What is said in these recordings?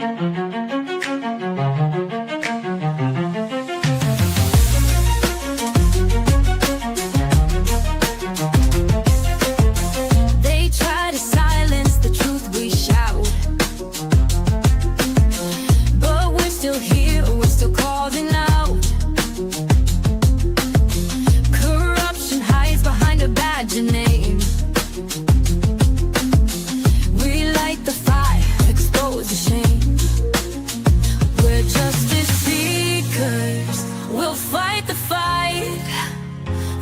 They try to silence the truth we shout, but we're still here, we're still calling out. Corruption hides behind a badge and name. We light the fire, expose the shame. We're justice seekers, we'll fight the fight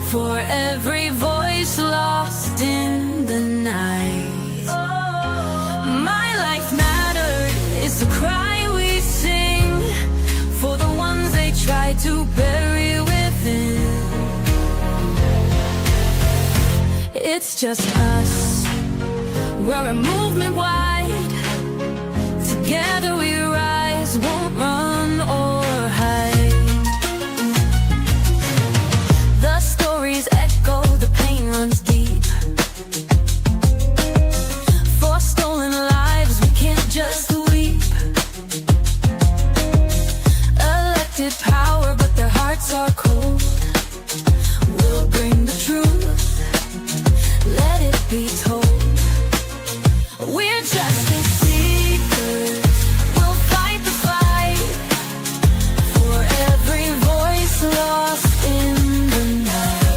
for every voice lost in the night. My life matters is the cry we sing for the ones they try to bury within. It's just us, we're a movement wide. Together we rise, won't run or hide. The stories echo, the pain runs deep. For stolen lives, we can't just weep. Elected power, but their hearts are cold. We'll bring the truth, let it be told. We're justice seekers, we'll fight the fight for every voice lost in the night.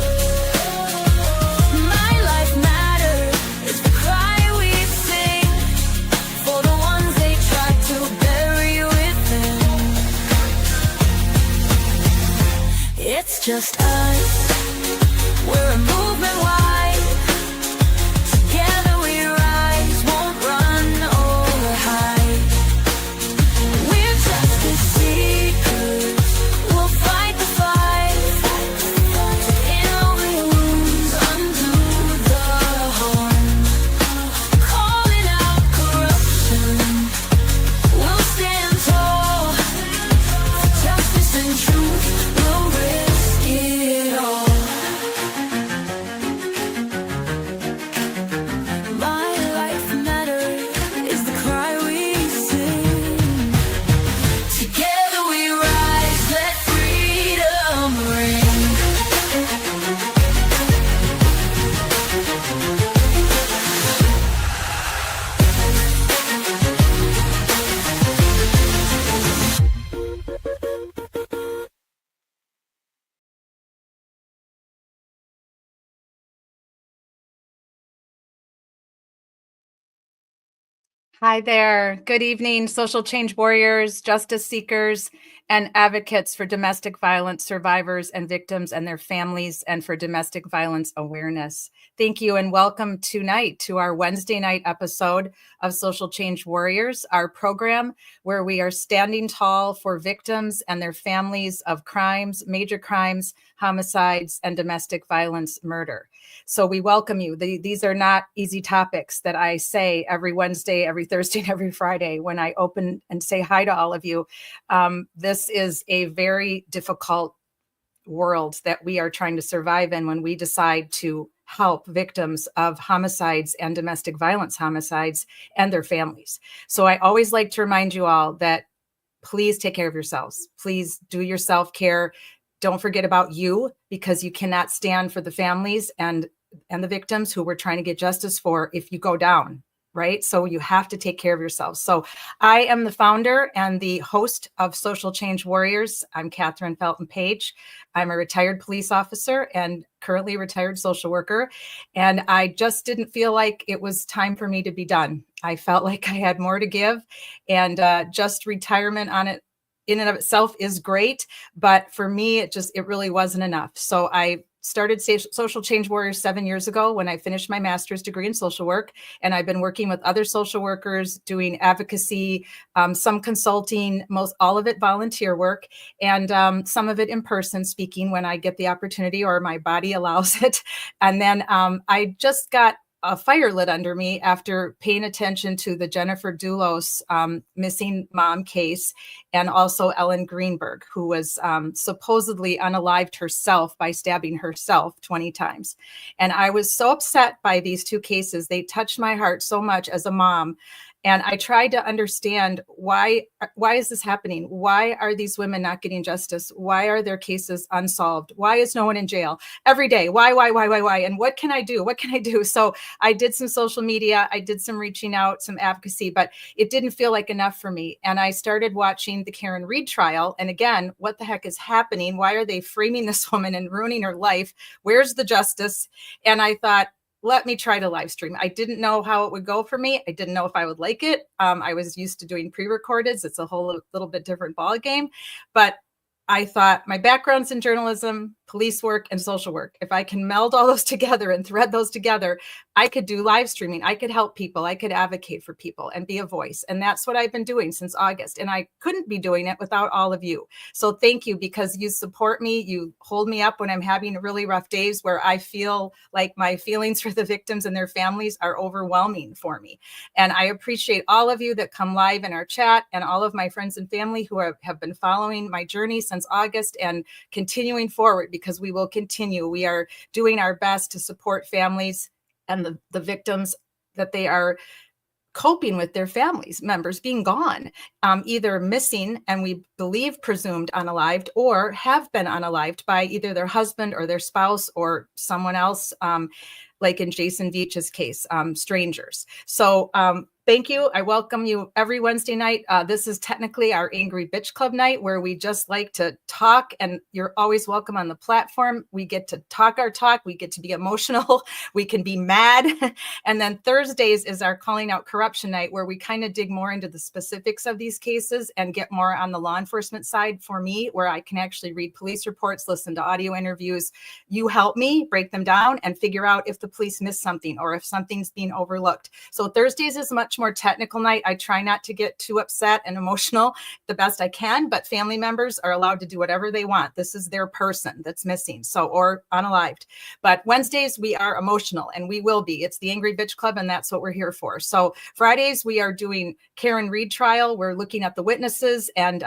My life matters, it's the cry we sing for the ones they try to bury within. It's just us, we're a movement wide. Together we rise, won't run or hide. We're justice seekers, we'll fight the fight. In the wounds, undo the harm. Calling out corruption, we'll stand tall. For justice and truth, we'll risk it all. My life matters is the cry we sing. Together we rise, let freedom ring. Hi there. Good evening, social change warriors, justice seekers, and advocates for domestic violence survivors and victims and their families, and for domestic violence awareness. Thank you and welcome tonight to our Wednesday night episode of Social Change Warriors, our program where we are standing tall for victims and their families of crimes, major crimes, homicides, and domestic violence murder. So we welcome you. These are not easy topics that I say every Wednesday, every Thursday, and every Friday when I open and say hi to all of you. This is a very difficult world that we are trying to survive in when we decide to help victims of homicides and domestic violence homicides and their families. So I always like to remind you all that please take care of yourselves. Please do your self-care. Don't forget about you, because you cannot stand for the families and the victims who we're trying to get justice for if you go down, right? So you have to take care of yourselves. So I am the founder and the host of Social Change Warriors. I'm Catherine Felton Page. I'm a retired police officer and currently a retired social worker. And I just didn't feel like it was time for me to be done. I felt like I had more to give, and just retirement on it in and of itself is great. But for me, it really wasn't enough. So I started Social Change Warriors 7 years ago when I finished my master's degree in social work. And I've been working with other social workers, doing advocacy, some consulting, most all of it volunteer work, and some of it in person speaking when I get the opportunity or my body allows it. And then I just got a fire lit under me after paying attention to the Jennifer Dulos missing mom case, and also Ellen Greenberg, who was supposedly unalived herself by stabbing herself 20 times. And I was so upset by these two cases. They touched my heart so much as a mom. And I tried to understand why is this happening? Why are these women not getting justice? Why are their cases unsolved? Why is no one in jail every day? Why? And what can I do? What can I do? So I did some social media, I did some reaching out, some advocacy, but it didn't feel like enough for me. And I started watching the Karen Reed trial. And again, what the heck is happening? Why are they framing this woman and ruining her life? Where's the justice? And I thought, let me try to live stream. I didn't know how it would go for me. I didn't know if I would like it. I was used to doing pre-recordeds. It's a whole little bit different ball game, but I thought my background's in journalism, police work, and social work. If I can meld all those together and thread those together, I could do live streaming. I could help people. I could advocate for people and be a voice. And that's what I've been doing since August. And I couldn't be doing it without all of you. So thank you, because you support me. You hold me up when I'm having really rough days where I feel like my feelings for the victims and their families are overwhelming for me. And I appreciate all of you that come live in our chat, and all of my friends and family who have been following my journey since August and continuing forward, because we will continue. We are doing our best to support families and the victims, that they are coping with their families members being gone, either missing and we believe presumed unalived, or have been unalived by either their husband or their spouse or someone else, like in Jason Veach's case, strangers. So thank you. I welcome you every Wednesday night. This is technically our Angry Bitch Club night, where we just like to talk, and you're always welcome on the platform. We get to talk our talk. We get to be emotional. We can be mad. And then Thursdays is our Calling Out Corruption night, where we kind of dig more into the specifics of these cases and get more on the law enforcement side for me, where I can actually read police reports, listen to audio interviews. You help me break them down and figure out if the police missed something or if something's being overlooked. So Thursdays is much more technical night. I try not to get too upset and emotional the best I can, but family members are allowed to do whatever they want. This is their person that's missing, so, or unalived. But Wednesdays we are emotional, and we will be. It's the Angry Bitch Club, and that's what we're here for. So Fridays we are doing Karen Reed trial. We're looking at the witnesses and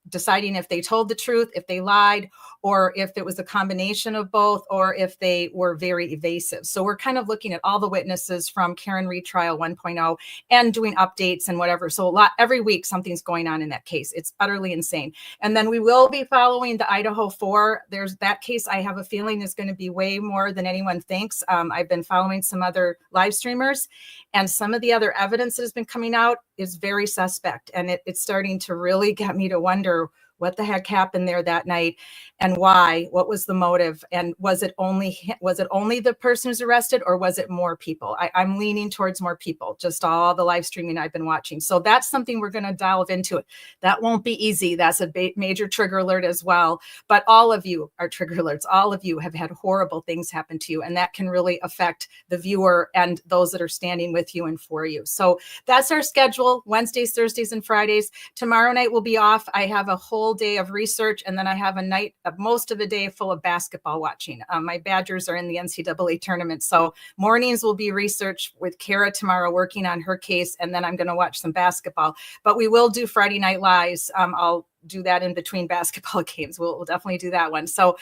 deciding if they told the truth, if they lied, or if it was a combination of both, or if they were very evasive. So we're kind of looking at all the witnesses from Karen Reed trial 1.0 and doing updates and whatever. So every week something's going on in that case. It's utterly insane. And then we will be following the Idaho 4. There's that case, I have a feeling, is going to be way more than anyone thinks. I've been following some other live streamers, and some of the other evidence that has been coming out is very suspect. And it's starting to really get me to wonder what the heck happened there that night, and why. What was the motive? And was it only the person who's arrested, or was it more people? I'm leaning towards more people, just all the live streaming I've been watching. So that's something we're going to delve into. It that won't be easy. That's a major trigger alert as well. But all of you are trigger alerts. All of you have had horrible things happen to you, and that can really affect the viewer and those that are standing with you and for you. So that's our schedule: Wednesdays, Thursdays, and Fridays. Tomorrow night will be off. I have a whole day of research, and then I have a night of most of the day full of basketball watching. My Badgers are in the NCAA tournament, so mornings will be research with Cora tomorrow, working on her case, and then I'm going to watch some basketball. But we will do Friday Night Lives. I'll do that in between basketball games. We'll definitely do that one. So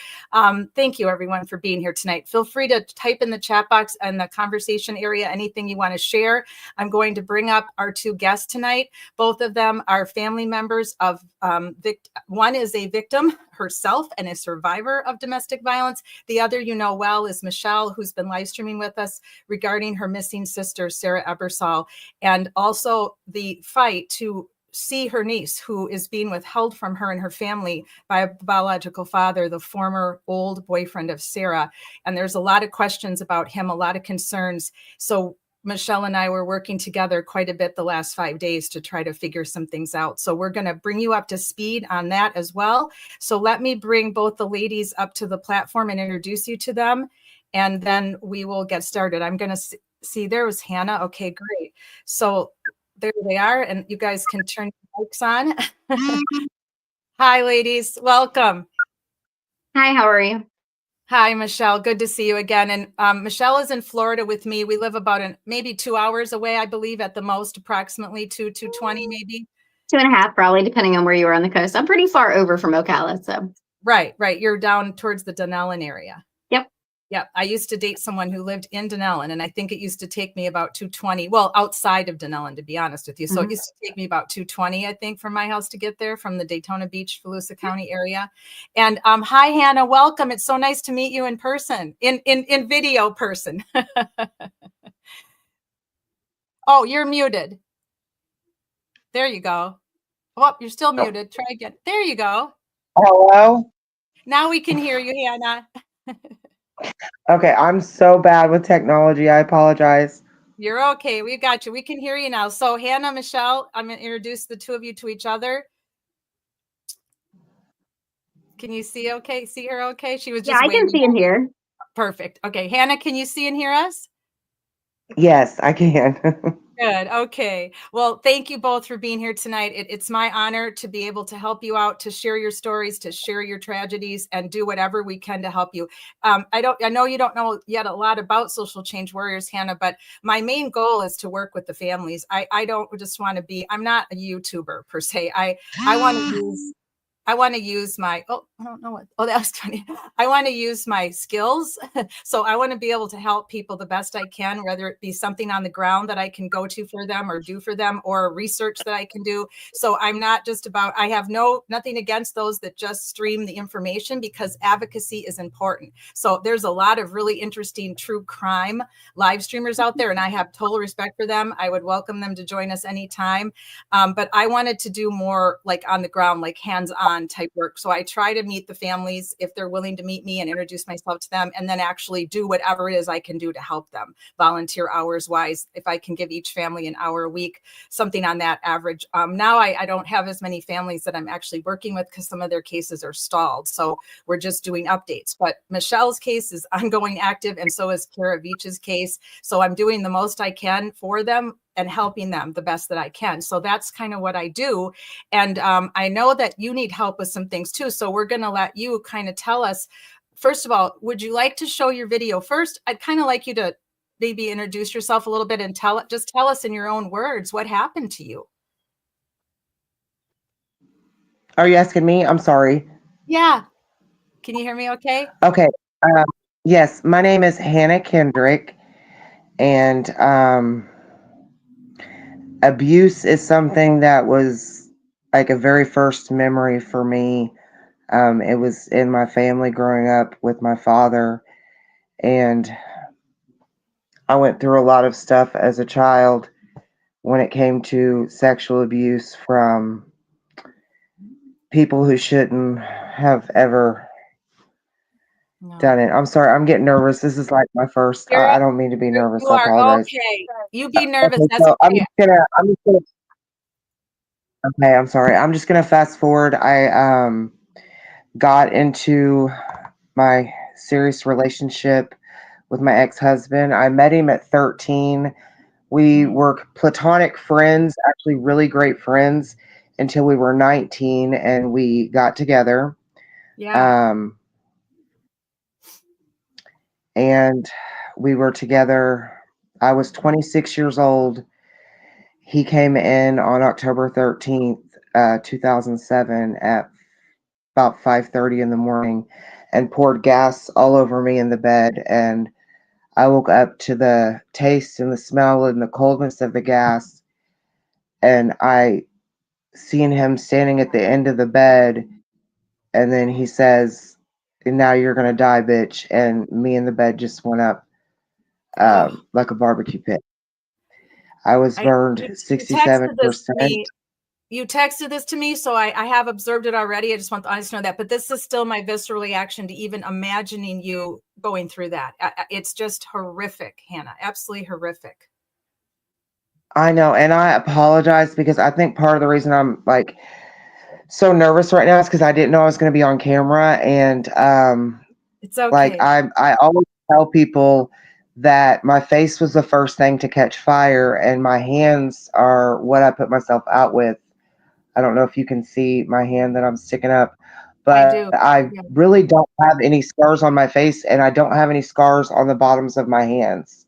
thank you everyone for being here tonight. Feel free to type in the chat box and the conversation area anything you want to share. I'm going to bring up our two guests tonight. Both of them are family members of one is a victim herself and a survivor of domestic violence. The other, you know well, is Michelle, who's been live streaming with us regarding her missing sister, Sara Ebersole, and also the fight to see her niece, who is being withheld from her and her family by a biological father, the former old boyfriend of Sara. And there's a lot of questions about him, a lot of concerns. So Michelle and I were working together quite a bit the last 5 days to try to figure some things out. So we're going to bring you up to speed on that as well. So let me bring both the ladies up to the platform and introduce you to them, and then we will get started. I'm going to see, there was Hannah. Okay, great. So there they are, and you guys can turn your mics on. Hi, ladies. Welcome. Hi, how are you? Hi, Michelle. Good to see you again. And Michelle is in Florida with me. We live about maybe 2 hours away, I believe, at the most, approximately 220 maybe. 2.5, probably, depending on where you are on the coast. I'm pretty far over from Ocala, so. Right. You're down towards the Dunellen area. Yep. Yeah, I used to date someone who lived in Denellen, and I think it used to take me about 220. Well, outside of Denellen, to be honest with you. So it used to take me about 220, I think, from my house to get there from the Daytona Beach, Volusia County area. And hi, Hannah, welcome. It's so nice to meet you in person, in video person. Oh, you're muted. There you go. Oh, you're still muted. Try again. There you go. Hello? Now we can hear you, Hannah. Okay, I'm so bad with technology. I apologize. You're okay. We got you. We can hear you now. So Hannah, Michelle, I'm going to introduce the two of you to each other. Can you see okay? See her okay? She was just I can see and hear. Perfect. Okay. Hannah, can you see and hear us? Yes, I can. Good. Okay. Well, thank you both for being here tonight. It's my honor to be able to help you out, to share your stories, to share your tragedies, and do whatever we can to help you. I know you don't know yet a lot about Social Change Warriors, Hannah, but my main goal is to work with the families. I don't just want to be, I'm not a YouTuber per se. I want to use my, I don't know what, that was funny. I want to use my skills. So I want to be able to help people the best I can, whether it be something on the ground that I can go to for them or do for them, or research that I can do. So I'm not just about, I have nothing against those that just stream the information, because advocacy is important. So there's a lot of really interesting true crime live streamers out there, and I have total respect for them. I would welcome them to join us anytime. But I wanted to do more like on the ground, like hands-on type work. So I try to meet the families if they're willing to meet me and introduce myself to them, and then actually do whatever it is I can do to help them, volunteer hours wise. If I can give each family an hour a week, something on that average. Now I don't have as many families that I'm actually working with, because some of their cases are stalled. So we're just doing updates. But Michelle's case is ongoing, active, and so is Cora Beach's case. So I'm doing the most I can for them and helping them the best that I can. So that's kind of what I do. And I know that you need help with some things too. So we're going to let you kind of tell us, first of all, would you like to show your video first? I'd kind of like you to maybe introduce yourself a little bit and tell us in your own words what happened to you. Are you asking me? I'm sorry. Yeah. Can you hear me okay? Okay. Yes, my name is Hannah Kendrick, and abuse is something that was like a very first memory for me. It was in my family growing up with my father, and I went through a lot of stuff as a child when it came to sexual abuse from people who shouldn't have ever done it. I'm sorry, I'm getting nervous. This is like my first. I don't mean to be nervous. You I are apologize. okay. You be nervous. Okay, That's so okay. okay, I'm sorry. I'm just gonna fast forward. I got into my serious relationship with my ex-husband. I met him at 13. We were platonic friends, actually really great friends, until we were 19 and we got together. Yeah. And we were together. I was 26 years old. He came in on October 13th, 2007 at about 5:30 in the morning and poured gas all over me in the bed. And I woke up to the taste and the smell and the coldness of the gas. And I seen him standing at the end of the bed. And then he says, "Now you're going to die, bitch." And me in the bed just went up like a barbecue pit. I was burned You 67%. texted this to me. You texted this to me, so I have observed it already. I just want the audience to know that. But this is still my visceral reaction to even imagining you going through that. It's just horrific, Hannah. Absolutely horrific. I know, and I apologize because I think part of the reason I'm like so nervous right now is because I didn't know I was going to be on camera, and It's okay. like I always tell people that my face was the first thing to catch fire, and my hands are what I put myself out with. I don't know if you can see my hand that I'm sticking up, but I do. I really don't have any scars on my face, and I don't have any scars on the bottoms of my hands.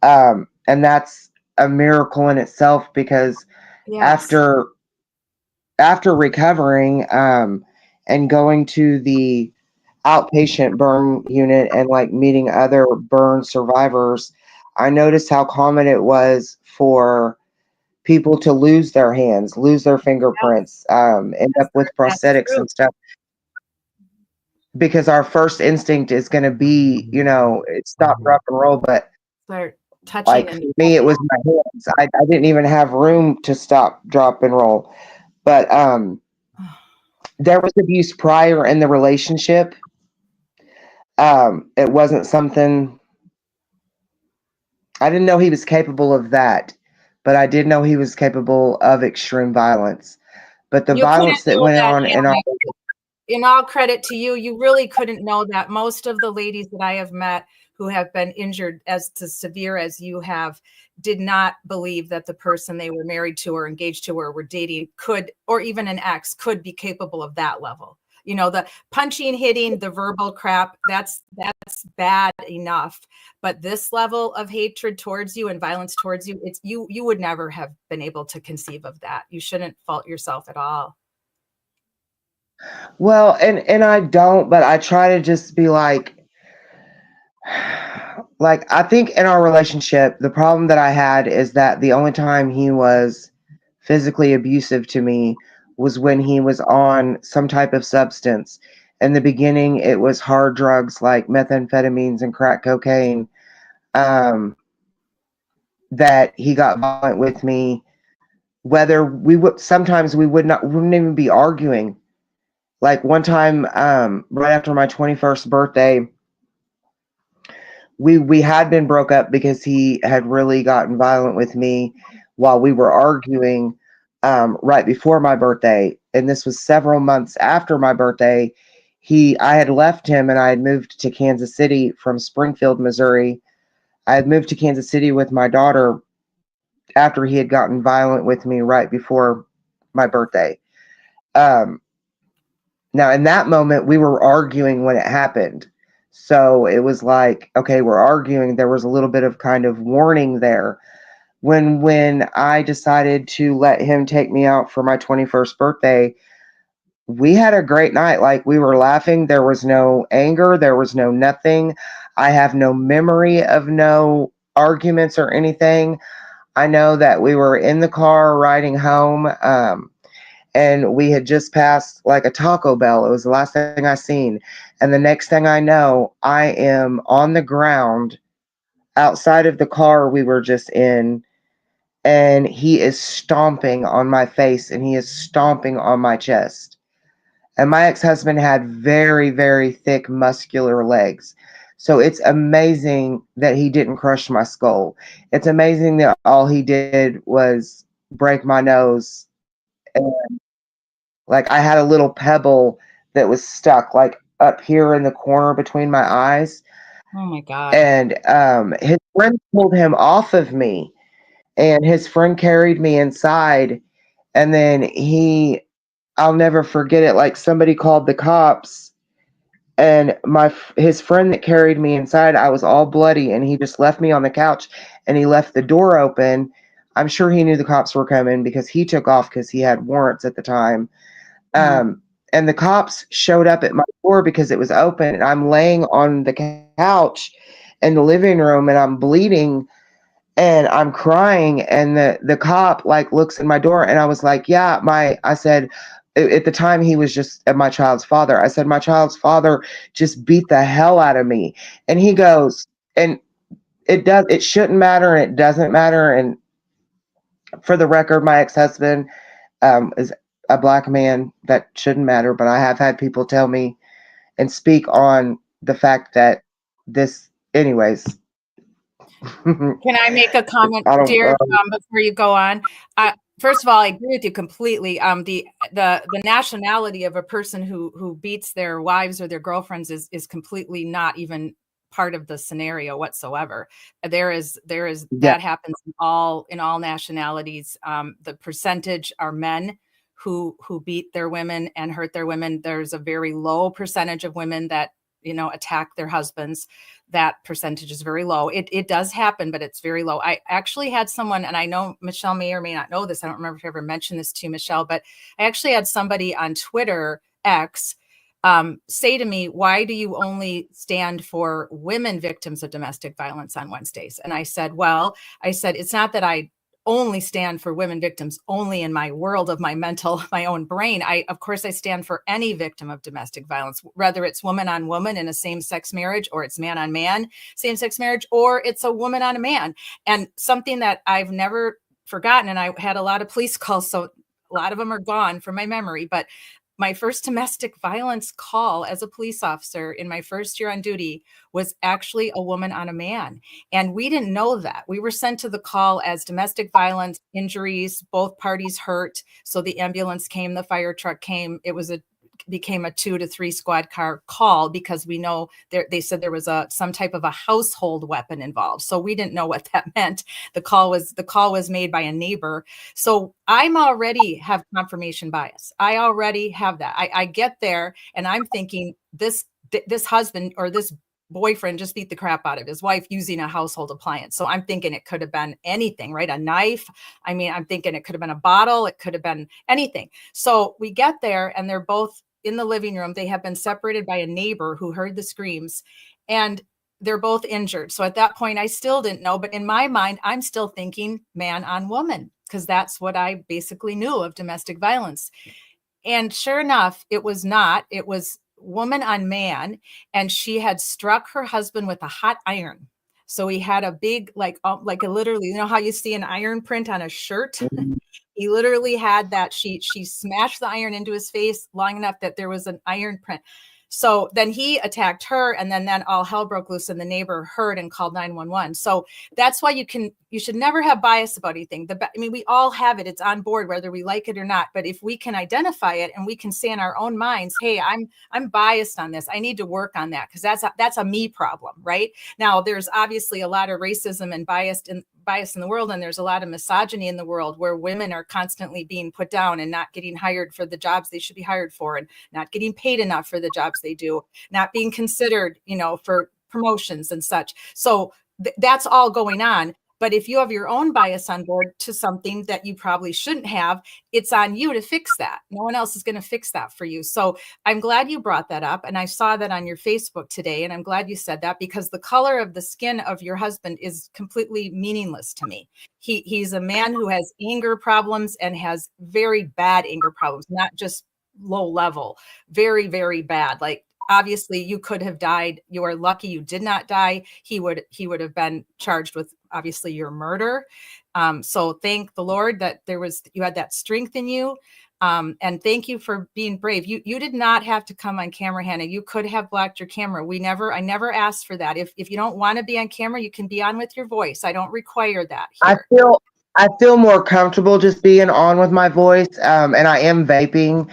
And that's a miracle in itself, because after recovering and going to the outpatient burn unit and like meeting other burn survivors, I noticed how common it was for people to lose their hands, lose their fingerprints, end up with That's prosthetics true. and stuff. Because our first instinct is going to be, it's stop, drop, and roll. But Start touching like for and me, it was my hands. I didn't even have room to stop, drop, and roll. But there was abuse prior in the relationship. It wasn't something I didn't know he was capable of that, but I did know he was capable of extreme violence. But the you couldn't violence that know went that, on in our in all credit to you, you really couldn't know that. Most of the ladies that I have met who have been injured as to severe as you have did not believe that the person they were married to or engaged to or were dating could, or even an ex, could be capable of that level. The punching, hitting, the verbal crap, that's bad enough. But this level of hatred towards you and violence towards you, you would never have been able to conceive of that. You shouldn't fault yourself at all. well, and I don't, but I try to just be like I think in our relationship, the problem that I had is that the only time he was physically abusive to me was when he was on some type of substance. In the beginning, it was hard drugs like methamphetamines and crack cocaine. That he got violent with me. Whether we would sometimes we wouldn't even be arguing. Like one time, right after my 21st birthday, we had been broke up because he had really gotten violent with me while we were arguing right before my birthday, and this was several months after my birthday. I had left him and I had moved to Kansas City from Springfield, Missouri. I had moved to Kansas City with my daughter after he had gotten violent with me right before my birthday. Um, Now, in that moment, we were arguing when it happened. So it was like, okay, we're arguing. There was a little bit of kind of warning there. When I decided to let him take me out for my 21st birthday, we had a great night. Like we were laughing. There was no anger. There was no nothing. I have no memory of no arguments or anything. I know that we were in the car riding home. And we had just passed like a Taco Bell. It was the last thing I seen. And the next thing I know, I am on the ground outside of the car we were just in, and he is stomping on my face and he is stomping on my chest. And my ex-husband had very, very thick, muscular legs. So it's amazing that he didn't crush my skull. It's amazing that all he did was break my nose. And like I had a little pebble that was stuck like up here in the corner between my eyes. Oh my God. And his friend pulled him off of me, and his friend carried me inside. And then I'll never forget it. Like somebody called the cops, and his friend that carried me inside, I was all bloody, and he just left me on the couch, and he left the door open. I'm sure he knew the cops were coming because he took off because he had warrants at the time. And the cops showed up at my door because it was open, and I'm laying on the couch in the living room, and I'm bleeding and I'm crying, and the cop like looks in my door, and I was like, yeah, I said, at the time he was just my child's father. I said, my child's father just beat the hell out of me. And he goes, and it shouldn't matter, and it doesn't matter. And for the record, my ex-husband is a black man. That shouldn't matter, but I have had people tell me and speak on the fact that anyways. Can I make a comment, I don't. dear, before you go on? First of all, I agree with you completely. The nationality of a person who beats their wives or their girlfriends is completely not even part of the scenario whatsoever. There is Yeah. that happens in all nationalities. The percentage are men who beat their women and hurt their women. There's a very low percentage of women that attack their husbands. That percentage is very low. It does happen, but it's very low. I actually had someone, and I know Michelle may or may not know this. I don't remember if I ever mentioned this to you, Michelle, but I actually had somebody on Twitter X say to me, why do you only stand for women victims of domestic violence on Wednesdays? And I said, it's not that I only stand for women victims only in my world of my own brain. Of course, I stand for any victim of domestic violence, whether it's woman on woman in a same-sex marriage, or it's man on man, same-sex marriage, or it's a woman on a man. And something that I've never forgotten, and I had a lot of police calls, so a lot of them are gone from my memory, but my first domestic violence call as a police officer in my first year on duty was actually a woman on a man. And we didn't know that. We were sent to the call as domestic violence, injuries, both parties hurt. So the ambulance came, the fire truck came. Became a 2 to 3 squad car call, because we know they said there was some type of a household weapon involved. So we didn't know what that meant. The call was made by a neighbor. So I'm already have confirmation bias. I already have that. I get there and I'm thinking this husband or this boyfriend just beat the crap out of his wife using a household appliance. So I'm thinking it could have been anything, right? A knife. I mean, I'm thinking it could have been a bottle. It could have been anything. So we get there and they're both in the living room. They have been separated by a neighbor who heard the screams, and they're both injured. So at that point, I still didn't know. But in my mind, I'm still thinking man on woman, because that's what I basically knew of domestic violence. And sure enough, it was not. It was woman on man, and she had struck her husband with a hot iron. So he had a big, like literally, you know how you see an iron print on a shirt? He literally had that. She smashed the iron into his face long enough that there was an iron print. So then he attacked her, and then all hell broke loose, and the neighbor heard and called 911. So that's why you should never have bias about anything. I mean, we all have it. It's on board, whether we like it or not. But if we can identify it and we can say in our own minds, hey, I'm biased on this. I need to work on that, because that's a me problem, right? Now, there's obviously a lot of racism and bias in the world, and there's a lot of misogyny in the world, where women are constantly being put down and not getting hired for the jobs they should be hired for, and not getting paid enough for the jobs they do, not being considered, for promotions and such. So that's all going on. But if you have your own bias on board to something that you probably shouldn't have, it's on you to fix that. No one else is going to fix that for you. So I'm glad you brought that up. And I saw that on your Facebook today. And I'm glad you said that, because the color of the skin of your husband is completely meaningless to me. He's a man who has anger problems, and has very bad anger problems, not just low level, very, very bad. Like, obviously you could have died. You are lucky you did not die. He would have been charged with, obviously, your murder. So thank the Lord that you had that strength in you. And thank you for being brave. You did not have to come on camera, Hannah. You could have blocked your camera. I never asked for that. If you don't want to be on camera, you can be on with your voice. I don't require that here. I feel more comfortable just being on with my voice. And I am vaping.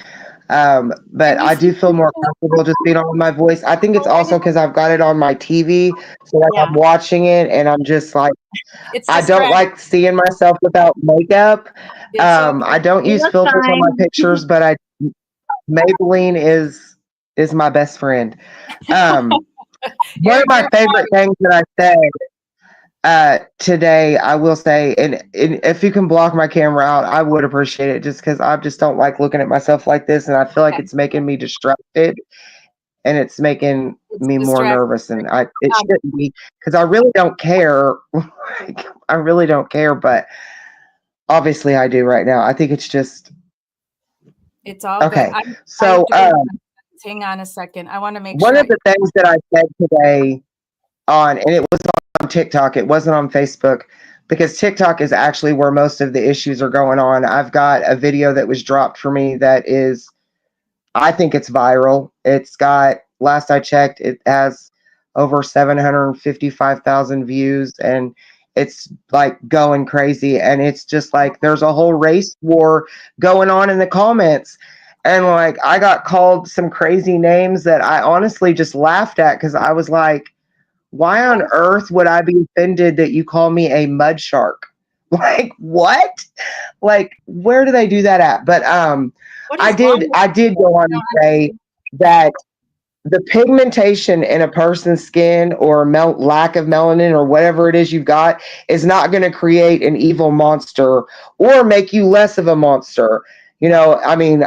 But I do feel more comfortable just being on with my voice. I think it's also because I've got it on my TV. So like I'm watching it and I'm just like, I don't like seeing myself without makeup. I don't use filters on my pictures, but Maybelline is my best friend. One of my favorite things that I said today, I will say, and if you can block my camera out, I would appreciate it, just because I just don't like looking at myself like this, and I feel like it's making me distracted, and it's making me more nervous, and it shouldn't be, because I really don't care. I really don't care, but obviously I do right now. I think it's just all okay. Good. So hang on a second. I want to make one of the things that I said today and it was on TikTok, it wasn't on Facebook, because TikTok is actually where most of the issues are going on. I've got a video that was dropped for me that is, I think it's viral. It's got, last I checked, it has over 755,000 views, and it's like going crazy. And it's just like, there's a whole race war going on in the comments. And like, I got called some crazy names that I honestly just laughed at, because I was like, why on earth would I be offended that you call me a mud shark? Like, what? Like, where do they do that at? But I did go on to say that the pigmentation in a person's skin, or lack of melanin, or whatever it is you've got, is not going to create an evil monster or make you less of a monster. I mean,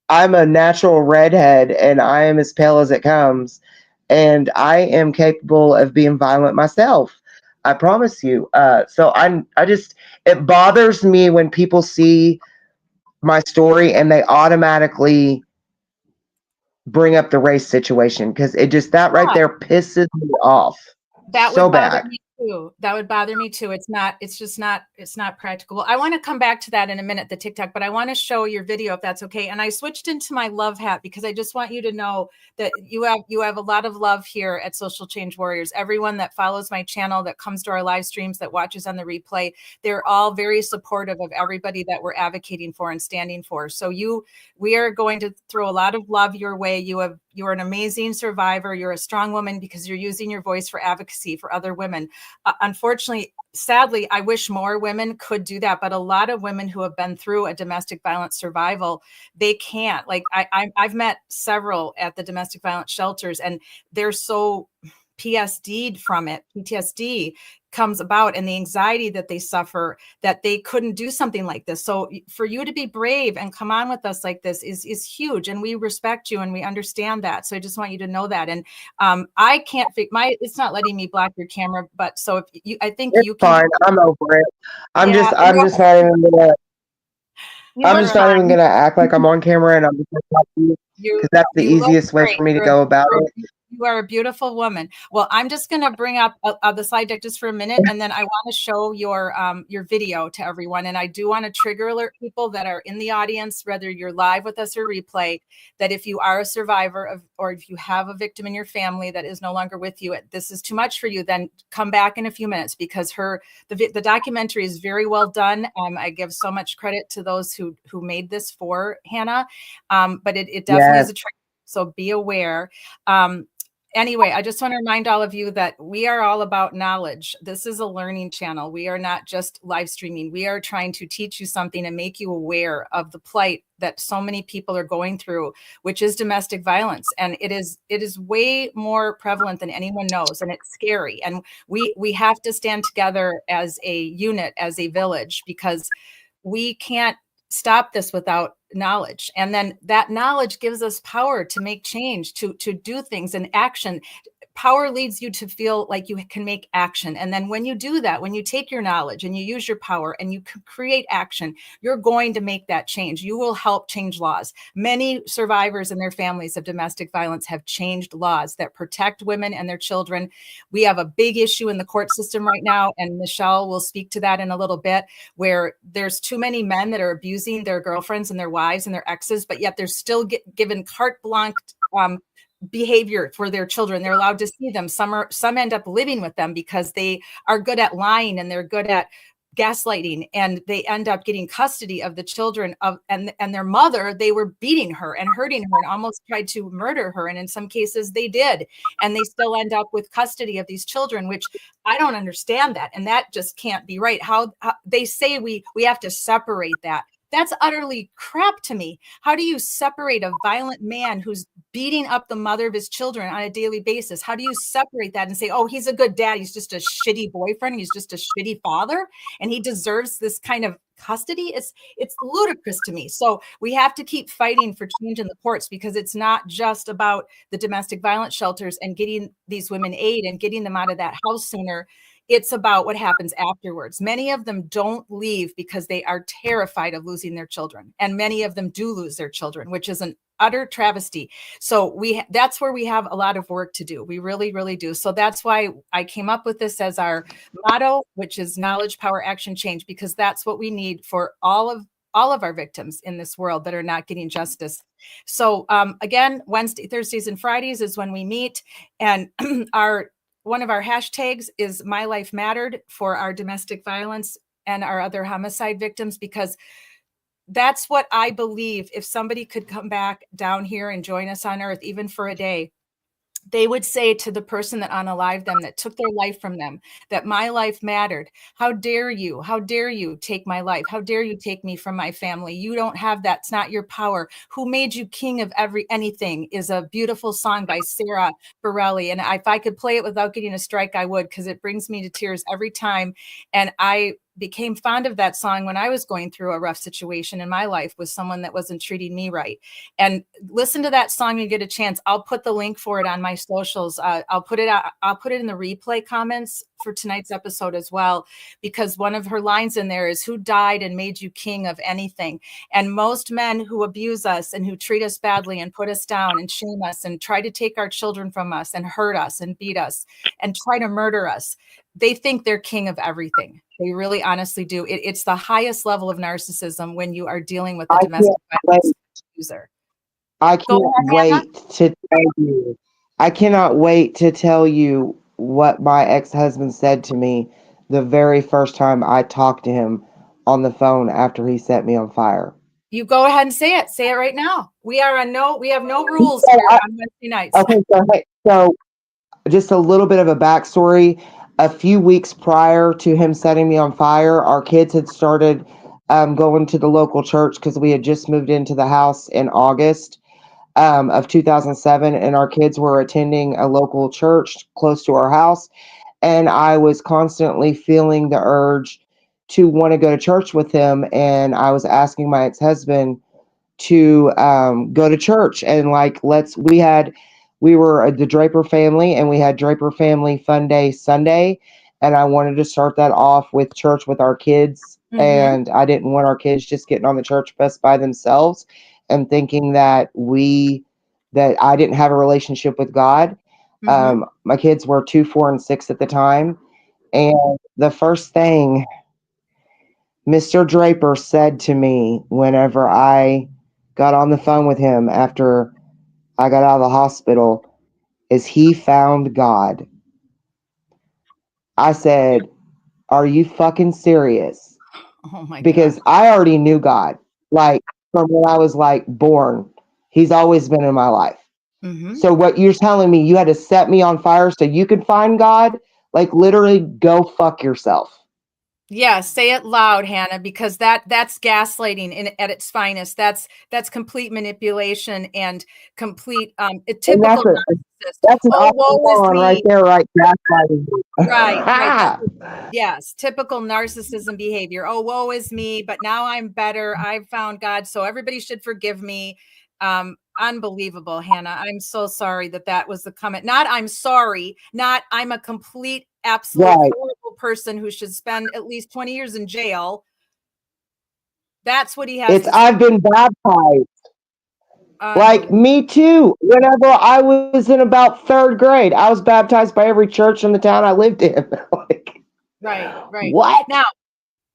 I'm a natural redhead and I am as pale as it comes. And I am capable of being violent myself. I promise you. So I just, it bothers me when people see my story and they automatically bring up the race situation, because it just, that right Yeah. there pisses me off That so would bother bad. me too. That would bother me too. It's just not, it's not practical. I want to come back to that in a minute, the TikTok, but I want to show your video if that's okay. And I switched into my love hat because I just want you to know that you have a lot of love here at Social Change Warriors. Everyone that follows my channel, that comes to our live streams, that watches on the replay, they're all very supportive of everybody that we're advocating for and standing for. So we are going to throw a lot of love your way. You're an amazing survivor. You're a strong woman because you're using your voice for advocacy for other women. Unfortunately, sadly, I wish more women could do that, but a lot of women who have been through a domestic violence survival, they can't. Like I've met several at the domestic violence shelters, and they're so PTSD'd from it. PTSD comes about, and the anxiety that they suffer, that they couldn't do something like this. So for you to be brave and come on with us like this is huge, and we respect you and we understand that. So I just want you to know that. And I can't it's not letting me block your camera, but so if you, I think It's you can. fine. I'm over it. I'm Yeah, just, I'm just not even gonna, You I'm look just not even fine. gonna act like I'm on camera, and I'm just gonna talk to you, you because that's the you look easiest way great. for me to go about it. You are a beautiful woman. Well, I'm just going to bring up the slide deck just for a minute, and then I want to show your video to everyone. And I do want to trigger alert people that are in the audience, whether you're live with us or replay, that if you are a survivor of, or if you have a victim in your family that is no longer with you, this is too much for you, then come back in a few minutes, because the documentary is very well done. I give so much credit to those who made this for Hannah, but it definitely is Yes. a trigger. So be aware. Anyway, I just want to remind all of you that we are all about knowledge. This is a learning channel. We are not just live streaming. We are trying to teach you something and make you aware of the plight that so many people are going through, which is domestic violence. And it is way more prevalent than anyone knows. And it's scary. And we have to stand together as a unit, as a village, because we can't stop this without knowledge. And then that knowledge gives us power to make change, to do things in action. Power leads you to feel like you can make action. And then when you do that, when you take your knowledge and you use your power and you create action, you're going to make that change. You will help change laws. Many survivors and their families of domestic violence have changed laws that protect women and their children. We have a big issue in the court system right now, and Michelle will speak to that in a little bit, where there's too many men that are abusing their girlfriends and their wives and their exes, but yet they're still given carte blanche behavior for their children. They're allowed to see them. Some end up living with them because they are good at lying and they're good at gaslighting, and they end up getting custody of the children and their mother. They were beating her and hurting her and almost tried to murder her, and in some cases they did, and they still end up with custody of these children, which I don't understand that, and that just can't be right. How they say we have to separate that. That's utterly crap to me. How do you separate a violent man who's beating up the mother of his children on a daily basis? How do you separate that and say, oh, he's a good dad, he's just a shitty boyfriend, he's just a shitty father, and he deserves this kind of custody? It's ludicrous to me. So we have to keep fighting for change in the courts, because it's not just about the domestic violence shelters and getting these women aid and getting them out of that house sooner. It's about what happens afterwards. Many of them don't leave because they are terrified of losing their children. And many of them do lose their children, which is an utter travesty. So that's where we have a lot of work to do. We really, really do. So that's why I came up with this as our motto, which is knowledge, power, action, change, because that's what we need for all of our victims in this world that are not getting justice. So again, Wednesday, Thursdays, and Fridays is when we meet. And one of our hashtags is My Life Mattered for our domestic violence and our other homicide victims, because that's what I believe. If somebody could come back down here and join us on earth, even for a day, they would say to the person that unalived them, that took their life from them, that my life mattered. How dare you? How dare you take my life? How dare you take me from my family? You don't have that. It's not your power. Who made you king of anything is a beautiful song by Sara Ebersole. And if I could play it without getting a strike, I would, because it brings me to tears every time. And I became fond of that song when I was going through a rough situation in my life with someone that wasn't treating me right. And listen to that song when you get a chance. I'll put the link for it on my socials. I'll put it in the replay comments for tonight's episode as well, because one of her lines in there is, "Who died and made you king of anything?" And most men who abuse us and who treat us badly and put us down and shame us and try to take our children from us and hurt us and beat us and try to murder us, they think they're king of everything. They really honestly do. It's the highest level of narcissism when you are dealing with a domestic violence abuser. I can't wait to tell you. I cannot wait to tell you what my ex-husband said to me the very first time I talked to him on the phone after he set me on fire. You go ahead and say it. Say it right now. We have no rules here on Wednesday nights. Okay, so just a little bit of a backstory. A few weeks prior to him setting me on fire, our kids had started going to the local church because we had just moved into the house in August of 2007, and our kids were attending a local church close to our house. And I was constantly feeling the urge to want to go to church with him. And I was asking my ex-husband to go to church. And like, we were the Draper family, and we had Draper Family Fun Day Sunday. And I wanted to start that off with church with our kids. Mhm. And I didn't want our kids just getting on the church bus by themselves and thinking that I didn't have a relationship with God. My kids were 2, 4, and 6 at the time. And the first thing Mr. Draper said to me whenever I got on the phone with him after I got out of the hospital is, "He found God." I said, "Are you fucking serious?" Oh my Because God. I already knew God, like from when I was like born. He's always been in my life. Mhm. So what you're telling me, you had to set me on fire so you could find God? Like, literally, go fuck yourself. Yeah, say it loud, Hannah, because that's gaslighting at its finest. That's complete manipulation and complete And typical narcissist. that's an Oh, woe is oxymoron right me. there, right? Gaslighting. Right. Yes, typical narcissism behavior. Oh, woe is me, but now I'm better. I've found God, so everybody should forgive me. Unbelievable, Hannah. I'm so sorry that was the comment. Not I'm sorry, not I'm a complete, absolute Right. horrible person who should spend at least 20 years in jail. That's what he has to say. I've been baptized. Like, Unbelievable. me too. Whenever I was in about 3rd grade, I was baptized by every church in the town I lived in. Like, Right. what? Now,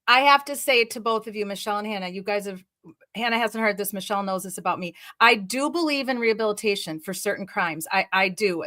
I have to say to both of you, Michelle and Hannah, Hannah hasn't heard this. Michelle knows this about me. I do believe in rehabilitation for certain crimes. I do.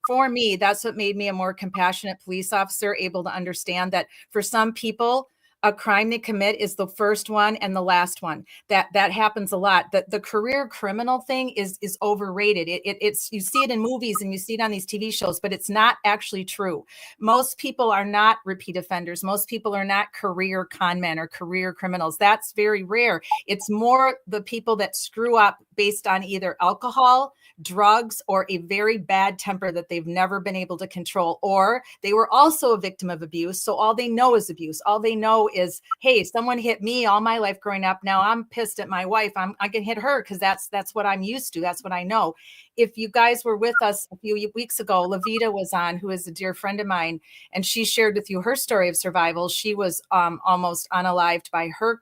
For me, that's what made me a more compassionate police officer, able to understand that for some people, a crime they commit is the first one and the last one. That happens a lot. The career criminal thing is overrated. It's you see it in movies and you see it on these TV shows, but it's not actually true. Most people are not repeat offenders. Most people are not career con men or career criminals. That's very rare. It's more the people that screw up based on either alcohol, drugs, or a very bad temper that they've never been able to control, or they were also a victim of abuse. So all they know is abuse. All they know is, hey, someone hit me all my life growing up. Now I'm pissed at my wife. I can hit her because that's what I'm used to. That's what I know. If you guys were with us a few weeks ago, Levita was on, who is a dear friend of mine, and she shared with you her story of survival. She was almost unalived by her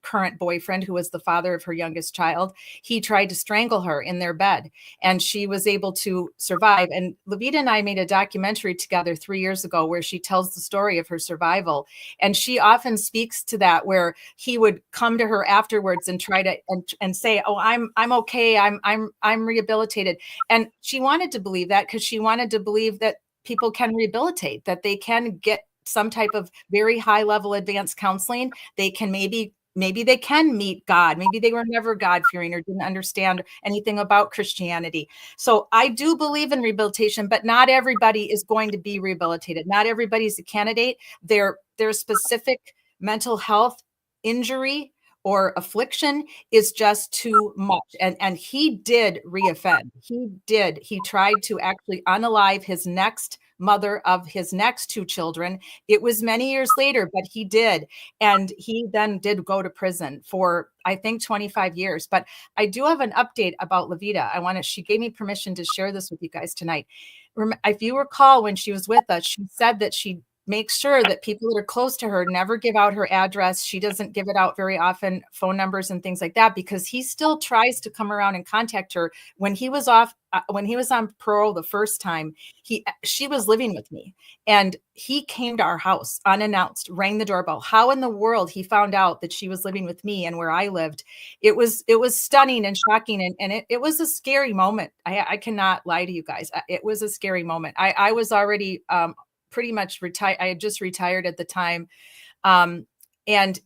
current boyfriend, who was the father of her youngest child. He tried to strangle her in their bed, and she was able to survive. And Levita and I made a documentary together 3 years ago where she tells the story of her survival. And she often speaks to that, where he would come to her afterwards and try to and say, "Oh, I'm okay. I'm rehabilitated." And she wanted to believe that because she wanted to believe that people can rehabilitate, that they can get some type of very high level advanced counseling. They can maybe they can meet God. Maybe they were never God-fearing or didn't understand anything about Christianity. So I do believe in rehabilitation, but not everybody is going to be rehabilitated. Not everybody's a candidate. Their specific mental health injury or affliction is just too much. And he did reoffend. He tried to actually unalive his next mother of his next 2 children. It was many years later, but he did. And he then did go to prison for, I think, 25 years. But I do have an update about Levita. She gave me permission to share this with you guys tonight. If you recall, when she was with us, she said that she makes sure that people that are close to her never give out her address. She doesn't give it out very often, phone numbers and things like that, because he still tries to come around and contact her. When he was on parole the first time, she was living with me, and he came to our house unannounced, rang the doorbell. How in the world he found out that she was living with me and where I lived? It was stunning and shocking, and it was a scary moment. I cannot lie to you guys. It was a scary moment. I was already pretty much retired. I had just retired at the time. And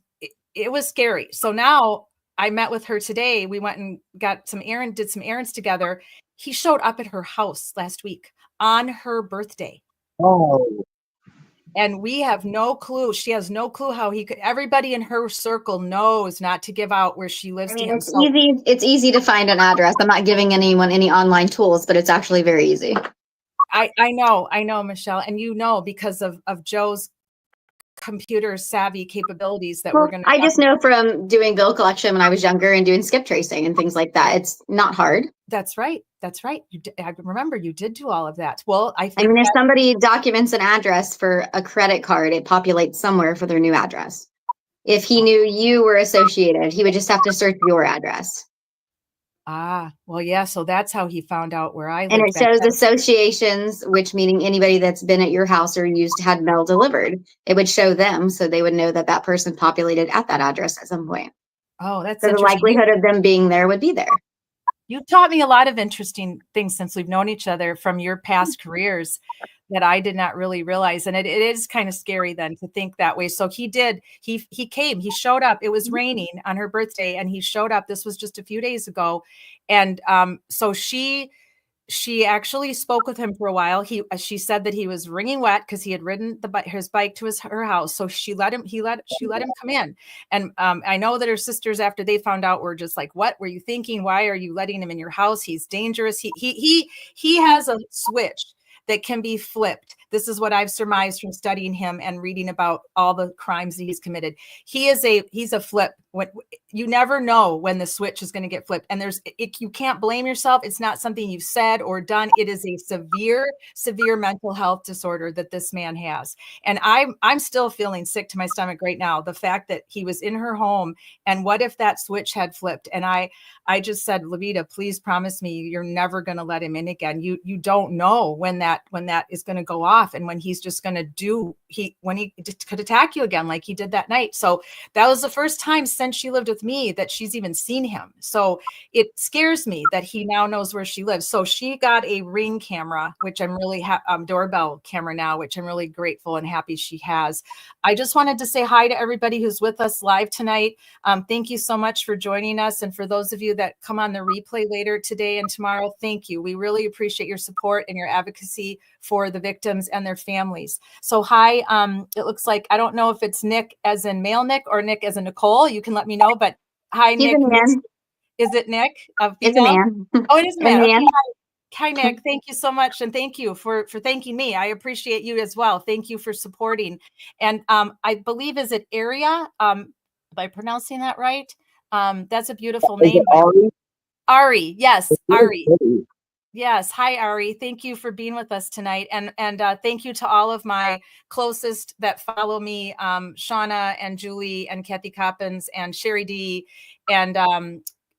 it was scary. So now I met with her today. We went and did some errands together. He showed up at her house last week on her birthday. Oh, And we have no clue. She has no clue how he could. Everybody in her circle knows not to give out where she lives to him. It's easy to find an address. I'm not giving anyone any online tools, but it's actually very easy. I know, Michelle, and because of Joe's computer savvy capabilities that we're going to. I just know from doing bill collection when I was younger and doing skip tracing and things like that. It's not hard. That's right. I remember you did do all of that. Well, if somebody documents an address for a credit card, it populates somewhere for their new address. If he knew you were associated, he would just have to search your address. Well, yeah. So that's how he found out where I lived. And it shows associations, which meaning anybody that's been at your house or had mail delivered. It would show them, so they would know that person populated at that address at some point. Oh, that's so the likelihood of them being there would be there. You taught me a lot of interesting things since we've known each other from your past careers that I did not really realize. And it is kind of scary then to think that way. So he came, he showed up. It was raining on her birthday and he showed up. This was just a few days ago. And so she actually spoke with him for a while. She said that he was wringing wet because he had ridden his bike to her house. So she let him come in. And I know that her sisters, after they found out, were just like, "What were you thinking? Why are you letting him in your house? He's dangerous." He has a switch that can be flipped. This is what I've surmised from studying him and reading about all the crimes that he's committed. He's a flip. You never know when the switch is going to get flipped. And you can't blame yourself. It's not something you've said or done. It is a severe mental health disorder that this man has. And I'm still feeling sick to my stomach right now. The fact that he was in her home, and what if that switch had flipped? And I just said, Levita, please promise me you're never going to let him in again. You don't know when that is going to go off. And when he's just going to when he could attack you again, like he did that night. So that was the first time since she lived with me that she's even seen him. So it scares me that he now knows where she lives. So she got a Ring camera, which I'm really doorbell camera now, which I'm really grateful and happy she has. I just wanted to say hi to everybody who's with us live tonight. Thank you so much for joining us. And for those of you that come on the replay later today and tomorrow, thank you. We really appreciate your support and your advocacy for the victims and their families. So hi, it looks like, I don't know if it's Nick as in male Nick or Nick as in Nicole. You can let me know, but hi, He's Nick. A man. Is it Nick? It's a man. Oh, it is a man. Okay, hi, Nick. Thank you so much. And thank you for thanking me. I appreciate you as well. Thank you for supporting. And I believe, is it Aria? Am I pronouncing that right? That's a beautiful name. Ari. Yes, Ari. Yes. Hi, Ari. Thank you for being with us tonight. And thank you to all of my closest that follow me, Shauna and Julie and Kathy Coppins and Sherry D and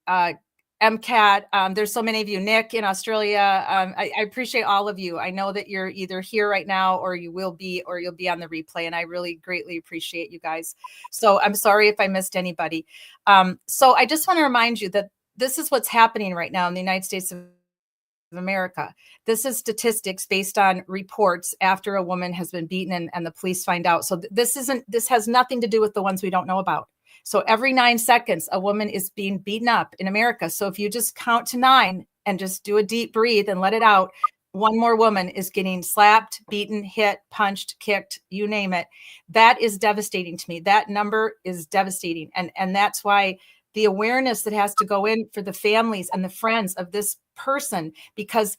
MCAT. There's so many of you, Nick in Australia. I appreciate all of you. I know that you're either here right now or you'll be on the replay. And I really greatly appreciate you guys. So I'm sorry if I missed anybody. So I just want to remind you that this is what's happening right now in the United States of America. This is statistics based on reports after a woman has been beaten and the police find out. So this has nothing to do with the ones we don't know about. So every 9 seconds, a woman is being beaten up in America. So if you just count to 9 and just do a deep breathe and let it out, one more woman is getting slapped, beaten, hit, punched, kicked, you name it. That is devastating to me. That number is devastating. And that's why the awareness that has to go in for the families and the friends of this person, because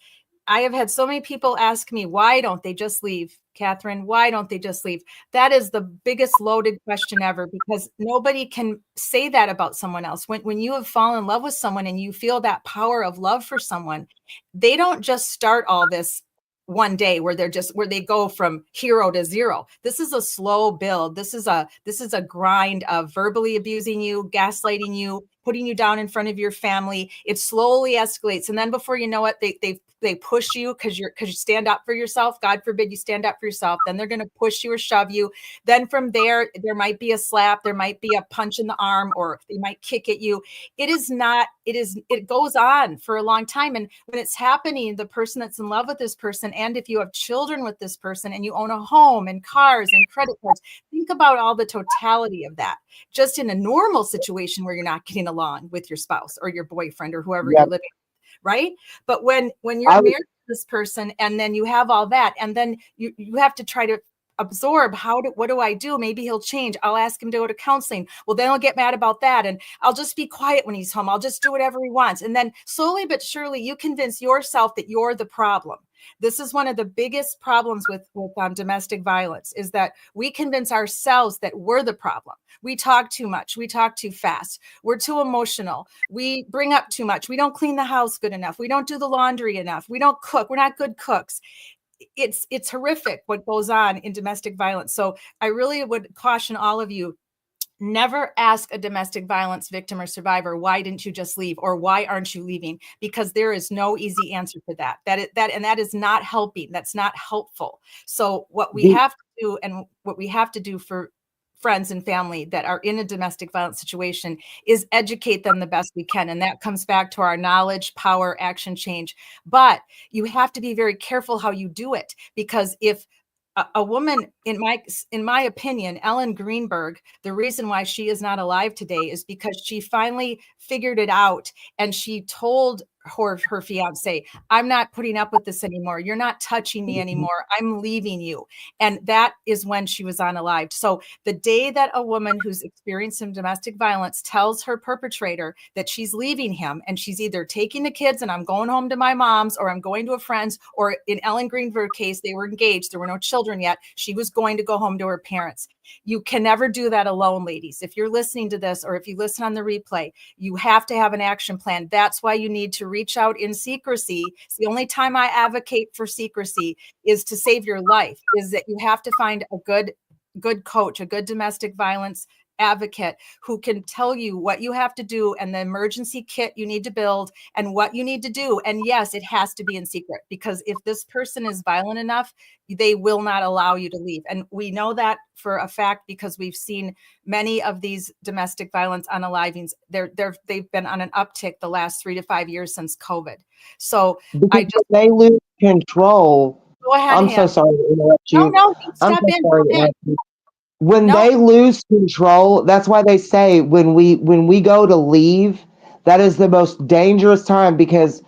I have had so many people ask me, why don't they just leave? Catherine, why don't they just leave? That is the biggest loaded question ever, because nobody can say that about someone else. When you have fallen in love with someone and you feel that power of love for someone, they don't just start all this one day where they go from hero to zero. This is a slow build. This is a grind of verbally abusing you, gaslighting you, putting you down in front of your family. It slowly escalates, and then before you know it, they push you because you stand up for yourself. God forbid you stand up for yourself. Then they're going to push you or shove you. Then from there might be a slap, there might be a punch in the arm, or they might kick at you. It goes on for a long time. And when it's happening, the person that's in love with this person, and if you have children with this person and you own a home and cars and credit cards, think about all the totality of that. Just in a normal situation where you're not getting along with your spouse or your boyfriend or whoever you're living with, right? But when you're married to this person, and then you have all that, and then you have to try to absorb what do I do? Maybe he'll change. I'll ask him to go to counseling. Well, then I'll get mad about that, and I'll just be quiet when he's home. I'll just do whatever he wants. And then slowly but surely you convince yourself that you're the problem. This is one of the biggest problems with domestic violence, is that we convince ourselves that we're the problem. We talk too much. We talk too fast. We're too emotional. We bring up too much. We don't clean the house good enough. We don't do the laundry enough. We don't cook. We're not good cooks. It's horrific what goes on in domestic violence. So I really would caution all of you, never ask a domestic violence victim or survivor, why didn't you just leave, or why aren't you leaving? Because there is no easy answer for that. That is not helping. That's not helpful. So what we have to do, and what we have to do for friends and family that are in a domestic violence situation, is educate them the best we can. And that comes back to our knowledge, power, action, change. But you have to be very careful how you do it, because if a woman, in my opinion, Ellen Greenberg, the reason why she is not alive today is because she finally figured it out, and she told her fiance, I'm not putting up with this anymore. You're not touching me anymore. I'm leaving you. And that is when she was unalived. So the day that a woman who's experienced some domestic violence tells her perpetrator that she's leaving him, and she's either taking the kids and I'm going home to my mom's, or I'm going to a friend's, or in Ellen Greenberg's case, they were engaged. There were no children yet. She was going to go home to her parents. You can never do that alone, ladies. If you're listening to this, or if you listen on the replay, you have to have an action plan. That's why you need to reach out in secrecy. It's the only time I advocate for secrecy, is to save your life, is that you have to find a good coach, a good domestic violence advocate who can tell you what you have to do, and the emergency kit you need to build, and what you need to do. And yes, it has to be in secret, because if this person is violent enough, they will not allow you to leave. And we know that for a fact, because we've seen many of these domestic violence unalivings. They've been on an uptick the last 3 to 5 years since COVID. So they lose control. Go ahead. I'm so sorry to interrupt you. No, step in. Go ahead. When they lose control, that's why they say when we go to leave, that is the most dangerous time, because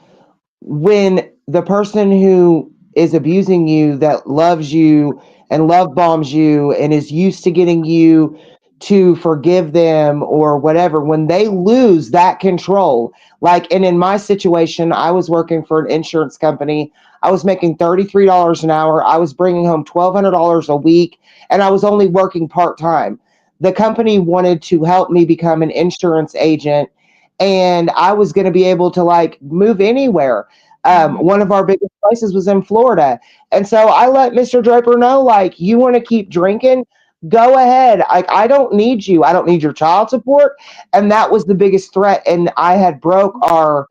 when the person who is abusing you, that loves you and love bombs you and is used to getting you to forgive them or whatever, when they lose that control, and in my situation, I was working for an insurance company. I was making $33 an hour. I was bringing home $1,200 a week, and I was only working part-time. The company wanted to help me become an insurance agent, and I was going to be able to move anywhere. One of our biggest places was in Florida. And so I let Mr. Draper know, you want to keep drinking? Go ahead. I don't need you. I don't need your child support. And that was the biggest threat. And I had broke our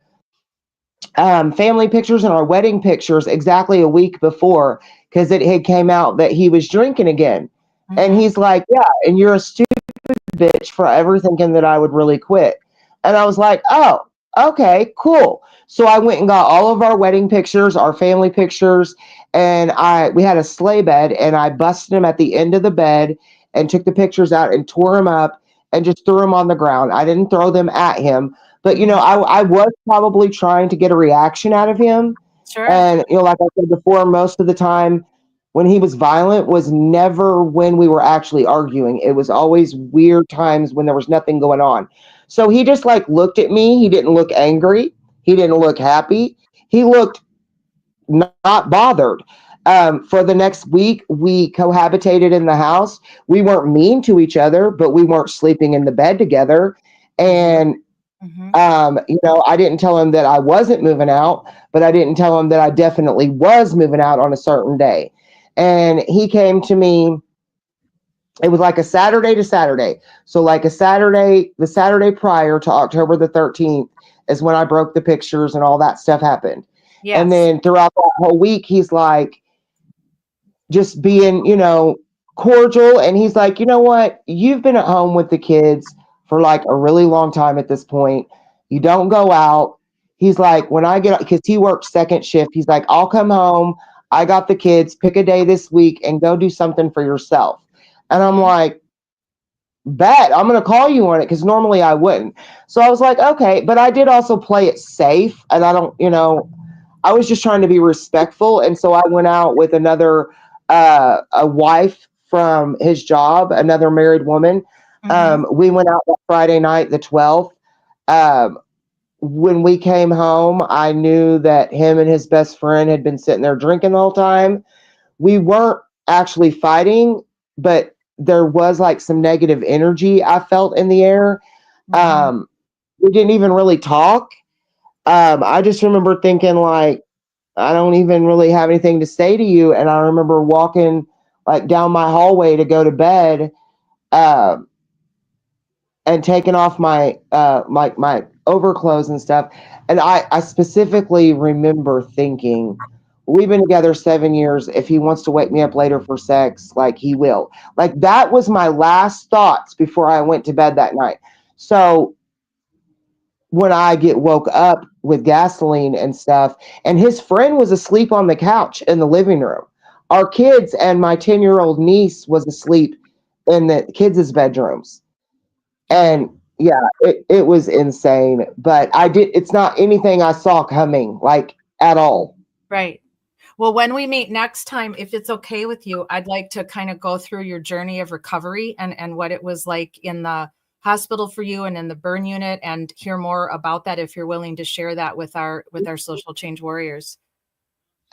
family pictures and our wedding pictures exactly a week before, because it had came out that he was drinking again. Mm-hmm. And he's like, yeah, and you're a stupid bitch for ever thinking that I would really quit. And I was like, oh, okay, cool. So I went and got all of our wedding pictures, our family pictures, and we had a sleigh bed, and I busted him at the end of the bed and took the pictures out and tore them up and just threw them on the ground. I didn't throw them at him, but I was probably trying to get a reaction out of him. Sure. And like I said before, most of the time when he was violent was never when we were actually arguing. It was always weird times when there was nothing going on. So he just looked at me. He didn't look angry. He didn't look happy. He looked not bothered. For the next week, we cohabitated in the house. We weren't mean to each other, but we weren't sleeping in the bed together. And, I didn't tell him that I wasn't moving out, but I didn't tell him that I definitely was moving out on a certain day. And he came to me. It was like a Saturday to Saturday. So like the Saturday prior to October the 13th is when I broke the pictures and all that stuff happened. Yes. And then throughout that whole week, he's like just being, cordial. And he's like, you know what? You've been at home with the kids for like a really long time at this point. You don't go out. He's like, when I get, because he works second shift, he's like, I'll come home. I got the kids. Pick a day this week and go do something for yourself. And I'm like, bet, I'm going to call you on it, because normally I wouldn't. So I was like, okay. But I did also play it safe. And I don't, I was just trying to be respectful. And so I went out with another, a wife from his job, another married woman. We went out that Friday night, the 12th. When we came home, I knew that him and his best friend had been sitting there drinking the whole time. We weren't actually fighting, but there was like some negative energy I felt in the air. We didn't even really talk. I just remember thinking like, I don't even really have anything to say to you. And I remember walking like down my hallway to go to bed, and taking off my my overclothes and stuff. And I specifically remember thinking, we've been together 7 years. If he wants to wake me up later for sex, like, he will. Like, that was my last thoughts before I went to bed that night. So when I get woke up with gasoline and stuff, and his friend was asleep on the couch in the living room. Our kids and my 10-year-old niece was asleep in the kids' bedrooms. And yeah, it was insane. But it's not anything I saw coming, like, at all. Right. Well, when we meet next time, if it's okay with you, I'd like to kind of go through your journey of recovery and what it was like in the hospital for you and in the burn unit, and hear more about that if you're willing to share that with our social change warriors.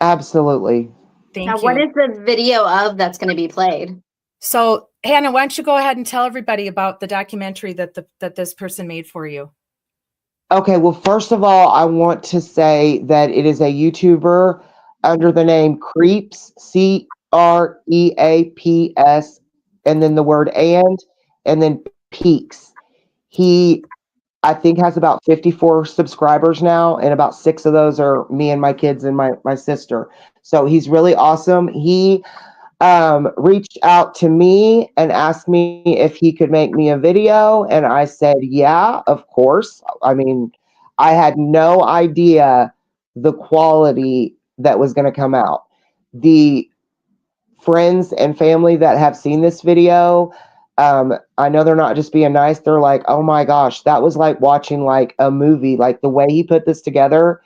Absolutely. Thank Now, you. what is the video of that's going to be played? So, Hannah, why don't you go ahead and tell everybody about the documentary that this person made for you? Okay, well, first of all, I want to say that it is a YouTuber under the name Creeps, Creaps, and then the word and then Peaks. He, I think, has about 54 subscribers now, and about 6 of those are me and my kids and my sister. So he's really awesome. He reached out to me and asked me if he could make me a video. And I said, yeah, of course. I mean, I had no idea the quality that was going to come out. The friends and family that have seen this video, I know they're not just being nice. They're like, oh my gosh, that was like watching like a movie. Like, the way he put this together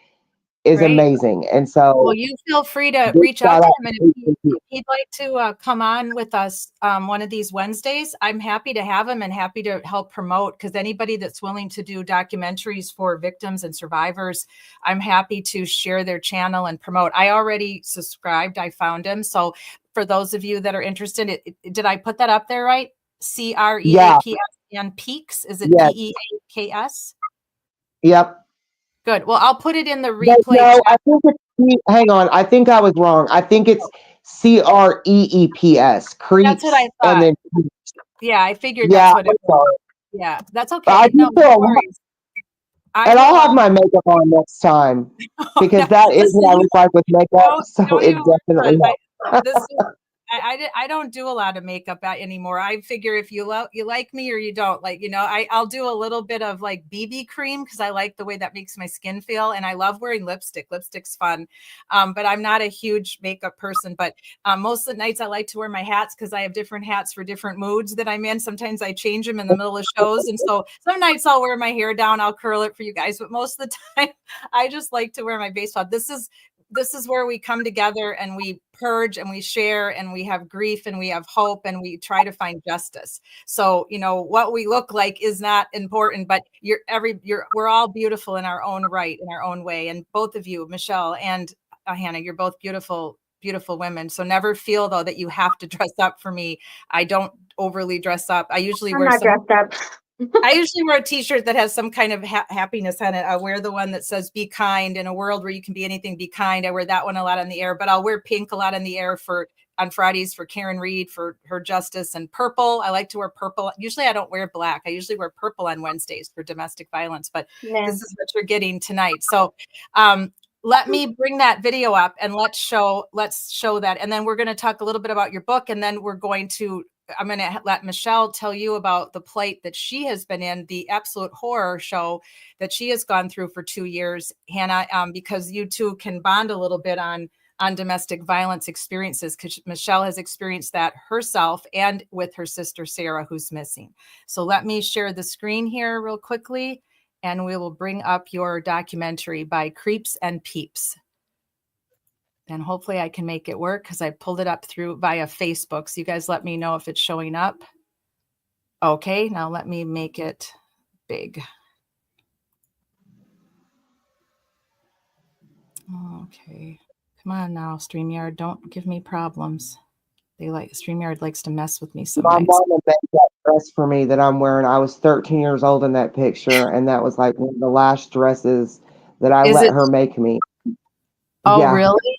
is amazing. And so, well, you feel free to reach out to him, and if he'd like to come on with us one of these Wednesdays, I'm happy to have him and happy to help promote, because anybody that's willing to do documentaries for victims and survivors, I'm happy to share their channel and promote. I already subscribed. I found him. So for those of you that are interested, did I put that up there right? CREAPS and Peaks. Is it PEAKS? Yep. Good. Well, I'll put it in the replay. No, I think it's, hang on. I think I was wrong. I think it's CREEPS. Creeps. That's what I thought. And then, yeah, I figured that's what it was. Yeah, that's okay. No worries. And I'll have my makeup on next time, because that is what I look like with makeup. So it definitely helps. I don't do a lot of makeup anymore. I figure if you like me or you don't, like, I'll do a little bit of like BB cream, because I like the way that makes my skin feel. And I love wearing lipstick. Lipstick's fun. But I'm not a huge makeup person. But most of the nights I like to wear my hats, because I have different hats for different moods that I'm in. Sometimes I change them in the middle of shows. And so some nights I'll wear my hair down. I'll curl it for you guys. But most of the time, I just like to wear my baseball. This is where we come together and we purge and we share and we have grief and we have hope and we try to find justice. So, what we look like is not important, but we're all beautiful in our own right, in our own way. And both of you, Michelle and Hannah, you're both beautiful, beautiful women. So never feel though that you have to dress up for me. I don't overly dress up. I usually I'm wear not dressed up. I usually wear a t-shirt that has some kind of happiness on it. I wear the one that says "Be kind." In a world where you can be anything, be kind. I wear that one a lot on the air, but I'll wear pink a lot on the air on Fridays for Karen Reed for her justice, and purple. I like to wear purple. Usually I don't wear black. I usually wear purple on Wednesdays for domestic violence, but this is what you're getting tonight. So let me bring that video up and let's show that. And then we're going to talk a little bit about your book. And then I'm going to let Michelle tell you about the plight that she has been in, the absolute horror show that she has gone through for 2 years, Hannah, because you two can bond a little bit on domestic violence experiences, because Michelle has experienced that herself and with her sister, Sarah, who's missing. So let me share the screen here real quickly, and we will bring up your documentary by Creeps and Peeps. And hopefully I can make it work because I pulled it up via Facebook. So you guys let me know if it's showing up. Okay, now let me make it big. Okay, come on now, StreamYard, don't give me problems. StreamYard likes to mess with me My sometimes. mama made that dress for me that I'm wearing. I was 13 years old in that picture, and that was like one of the last dresses that I let her make me. Oh, Yeah. really?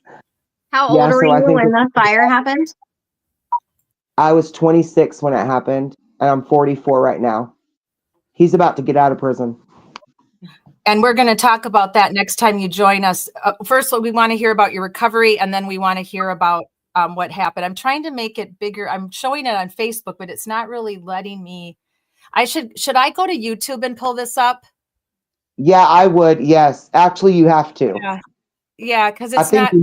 How old were so I you think when the fire happened? I was 26 when it happened, and I'm 44 right now. He's about to get out of prison. And we're going to talk about that next time you join us. First, we want to hear about your recovery, and then we want to hear about what happened. I'm trying to make it bigger. I'm showing it on Facebook, but it's not really letting me. Should I go to YouTube and pull this up? Yeah, I would. Yes. Actually, you have to. Yeah, because it's not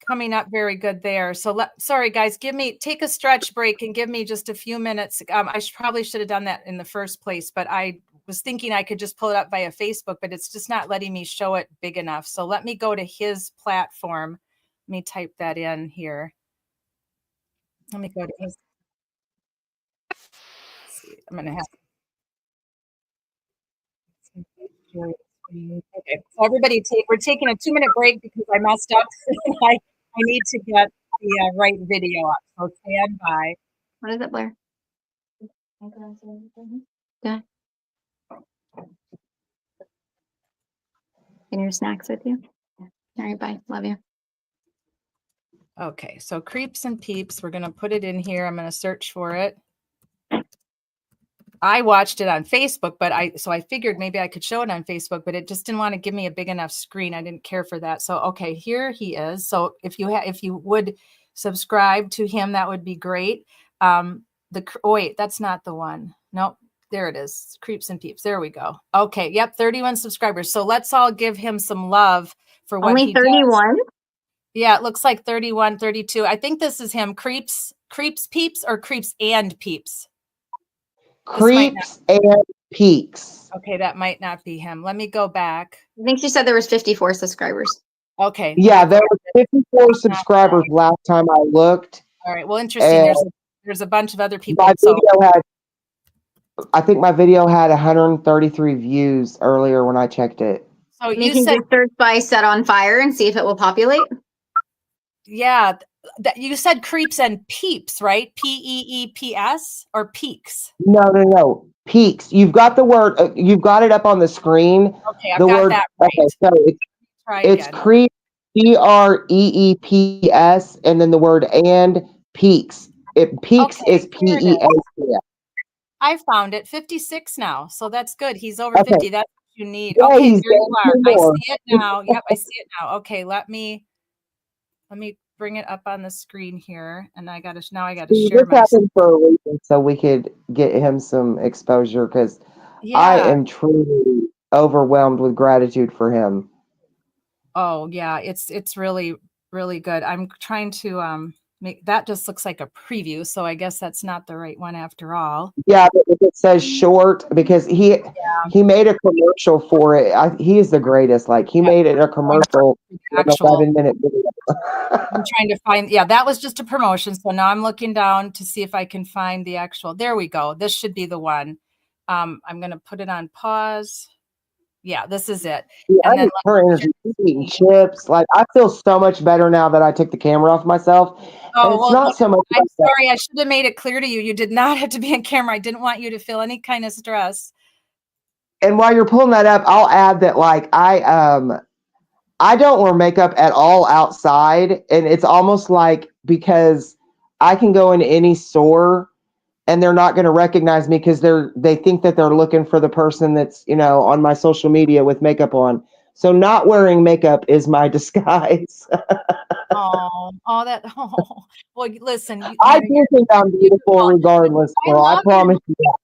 coming up very good there. So sorry, guys, take a stretch break and give me just a few minutes. I probably should have done that in the first place, but I was thinking I could just pull it up via Facebook, but it's just not letting me show it big enough. So let me go to his platform. Let me type that in here. Let me go to his. I'm going to have. Okay, so everybody, we're taking a 2-minute break because I messed up. I need to get the right video up. So stand by. What is it, Blair? Okay. And your snacks with you? All right, bye. Love you. Okay, so Creeps and Peeps, we're going to put it in here. I'm going to search for it. I watched it on Facebook, but I figured maybe I could show it on Facebook, but it just didn't want to give me a big enough screen. I didn't care for that. So, okay, here he is. So if you would subscribe to him, that would be great. Wait, that's not the one. Nope. There it is. Creeps and Peeps. There we go. Okay. Yep. 31 subscribers. So let's all give him some love for what he 31? does. Yeah, it looks like 31, 32. I think this is him. Creeps, Peeps, or Creeps and Peeps? Creeps and Peeps. Okay, that might not be him. Let me go back. I think she said there was 54 subscribers. Okay. Yeah, there were 54 subscribers last time I looked. All right. Well, interesting. There's a bunch of other people. I think my video had 133 views earlier when I checked it. So you can just search by Set on Fire and see if it will populate. Yeah. You said Creeps and Peeps, right? Peeps or Peaks? No. Peaks. You've got the word. You've got it up on the screen. Okay, I've got that right. Okay, so it's Creeps, Creeps, and then the word and Peaks. Peaks is P-E-A-C-S. I found it. 56 now, so that's good. He's over 50. That's what you need. Yeah, okay, there you are. I see it now. Yep, I see it now. Okay, let me bring it up on the screen here, and I got to share this happened for a reason, so we could get him some exposure, because I am truly overwhelmed with gratitude for him. Oh yeah, it's really, really good. I'm trying to that just looks like a preview, so I guess that's not the right one after all. Yeah, but if it says short, because he made a commercial for it. He is the greatest. Like, he made it a commercial, an 11-minute video. I'm trying to find, that was just a promotion. So now I'm looking down to see if I can find the actual, there we go. This should be the one. I'm going to put it on pause. Yeah, this is it. Yeah, I And then need her energy. She's eating chips. Like, I feel so much better now that I took the camera off myself. And oh, it's well, not so much I'm like that. sorry. I should have made it clear to you. You did not have to be on camera. I didn't want you to feel any kind of stress. And while you're pulling that up, I'll add that like I don't wear makeup at all outside, and it's almost like because I can go into any store and they're not going to recognize me because they think that they're looking for the person that's, on my social media with makeup on. So not wearing makeup is my disguise. Oh, well, listen, I do think I'm beautiful regardless, girl. I promise you that.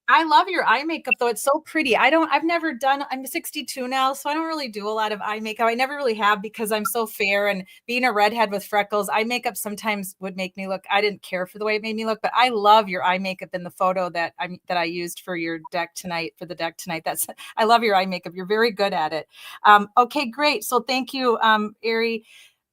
I love your eye makeup though. It's so pretty. I'm 62 now, so I don't really do a lot of eye makeup. I never really have because I'm so fair, and being a redhead with freckles, eye makeup sometimes would make me look, I didn't care for the way it made me look, but I love your eye makeup in the photo that I used for your deck tonight, I love your eye makeup. You're very good at it. Okay, great. So thank you, Ari.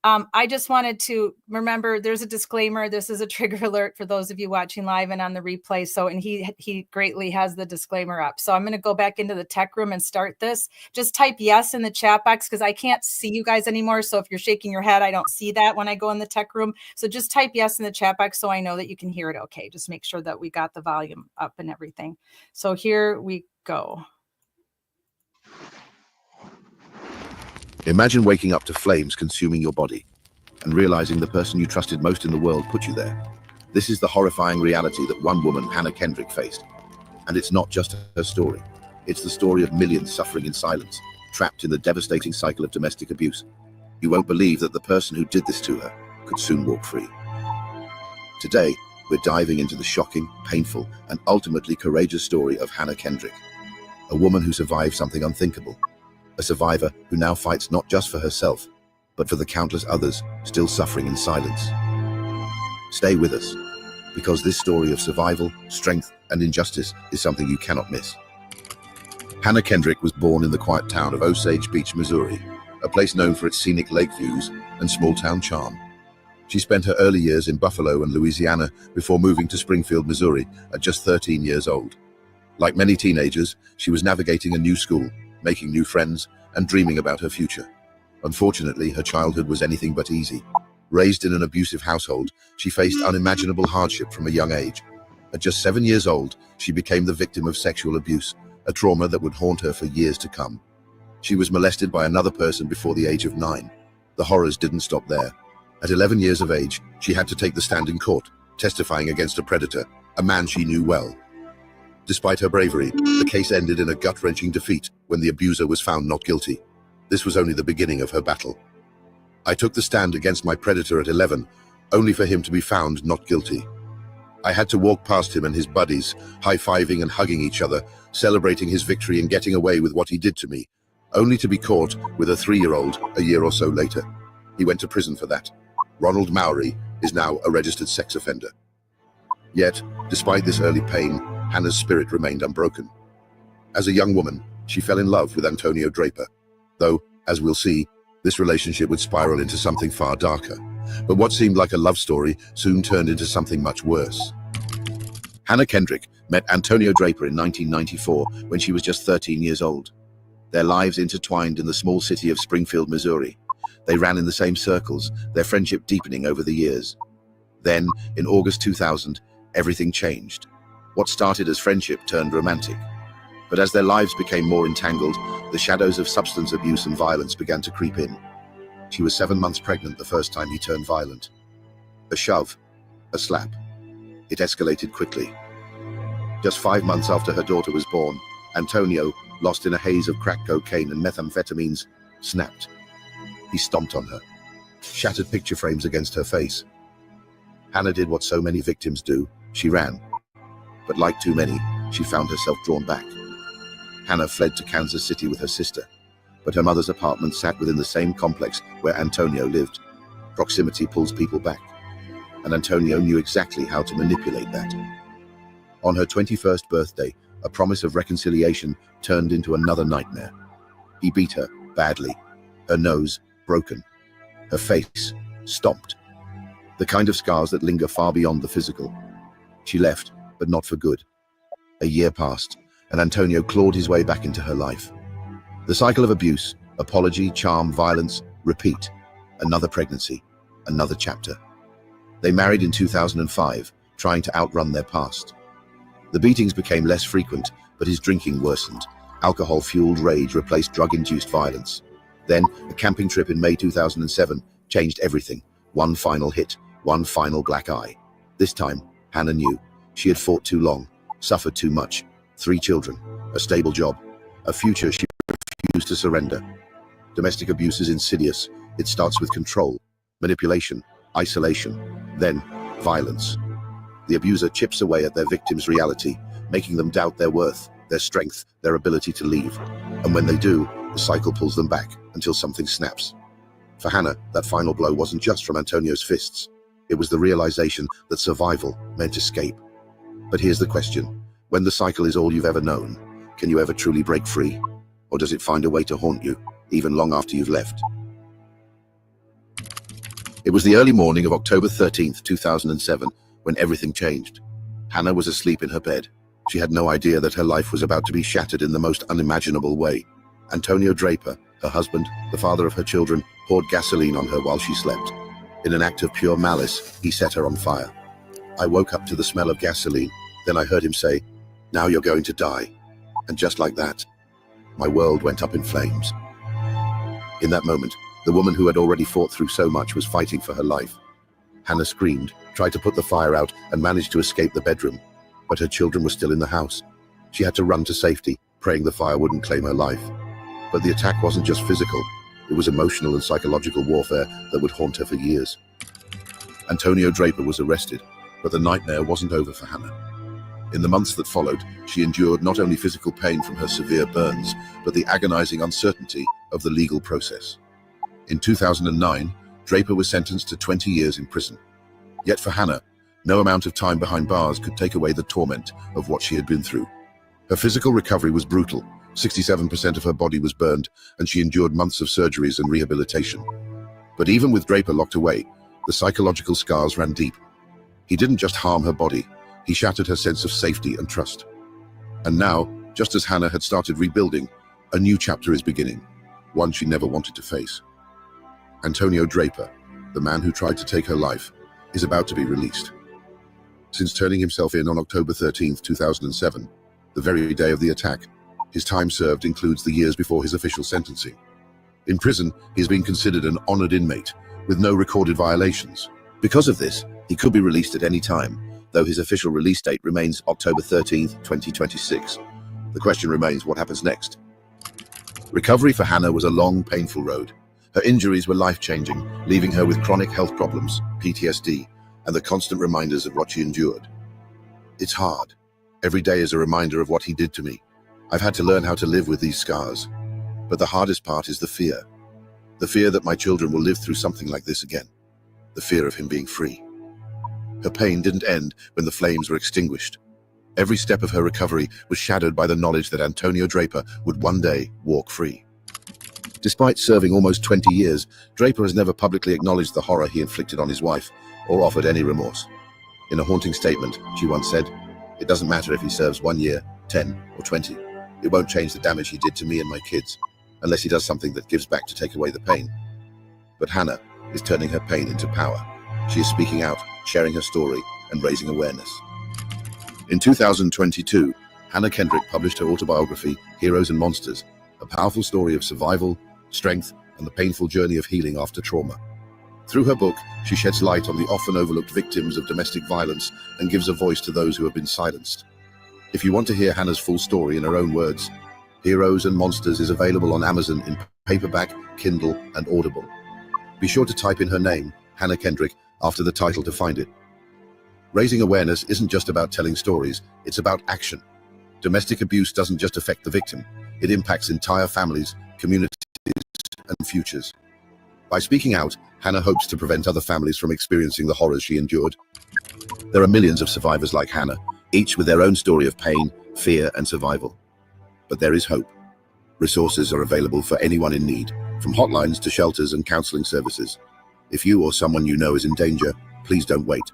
I just wanted to remember there's a disclaimer. This is a trigger alert for those of you watching live and on the replay. So, and he greatly has the disclaimer up. So I'm going to go back into the tech room and start this. Just type yes in the chat box because I can't see you guys anymore. So if you're shaking your head, I don't see that when I go in the tech room. So just type yes in the chat box so I know that you can hear it okay. Just make sure that we got the volume up and everything. So here we go. Imagine waking up to flames consuming your body and realizing the person you trusted most in the world put you there. This is the horrifying reality that one woman, Hannah Kendrick, faced. And it's not just her story. It's the story of millions suffering in silence, trapped in the devastating cycle of domestic abuse. You won't believe that the person who did this to her could soon walk free. Today, we're diving into the shocking, painful, and ultimately courageous story of Hannah Kendrick, a woman who survived something unthinkable. A survivor who now fights not just for herself, but for the countless others still suffering in silence. Stay with us, because this story of survival, strength, and injustice is something you cannot miss. Hannah Kendrick was born in the quiet town of Osage Beach, Missouri, a place known for its scenic lake views and small-town charm. She spent her early years in Buffalo and Louisiana before moving to Springfield, Missouri at just 13 years old. Like many teenagers, she was navigating a new school, making new friends, and dreaming about her future. Unfortunately, her childhood was anything but easy. Raised in an abusive household, she faced unimaginable hardship from a young age. At just 7 years old, she became the victim of sexual abuse, a trauma that would haunt her for years to come. She was molested by another person before the age of 9. The horrors didn't stop there. At 11 years of age, she had to take the stand in court, testifying against a predator, a man she knew well. Despite her bravery, the case ended in a gut-wrenching defeat when the abuser was found not guilty. This was only the beginning of her battle. I took the stand against my predator at 11, only for him to be found not guilty. I had to walk past him and his buddies, high-fiving and hugging each other, celebrating his victory and getting away with what he did to me, only to be caught with a 3-year-old a year or so later. He went to prison for that. Ronald Mowry is now a registered sex offender. Yet, despite this early pain, Hannah's spirit remained unbroken. As a young woman, she fell in love with Antonio Draper, though, as we'll see, this relationship would spiral into something far darker. But what seemed like a love story soon turned into something much worse. Hannah Kendrick met Antonio Draper in 1994 when she was just 13 years old. Their lives intertwined in the small city of Springfield, Missouri. They ran in the same circles, their friendship deepening over the years. Then, in August 2000, everything changed. What started as friendship turned romantic. But as their lives became more entangled, the shadows of substance abuse and violence began to creep in. She was 7 months pregnant the first time he turned violent. A shove, a slap. It escalated quickly. Just 5 months after her daughter was born, Antonio, lost in a haze of crack cocaine and methamphetamines, snapped. He stomped on her, shattered picture frames against her face. Hannah did what so many victims do. She ran. But like too many, she found herself drawn back. Hannah fled to Kansas City with her sister, but her mother's apartment sat within the same complex where Antonio lived. Proximity pulls people back, and Antonio knew exactly how to manipulate that. On her 21st birthday, a promise of reconciliation turned into another nightmare. He beat her badly, her nose broken, her face stomped, the kind of scars that linger far beyond the physical. She left, but not for good. A year passed, and Antonio clawed his way back into her life. The cycle of abuse, apology, charm, violence, repeat. Another pregnancy, another chapter. They married in 2005, trying to outrun their past. The beatings became less frequent, but his drinking worsened. Alcohol-fueled rage replaced drug-induced violence. Then, a camping trip in May 2007 changed everything. One final hit, one final black eye. This time, Hannah knew. She had fought too long, suffered too much. 3 children, a stable job, a future she refused to surrender. Domestic abuse is insidious. It starts with control, manipulation, isolation, then violence. The abuser chips away at their victim's reality, making them doubt their worth, their strength, their ability to leave. And when they do, the cycle pulls them back until something snaps. For Hannah, that final blow wasn't just from Antonio's fists. It was the realization that survival meant escape. But here's the question. When the cycle is all you've ever known, can you ever truly break free? Or does it find a way to haunt you, even long after you've left? It was the early morning of October 13th, 2007, when everything changed. Hannah was asleep in her bed. She had no idea that her life was about to be shattered in the most unimaginable way. Antonio Draper, her husband, the father of her children, poured gasoline on her while she slept. In an act of pure malice, he set her on fire. I woke up to the smell of gasoline. Then I heard him say, "Now you're going to die." And just like that, my world went up in flames. In that moment, the woman who had already fought through so much was fighting for her life. Hannah screamed, tried to put the fire out, and managed to escape the bedroom. But her children were still in the house. She had to run to safety, praying the fire wouldn't claim her life. But the attack wasn't just physical. It was emotional and psychological warfare that would haunt her for years. Antonio Draper was arrested, but the nightmare wasn't over for Hannah. In the months that followed, she endured not only physical pain from her severe burns, but the agonizing uncertainty of the legal process. In 2009, Draper was sentenced to 20 years in prison. Yet for Hannah, no amount of time behind bars could take away the torment of what she had been through. Her physical recovery was brutal. 67% of her body was burned, and she endured months of surgeries and rehabilitation. But even with Draper locked away, the psychological scars ran deep. He didn't just harm her body, he shattered her sense of safety and trust. And now, just as Hannah had started rebuilding, a new chapter is beginning, one she never wanted to face. Antonio Draper, the man who tried to take her life, is about to be released. Since turning himself in on October 13th, 2007, the very day of the attack, his time served includes the years before his official sentencing. In prison, he has been considered an honored inmate, with no recorded violations. Because of this, he could be released at any time, though his official release date remains October 13th, 2026. The question remains, what happens next? Recovery for Hannah was a long, painful road. Her injuries were life-changing, leaving her with chronic health problems, PTSD, and the constant reminders of what she endured. It's hard. Every day is a reminder of what he did to me. I've had to learn how to live with these scars. But the hardest part is the fear. The fear that my children will live through something like this again. The fear of him being free. Her pain didn't end when the flames were extinguished. Every step of her recovery was shadowed by the knowledge that Antonio Draper would one day walk free. Despite serving almost 20 years, Draper has never publicly acknowledged the horror he inflicted on his wife or offered any remorse. In a haunting statement, she once said, "It doesn't matter if he serves 1 year, 10, or 20. It won't change the damage he did to me and my kids, unless he does something that gives back to take away the pain." But Hannah is turning her pain into power. She is speaking out, sharing her story, and raising awareness. In 2022, Hannah Kendrick published her autobiography, Heroes and Monsters, a powerful story of survival, strength, and the painful journey of healing after trauma. Through her book, she sheds light on the often overlooked victims of domestic violence and gives a voice to those who have been silenced. If you want to hear Hannah's full story in her own words, Heroes and Monsters is available on Amazon in paperback, Kindle, and Audible. Be sure to type in her name, Hannah Kendrick, after the title to find it. Raising awareness isn't just about telling stories, it's about action. Domestic abuse doesn't just affect the victim, it impacts entire families, communities, and futures. By speaking out, Hannah hopes to prevent other families from experiencing the horrors she endured. There are millions of survivors like Hannah, each with their own story of pain, fear, and survival. But there is hope. Resources are available for anyone in need, from hotlines to shelters and counseling services. If you or someone you know is in danger, please don't wait.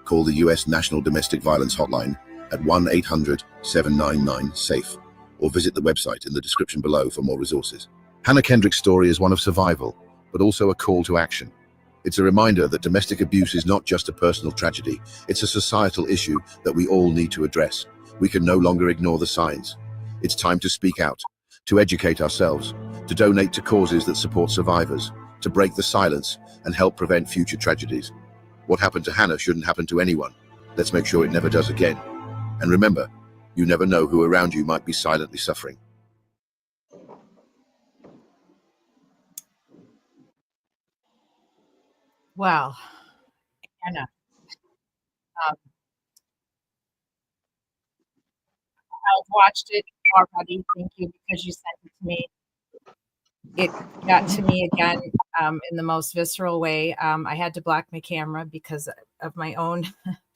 Call the U.S. National Domestic Violence Hotline at 1-800-799-SAFE or visit the website in the description below for more resources. Hannah Kendrick's story is one of survival, but also a call to action. It's a reminder that domestic abuse is not just a personal tragedy, it's a societal issue that we all need to address. We can no longer ignore the signs. It's time to speak out, to educate ourselves, to donate to causes that support survivors, to break the silence and help prevent future tragedies. What happened to Hannah shouldn't happen to anyone. Let's make sure it never does again. And remember, you never know who around you might be silently suffering. Wow, Hannah, um, I've watched it already. Thank you, because you sent it to me. It got to me again in the most visceral way. I had to block my camera because of my own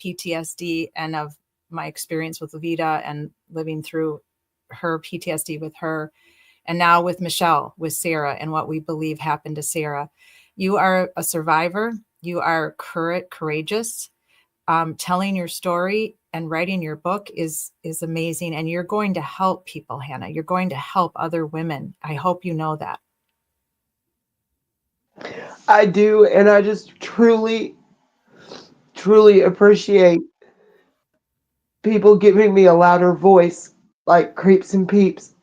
PTSD and of my experience with Levita and living through her PTSD with her. And now with Michelle, with Sara, and what we believe happened to Sara. You are a survivor. You are courageous. Telling your story and writing your book is amazing. And you're going to help people, Hannah. You're going to help other women. I hope you know that. I do, and I just truly, truly appreciate people giving me a louder voice, like Creeps and Peeps.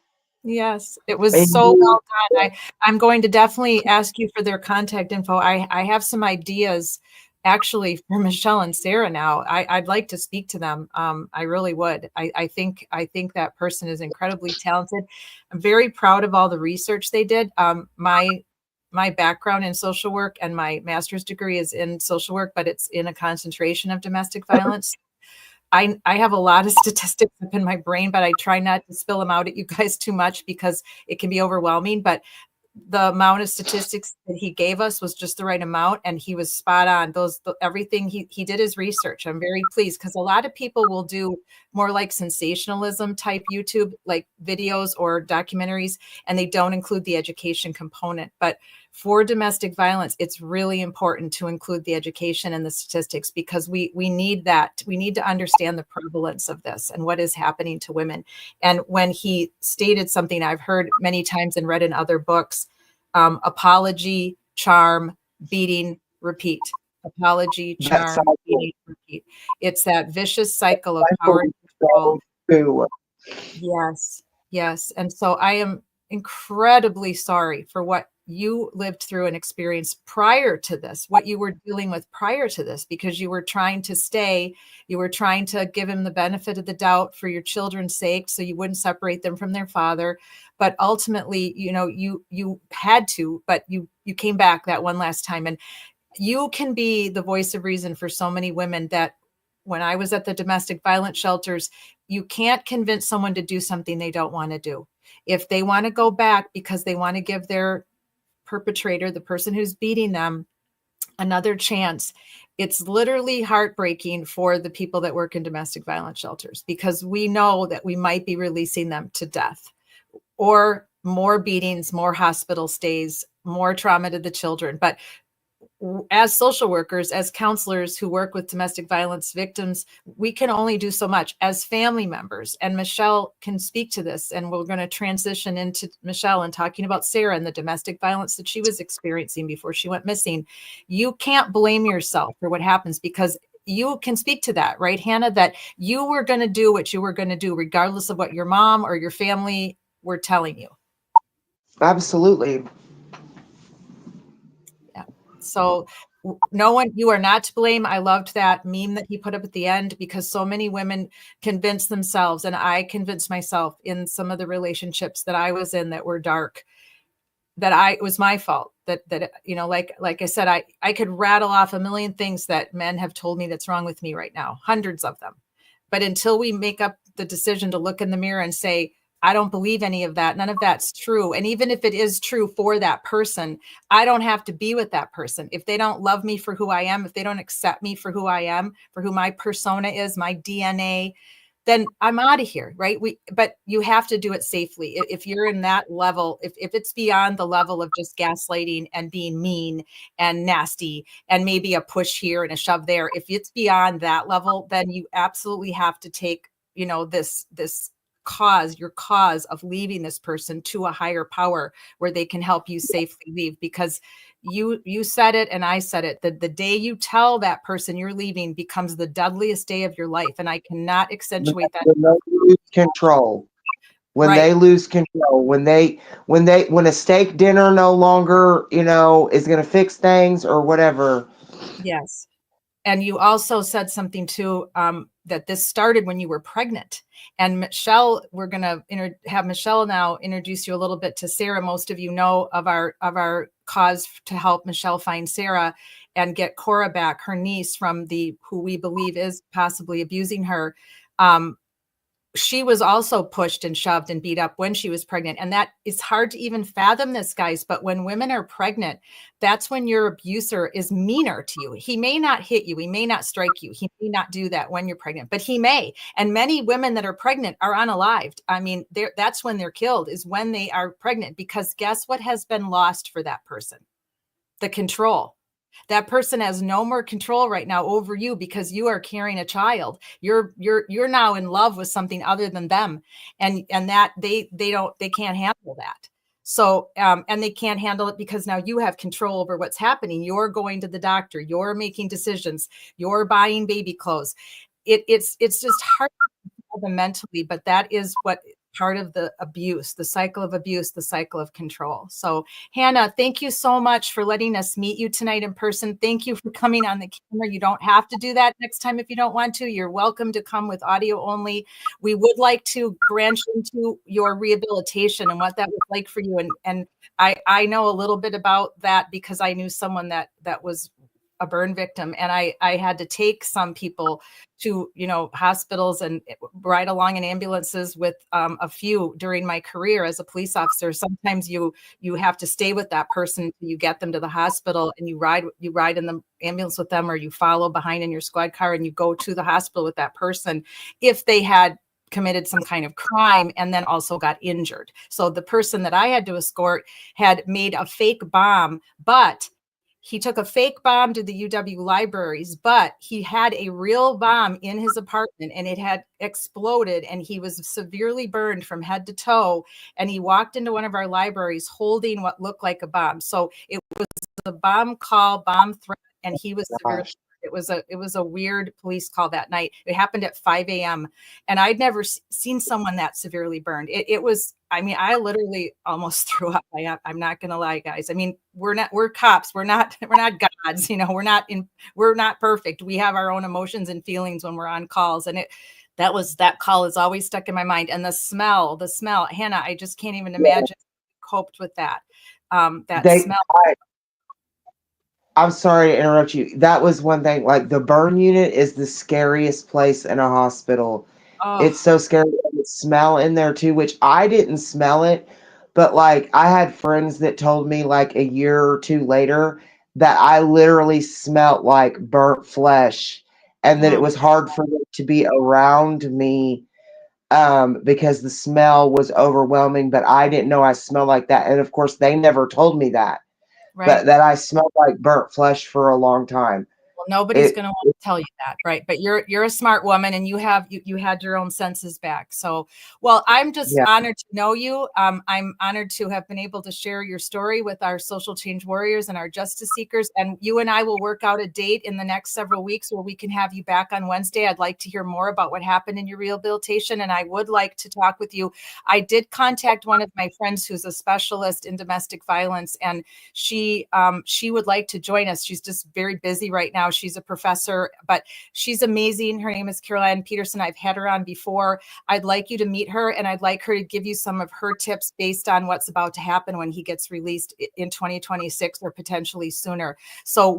Yes, it was And so you, well done. I'm going to definitely ask you for their contact info. I have some ideas actually for Michelle and Sara now. I'd like to speak to them. I really would. I think that person is incredibly talented. I'm very proud of all the research they did. My background in social work and my master's degree is in social work, but it's in a concentration of domestic violence. I have a lot of statistics up in my brain, but I try not to spill them out at you guys too much because it can be overwhelming. But the amount of statistics that he gave us was just the right amount, and he was spot on. Everything he did his research. I'm very pleased, because a lot of people will do more like sensationalism type YouTube like videos or documentaries, and they don't include the education component. But for domestic violence, it's really important to include the education and the statistics, because we need that. We need to understand the prevalence of this and what is happening to women. And when he stated something I've heard many times and read in other books, apology, charm, beating, repeat. Apology, that charm, beating, repeat. It's that vicious cycle of power and control. too. Yes, yes. And so I am incredibly sorry for what you lived through and experienced prior to this, what you were dealing with prior to this, because you were trying to you were trying to give him the benefit of the doubt for your children's sake, so you wouldn't separate them from their father. But ultimately, you had to, but you came back that one last time. And you can be the voice of reason for so many women that when I was at the domestic violence shelters, you can't convince someone to do something they don't want to do. If they want to go back because they want to give their perpetrator, the person who's beating them, another chance, it's literally heartbreaking for the people that work in domestic violence shelters, because we know that we might be releasing them to death or more beatings, more hospital stays, more trauma to the children. But as social workers, as counselors who work with domestic violence victims, we can only do so much as family members. And Michelle can speak to this. And we're going to transition into Michelle and talking about Sara and the domestic violence that she was experiencing before she went missing. You can't blame yourself for what happens, because you can speak to that, right, Hannah, that you were going to do what you were going to do, regardless of what your mom or your family were telling you. Absolutely. So no one, you are not to blame. I loved that meme that he put up at the end, because so many women convince themselves, and I convinced myself in some of the relationships that I was in that were dark, that it was my fault, that like I said, I could rattle off a million things that men have told me that's wrong with me right now, hundreds of them. But until we make up the decision to look in the mirror and say, I don't believe any of that, none of that's true. And even if it is true for that person, I don't have to be with that person. If they don't love me for who I am, if they don't accept me for who I am, for who my persona is, my DNA, then I'm out of here, right? But you have to do it safely. If you're in that level, if it's beyond the level of just gaslighting and being mean and nasty and maybe a push here and a shove there, if it's beyond that level, then you absolutely have to take, this your cause of leaving this person to a higher power where they can help you safely leave. Because you said it and I said it, that the day you tell that person you're leaving becomes the deadliest day of your life. And I cannot accentuate that. When they lose control. When Right. they lose control, when a steak dinner no longer, is going to fix things or whatever. Yes. And you also said something too, that this started when you were pregnant. And Michelle, we're going to have Michelle now introduce you a little bit to Sara. Most of you know of our cause to help Michelle find Sara and get Cora back, her niece, from who we believe is possibly abusing her. She was also pushed and shoved and beat up when she was pregnant. And that is hard to even fathom this, guys. But when women are pregnant, that's when your abuser is meaner to you. He may not hit you. He may not strike you. He may not do that when you're pregnant, but he may. And many women that are pregnant are unalived. I mean, that's when they're killed, is when they are pregnant, because guess what has been lost for that person? The control. That person has no more control right now over you because you are carrying a child. You're now in love with something other than them. And that they can't handle that. So, and they can't handle it because now you have control over what's happening. You're going to the doctor, you're making decisions, you're buying baby clothes. It's just hard to them mentally, but that is what part of the abuse, the cycle of abuse, the cycle of control. So Hannah, thank you so much for letting us meet you tonight in person. Thank you for coming on the camera. You don't have to do that next time if you don't want to. You're welcome to come with audio only. We would like to branch into your rehabilitation and what that was like for you. And I know a little bit about that because I knew someone that was a burn victim, and I had to take some people to hospitals and ride along in ambulances with a few during my career as a police officer. Sometimes you have to stay with that person until you get them to the hospital, and you ride in the ambulance with them, or you follow behind in your squad car and you go to the hospital with that person if they had committed some kind of crime and then also got injured. So the person that I had to escort had made a fake bomb, but he took a fake bomb to the UW libraries, but he had a real bomb in his apartment and it had exploded and he was severely burned from head to toe. And he walked into one of our libraries holding what looked like a bomb. So it was a bomb call, bomb threat, and he was severely. It was a weird police call that night. It happened at 5 a.m. and I'd never seen someone that severely burned. It was, I mean, I literally almost threw up. I'm not going to lie, guys. I mean, we're cops. We're not gods. We're not perfect. We have our own emotions and feelings when we're on calls. And that call is always stuck in my mind. And the smell, Hannah, I just can't even imagine coped with that. Smell. I'm sorry to interrupt you. That was one thing. Like, the burn unit is the scariest place in a hospital. Oh. It's so scary. The smell in there too, which I didn't smell it, but like I had friends that told me like a year or two later that I literally smelled like burnt flesh, and that it was hard for them to be around me because the smell was overwhelming. But I didn't know I smelled like that, and of course they never told me that. Right. But that I smelled like burnt flesh for a long time. Well, nobody's going to want to tell you that, right? But you're a smart woman, and you had your own senses back. So, well, I'm just honored to know you. I'm honored to have been able to share your story with our social change warriors and our justice seekers. And you and I will work out a date in the next several weeks where we can have you back on Wednesday. I'd like to hear more about what happened in your rehabilitation, and I would like to talk with you. I did contact one of my friends who's a specialist in domestic violence, and she would like to join us. She's just very busy right now. She's a professor, but she's amazing. Her name is Caroline Peterson. I've had her on before. I'd like you to meet her, and I'd like her to give you some of her tips based on what's about to happen when he gets released in 2026 or potentially sooner. So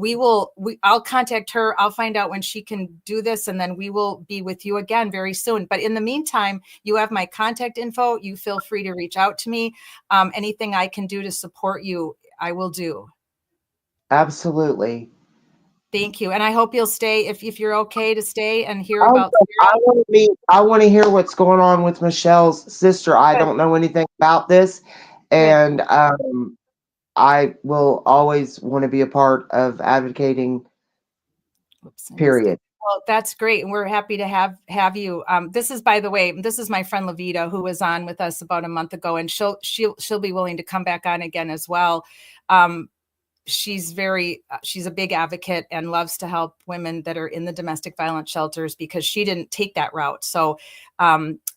I'll contact her. I'll find out when she can do this, and then we will be with you again very soon. But in the meantime, you have my contact info. You feel free to reach out to me. Anything I can do to support you, I will do. Absolutely. Thank you. And I hope you'll stay if you're okay to stay and hear about I want to hear what's going on with Michelle's sister. I don't know anything about this. And I will always want to be a part of advocating, period. Well, that's great, and we're happy to have you. This is, by the way, this is my friend Levita, who was on with us about a month ago, and she'll be willing to come back on again as well. She's a big advocate and loves to help women that are in the domestic violence shelters because she didn't take that route. So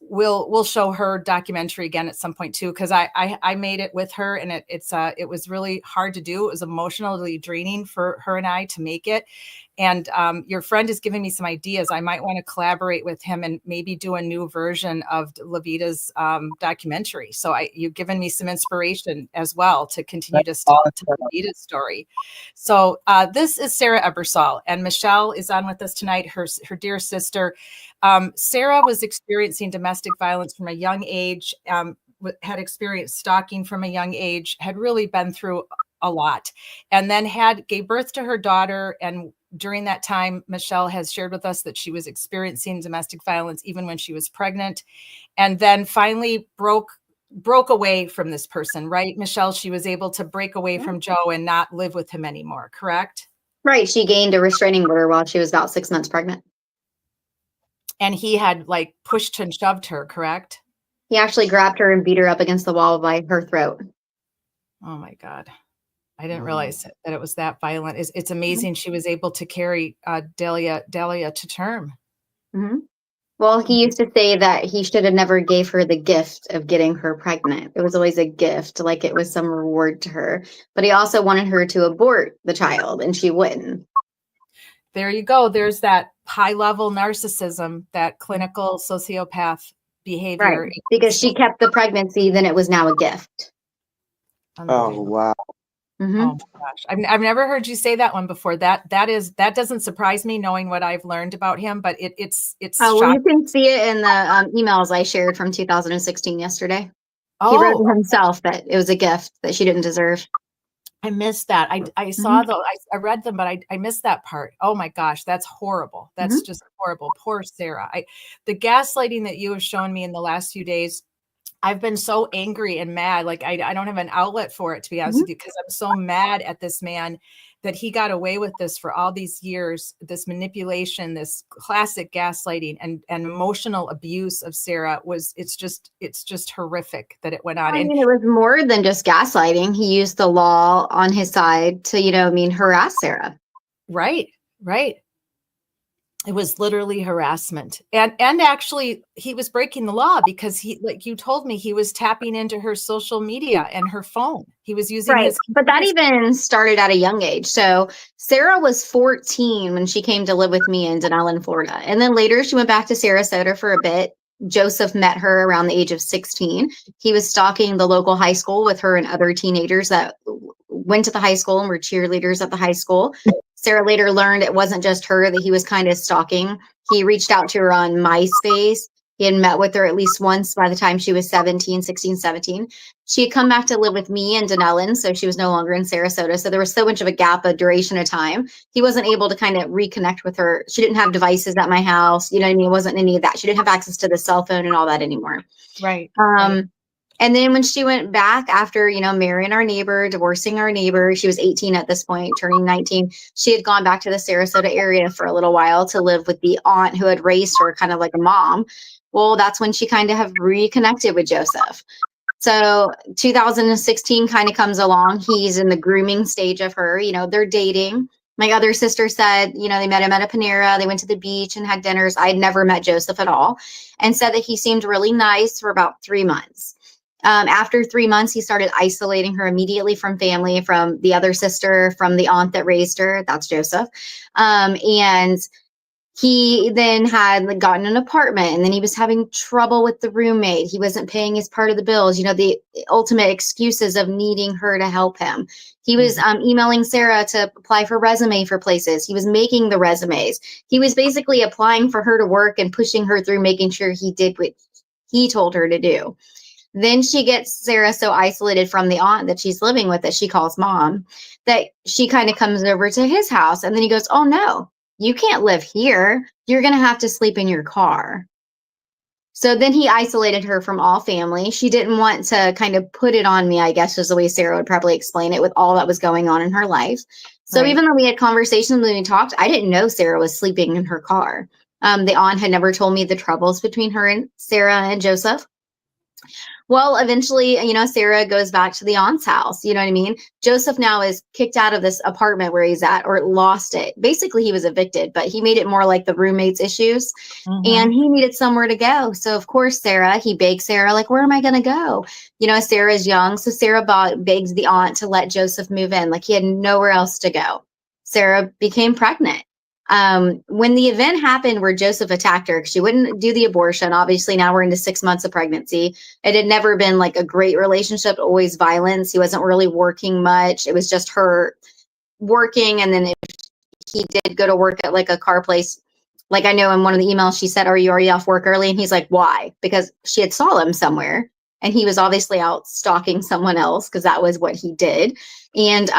we'll show her documentary again at some point too, because I made it with her, and it was really hard to do. It was emotionally draining for her and I to make it. And your friend is giving me some ideas. I might want to collaborate with him and maybe do a new version of Levita's documentary. So you've given me some inspiration as well to continue to tell Levita's story. So this is Sara Ebersole, and Michelle is on with us tonight, her dear sister. Sara was experiencing domestic violence from a young age, had experienced stalking from a young age, had really been through a lot, and then gave birth to her daughter. And during that time, Michelle has shared with us that she was experiencing domestic violence even when she was pregnant, and then finally broke away from this person, right, Michelle? She was able to break away from Joe and not live with him anymore, correct? Right. She gained a restraining order while she was about 6 months pregnant. And he had like pushed and shoved her, correct? He actually grabbed her and beat her up against the wall by her throat. Oh my God. I didn't realize that it was that violent. It's amazing she was able to carry Delia to term. Mm-hmm. Well, he used to say that he should have never gave her the gift of getting her pregnant. It was always a gift, like it was some reward to her. But he also wanted her to abort the child, and she wouldn't. There you go. There's that high-level narcissism, that clinical sociopath behavior. Right. Because she kept the pregnancy, then it was now a gift. Oh, wow. Mm-hmm. Oh my gosh. I've never heard you say that one before. That doesn't surprise me knowing what I've learned about him, but it's Oh, well, shocking. you can see it in the emails I shared from 2016 yesterday. He wrote Oh, to himself that it was a gift that she didn't deserve. I missed that. I saw I read them, but I missed that part. Oh my gosh, that's horrible. That's just horrible. Poor Sara. The gaslighting that you have shown me in the last few days, I've been so angry and mad. Like I don't have an outlet for it, to be honest with you, because I'm so mad at this man that he got away with this for all these years, this manipulation, this classic gaslighting and emotional abuse of Sara it's just horrific that it went on. I mean, it was more than just gaslighting. He used the law on his side to, harass Sara. Right. It was literally harassment. And actually he was breaking the law because he, like you told me, he was tapping into her social media and her phone. He was using But that even started at a young age. So Sara was 14 when she came to live with me in Denellen, Florida. And then later she went back to Sarasota for a bit. Joseph met her around the age of 16. He was stalking the local high school with her and other teenagers that went to the high school and were cheerleaders at the high school. Sara later learned it wasn't just her that he was kind of stalking. He reached out to her on MySpace. He had met with her at least once by the time she was 16, 17. She had come back to live with me in Denellen, so she was no longer in Sarasota. So there was so much of a gap, a duration of time. He wasn't able to kind of reconnect with her. She didn't have devices at my house. You know what I mean? It wasn't any of that. She didn't have access to the cell phone and all that anymore. Right. And then when she went back after, marrying our neighbor, divorcing our neighbor, she was 18 at this point, turning 19. She had gone back to the Sarasota area for a little while to live with the aunt who had raised her kind of like a mom. Well, that's when she kind of have reconnected with Joseph. So 2016 kind of comes along. He's in the grooming stage of her. They're dating. My other sister said, they met him at a Panera. They went to the beach and had dinners. I'd never met Joseph at all, and said that he seemed really nice for about 3 months. After 3 months, he started isolating her immediately from family, from the other sister, from the aunt that raised her. That's Joseph. And he then had gotten an apartment, and then he was having trouble with the roommate. He wasn't paying his part of the bills, the ultimate excuses of needing her to help him. He was emailing Sara to apply for resume for places. He was making the resumes. He was basically applying for her to work and pushing her through, making sure he did what he told her to do. Then she gets Sara so isolated from the aunt that she's living with, that she calls mom, that she kind of comes over to his house. And then he goes, "Oh no, you can't live here. You're going to have to sleep in your car." So then he isolated her from all family. She didn't want to kind of put it on me, I guess, is the way Sarah would probably explain it, with all that was going on in her life. So Right. even though we had conversations when we talked, I didn't know Sarah was sleeping in her car. The aunt had never told me the troubles between her and Sarah and Joseph. Well, eventually, Sarah goes back to the aunt's house. You know what I mean? Joseph now is kicked out of this apartment where he's at, or lost it. Basically, he was evicted, but he made it more like the roommates' issues. And he needed somewhere to go. So, of course, he begs Sarah, like, where am I going to go? Sarah's young. So Sarah begs the aunt to let Joseph move in. Like, he had nowhere else to go. Sarah became pregnant. When the event happened where Joseph attacked her, she wouldn't do the abortion. Obviously, now we're into 6 months of pregnancy. It had never been like a great relationship, always violence. He wasn't really working much. It was just her working. And then if he did go to work at like a car place, like I know in one of the emails, she said, are you already off work early? And he's like, why? Because she had saw him somewhere. And he was obviously out stalking someone else, because that was what he did. And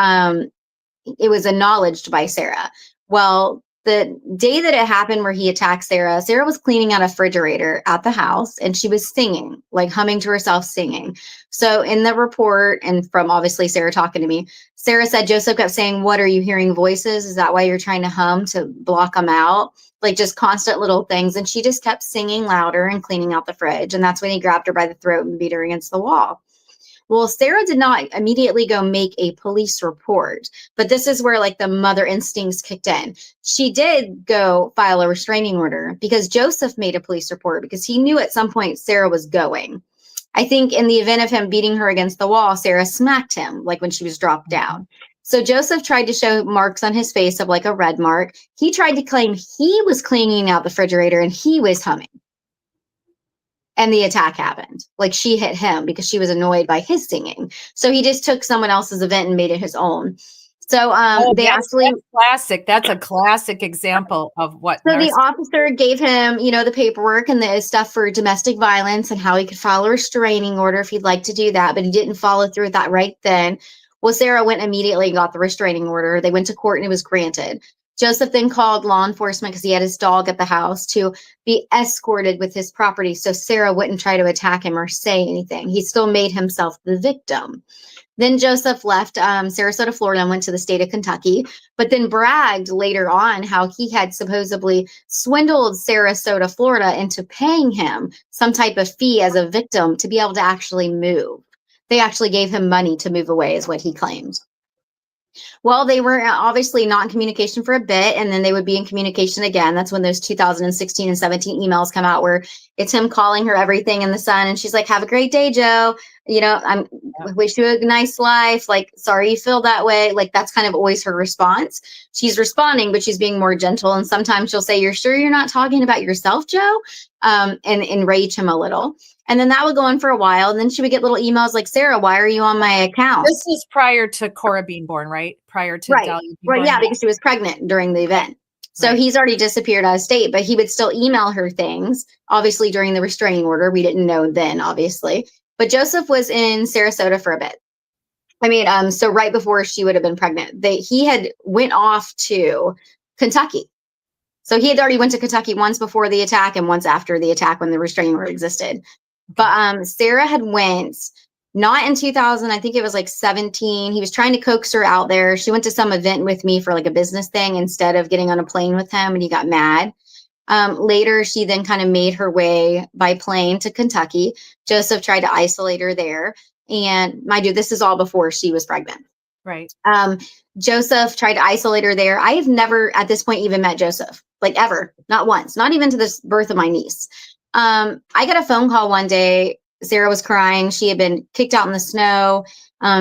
it was acknowledged by Sarah. Well, the day that it happened where he attacked Sarah, Sarah was cleaning out a refrigerator at the house, and she was singing, like humming to herself, singing. So in the report, and from obviously Sarah talking to me, Sarah said Joseph kept saying, what, are you hearing voices? Is that why you're trying to hum, to block them out? Like just constant little things. And she just kept singing louder and cleaning out the fridge. And that's when he grabbed her by the throat and beat her against the wall. Well, Sarah did not immediately go make a police report, but this is where like the mother instincts kicked in. She did go file a restraining order because Joseph made a police report because he knew at some point Sarah was going. I think in the event of him beating her against the wall, Sarah smacked him, like when she was dropped down. So Joseph tried to show marks on his face of like a red mark. He tried to claim he was cleaning out the refrigerator and he was humming. And the attack happened. Like she hit him because she was annoyed by his singing. So he just took someone else's event and made it his own. So that's classic. That's a classic example of what. So the officer gave him, the paperwork and the stuff for domestic violence and how he could file a restraining order if he'd like to do that, but he didn't follow through with that right then. Well, Sarah went immediately and got the restraining order. They went to court and it was granted. Joseph then called law enforcement because he had his dog at the house to be escorted with his property so Sarah wouldn't try to attack him or say anything. He still made himself the victim. Then Joseph left Sarasota, Florida, and went to the state of Kentucky, but then bragged later on how he had supposedly swindled Sarasota, Florida into paying him some type of fee as a victim to be able to actually move. They actually gave him money to move away, is what he claimed. Well, they were obviously not in communication for a bit, and then they would be in communication again. That's when those 2016 and 17 emails come out where it's him calling her everything in the sun, and she's like, have a great day, Joe. I wish you a nice life. Like, sorry you feel that way. Like, that's kind of always her response. She's responding, but she's being more gentle, and sometimes she'll say, you're sure you're not talking about yourself, Joe? And enrage him a little. And then that would go on for a while. And then she would get little emails like, Sarah, why are you on my account? This is prior to Cora being born, right? Prior to Dahlia being born. Yeah, because she was pregnant during the event. So he's already disappeared out of state, but he would still email her things, obviously during the restraining order. We didn't know then, obviously. But Joseph was in Sarasota for a bit. So right before she would have been pregnant, he had went off to Kentucky. So he had already went to Kentucky once before the attack and once after the attack when the restraining order existed. But Sarah had went not in 2000. I think it was like 17. He was trying to coax her out there. She went to some event with me for like a business thing instead of getting on a plane with him, and he got mad. Later, she then kind of made her way by plane to Kentucky. Joseph tried to isolate her there. And mind you, this is all before she was pregnant. Right. Joseph tried to isolate her there. I have never at this point even met Joseph, like ever, not once, not even to the birth of my niece. I got a phone call one day. Sarah was crying. She had been kicked out in the snow.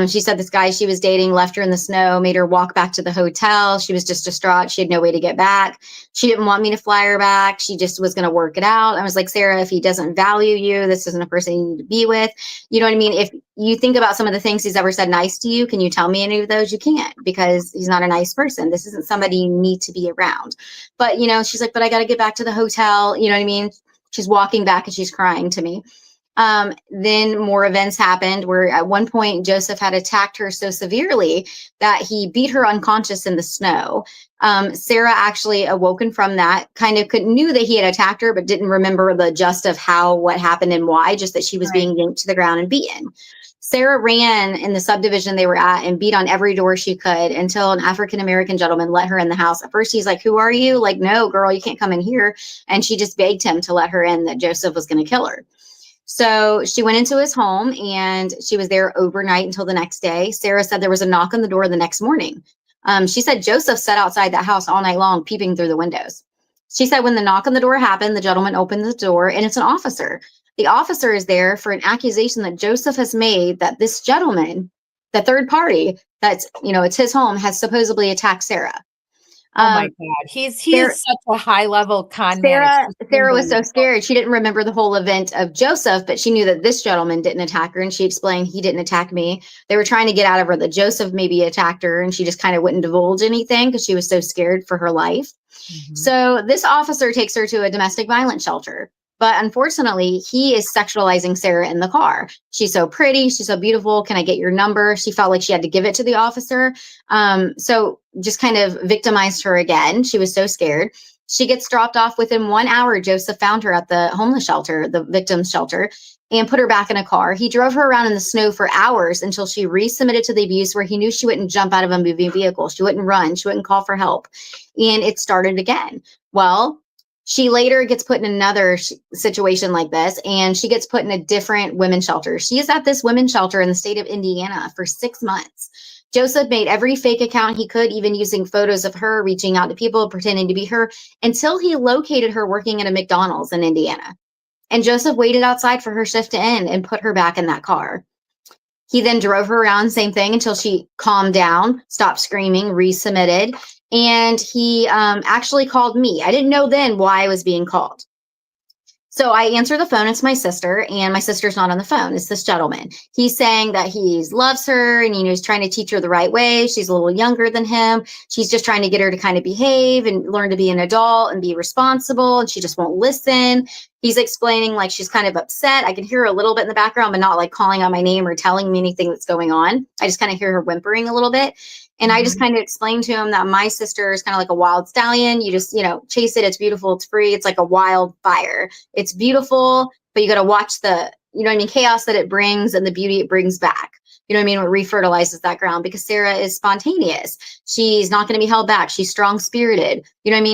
She said this guy she was dating left her in the snow, made her walk back to the hotel. She was just distraught. She had no way to get back. She didn't want me to fly her back. She just was going to work it out. I was like, Sarah, if he doesn't value you, this isn't a person you need to be with. You know what I mean? If you think about some of the things he's ever said nice to you, can you tell me any of those? You can't, because he's not a nice person. This isn't somebody you need to be around. But, she's like, but I got to get back to the hotel. You know what I mean? She's walking back and she's crying to me. Then more events happened where at one point Joseph had attacked her so severely that he beat her unconscious in the snow. Sara actually awoken from that, kind of knew that he had attacked her, but didn't remember the gist of what happened and why, just that she was being yanked to the ground and beaten. Sara ran in the subdivision they were at and beat on every door she could until an African-American gentleman let her in the house. At first, he's like, "Who are you?" Like, "No, girl, you can't come in here." And she just begged him to let her in, that Joseph was going to kill her. So she went into his home and she was there overnight until the next day. Sara said there was a knock on the door the next morning. She said Joseph sat outside that house all night long, peeping through the windows. She said when the knock on the door happened, the gentleman opened the door and it's an officer. The officer is there for an accusation that Joseph has made that this gentleman, the third party, that's, it's his home, has supposedly attacked Sara. Oh my God. He is such a high level con man. Sarah was so scared. She didn't remember the whole event of Joseph, but she knew that this gentleman didn't attack her. And she explained, he didn't attack me. They were trying to get out of her that Joseph maybe attacked her. And she just kind of wouldn't divulge anything because she was so scared for her life. Mm-hmm. So this officer takes her to a domestic violence shelter. But unfortunately, he is sexualizing Sara in the car. She's so pretty. She's so beautiful. Can I get your number? She felt like she had to give it to the officer. So just kind of victimized her again. She was so scared. She gets dropped off within 1 hour. Joseph found her at the homeless shelter, the victim's shelter, and put her back in a car. He drove her around in the snow for hours until she resubmitted to the abuse, where he knew she wouldn't jump out of a moving vehicle. She wouldn't run. She wouldn't call for help. And it started again. Well, she later gets put in another situation like this, and she gets put in a different women's shelter. She is at this women's shelter in the state of Indiana for 6 months. Joseph made every fake account he could, even using photos of her, reaching out to people, pretending to be her, until he located her working at a McDonald's in Indiana. And Joseph waited outside for her shift to end and put her back in that car. He then drove her around, same thing, until she calmed down, stopped screaming, resubmitted. And he actually called me. I didn't know then why I was being called. So I answer the phone. It's my sister, and my sister's not on the phone. It's this gentleman. He's saying that he loves her and, he's trying to teach her the right way. She's a little younger than him. She's just trying to get her to kind of behave and learn to be an adult and be responsible, and she just won't listen. He's explaining like she's kind of upset. I can hear her a little bit in the background, but not like calling out my name or telling me anything that's going on. I just kind of hear her whimpering a little bit. And I just kind of explained to him that my sister is kind of like a wild stallion. You just, chase it. It's beautiful. It's free. It's like a wildfire. It's beautiful, but you got to watch the, chaos that it brings and the beauty it brings back. It refertilizes that ground, because Sara is spontaneous. She's not going to be held back. She's strong spirited.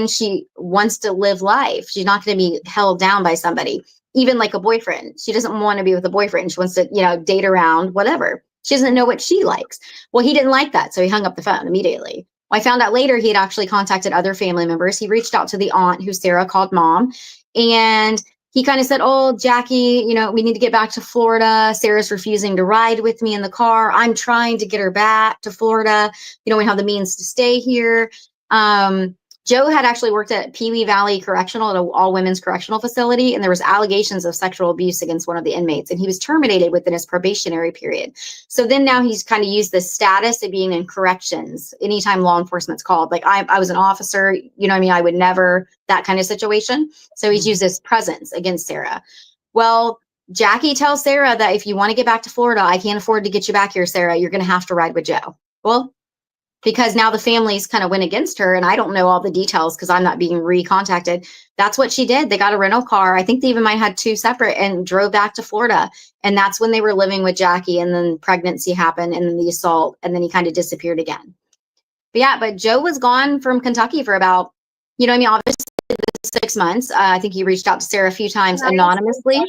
She wants to live life. She's not going to be held down by somebody, even like a boyfriend. She doesn't want to be with a boyfriend. She wants to, date around, whatever. She doesn't know what she likes. Well, he didn't like that, so he hung up the phone immediately. I found out later he had actually contacted other family members. He reached out to the aunt who Sara called mom, and he kind of said, "Oh, Jackie, we need to get back to Florida. Sara's refusing to ride with me in the car. I'm trying to get her back to Florida. We have the means to stay here." Joe had actually worked at Pewee Valley Correctional, at an all-women's correctional facility, and there was allegations of sexual abuse against one of the inmates, and he was terminated within his probationary period. So then now he's kind of used this status of being in corrections anytime law enforcement's called. Like, I was an officer, I would never, that kind of situation. So he's used this presence against Sara. Well, Jackie tells Sara that if you want to get back to Florida, I can't afford to get you back here, Sara. You're going to have to ride with Joe. Well, because now the families kind of went against her, and I don't know all the details because I'm not being recontacted. That's what she did. They got a rental car. I think they even might have had two separate, and drove back to Florida. And that's when they were living with Jackie, and then pregnancy happened, and then the assault, and then he kind of disappeared again. But Joe was gone from Kentucky for about, obviously 6 months. I think he reached out to Sara a few times anonymously.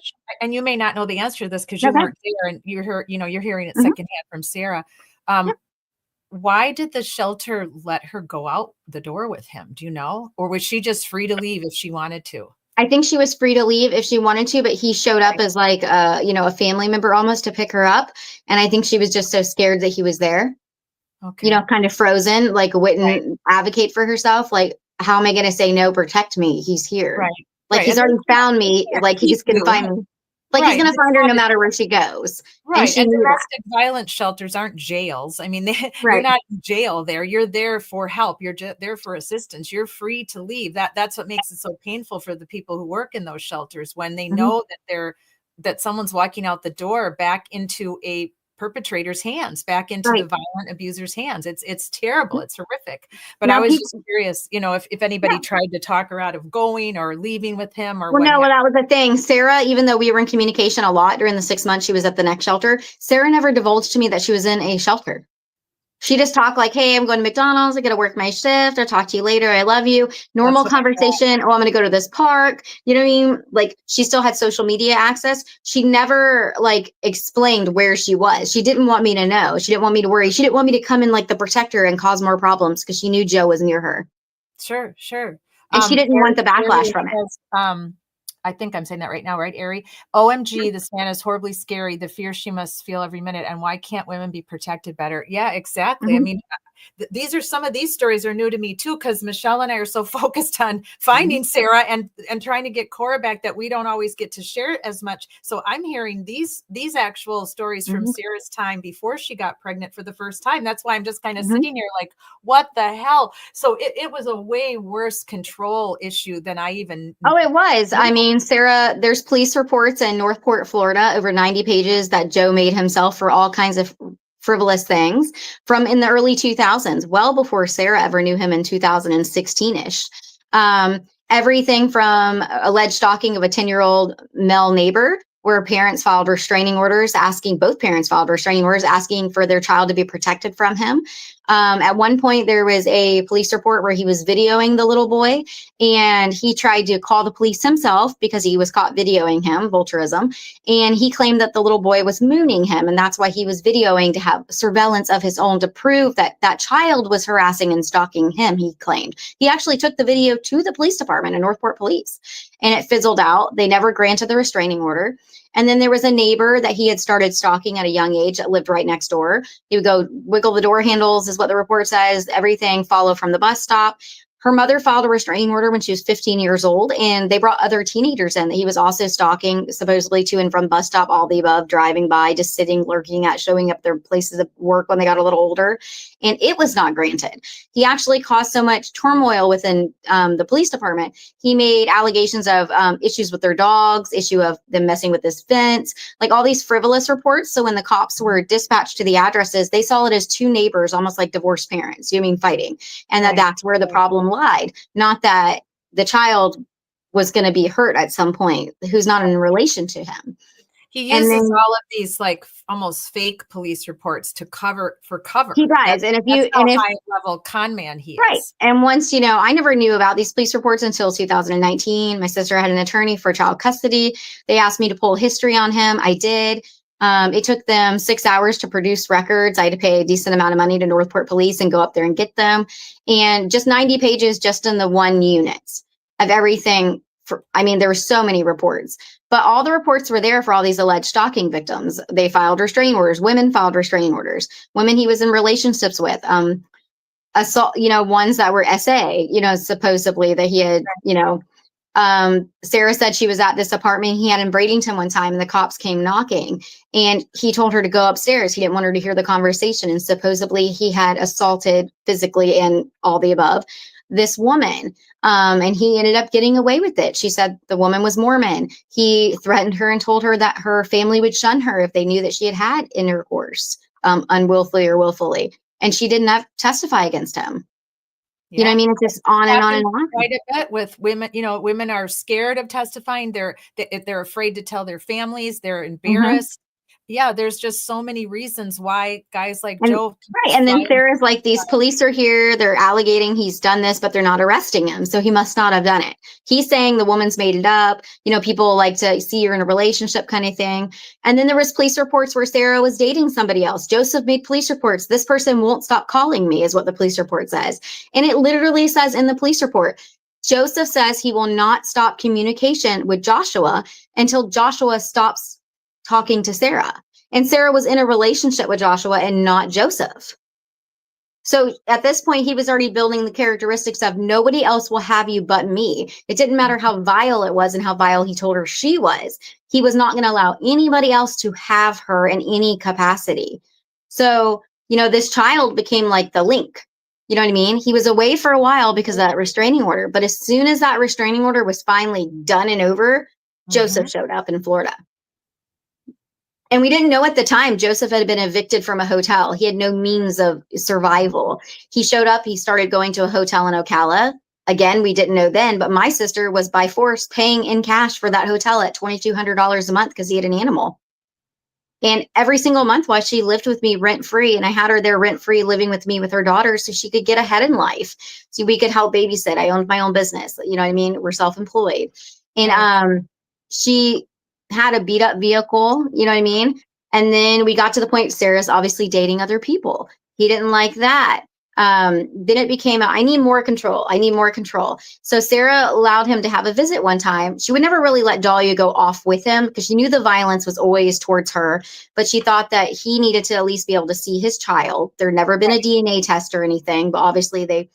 And you may not know the answer to this because you weren't there, and you're hearing it secondhand from Sara. Why did the shelter let her go out the door with him? Do you know? Or was she just free to leave if she wanted to? I think she was free to leave if she wanted to, but he showed up as like, a family member almost to pick her up. And I think she was just so scared that he was there. Okay. Kind of frozen, like wouldn't advocate for herself. Like, how am I going to say no? Protect me. He's here. Right. Like, he's already found me. Like, he's going to find me. Like, he's going to find her no matter where she goes. Right. And domestic violence shelters aren't jails. I mean, you're not in jail there. You're there for help. You're there for assistance. You're free to leave. That's what makes it so painful for the people who work in those shelters, when they know that they're that someone's walking out the door back into a perpetrator's hands, back into the violent abuser's hands. It's terrible. It's horrific. But Now, I was just curious, if anybody tried to talk her out of going or leaving with him or what. No, well, that was the thing. Sarah, even though we were in communication a lot during the 6 months she was at the next shelter, Sarah never divulged to me that she was in a shelter. She just talked like, hey, I'm going to McDonald's. I got to work my shift. I'll talk to you later. I love you. Normal conversation. Oh, I'm going to go to this park. You know what I mean? Like, she still had social media access. She never like explained where she was. She didn't want me to know. She didn't want me to worry. She didn't want me to come in like the protector and cause more problems because she knew Joe was near her. Sure. And she didn't want the backlash from it. I think I'm saying that right now, right, Ari? OMG, this man is horribly scary. The fear she must feel every minute. And why can't women be protected better? Yeah, exactly. I mean, these are some of these stories are new to me too, because Michelle and I are so focused on finding Sara and trying to get Cora back that we don't always get to share as much. So I'm hearing these actual stories from Sara's time before she got pregnant for the first time. That's why I'm just kind of sitting here like, what the hell? So it was a way worse control issue than I even. Oh, it was. I mean, Sara, there's police reports in Northport, Florida, over 90 pages that Joe made himself for all kinds of frivolous things from in the early 2000s, well before Sara ever knew him in 2016-ish. Everything from alleged stalking of a 10-year-old male neighbor, where both parents filed restraining orders asking for their child to be protected from him. At one point, there was a police report where he was videoing the little boy, and he tried to call the police himself because he was caught videoing him, vulturism. And he claimed that the little boy was mooning him, and that's why he was videoing, to have surveillance of his own to prove that that child was harassing and stalking him, he claimed. He actually took the video to the police department and Northport Police, and it fizzled out. They never granted the restraining order. And then there was a neighbor that he had started stalking at a young age that lived right next door. He would go wiggle the door handles, is what the report says, everything, follow from the bus stop. Her mother filed a restraining order when she was 15 years old, and they brought other teenagers in that he was also stalking, supposedly to and from bus stop, all the above, driving by, just sitting, lurking at, showing up their places of work when they got a little older. And it was not granted. He actually caused so much turmoil within the police department. He made allegations of issues with their dogs, issue of them messing with this fence, like all these frivolous reports. So when the cops were dispatched to the addresses, they saw it as two neighbors, almost like divorced parents, fighting. And that's where the problem lied, not that the child was going to be hurt at some point who's not in relation to him. He uses all of these like almost fake police reports to cover. He does. And if high level con man he is. And once, I never knew about these police reports until 2019. My sister had an attorney for child custody. They asked me to pull history on him. I did. It took them 6 hours to produce records. I had to pay a decent amount of money to Northport Police and go up there and get them. And just 90 pages just in the one unit of everything. There were so many reports, but all the reports were there for all these alleged stalking victims. They filed restraining orders. Women filed restraining orders. Women he was in relationships with, assault, ones that were SA, supposedly that he had, Sara said she was at this apartment he had in Bradenton one time, and the cops came knocking, and he told her to go upstairs. He didn't want her to hear the conversation. And supposedly he had assaulted physically and all the above this woman. And he ended up getting away with it. She said the woman was Mormon. He threatened her and told her that her family would shun her if they knew that she had had intercourse, unwillfully or willfully. And she didn't have to testify against him. Yeah. You know what I mean? It's just on and on and on. Quite a bit with women. Women are scared of testifying. They're afraid to tell their families. They're embarrassed. Yeah, there's just so many reasons why guys like Joe. Right. And then Sarah's like, these police are here. They're alleging he's done this, but they're not arresting him. So he must not have done it. He's saying the woman's made it up. People like to see you're in a relationship kind of thing. And then there was police reports where Sara was dating somebody else. Joseph made police reports. This person won't stop calling me is what the police report says. And it literally says in the police report, Joseph says he will not stop communication with Joshua until Joshua stops talking to Sara. And Sara was in a relationship with Joshua and not Joseph. So at this point, he was already building the characteristics of nobody else will have you but me. It didn't matter how vile it was and how vile he told her she was. He was not going to allow anybody else to have her in any capacity. So, this child became like the link. You know what I mean? He was away for a while because of that restraining order. But as soon as that restraining order was finally done and over, Joseph showed up in Florida. And we didn't know at the time Joseph had been evicted from a hotel. He had no means of survival. He showed up, he started going to a hotel in Ocala. Again, we didn't know then, but my sister was by force paying in cash for that hotel at $2,200 a month because he had an animal. And every single month while she lived with me rent free, and I had her there rent free living with me with her daughter so she could get ahead in life. So we could help babysit. I owned my own business. You know what I mean? We're self-employed. And she had a beat up vehicle, you know what I mean? And then we got to the point Sarah's obviously dating other people. He didn't like that. Then it became I need more control. I need more control. So Sarah allowed him to have a visit one time. She would never really let Dahlia go off with him because she knew the violence was always towards her, but she thought that he needed to at least be able to see his child. There'd never been a DNA test or anything, but obviously they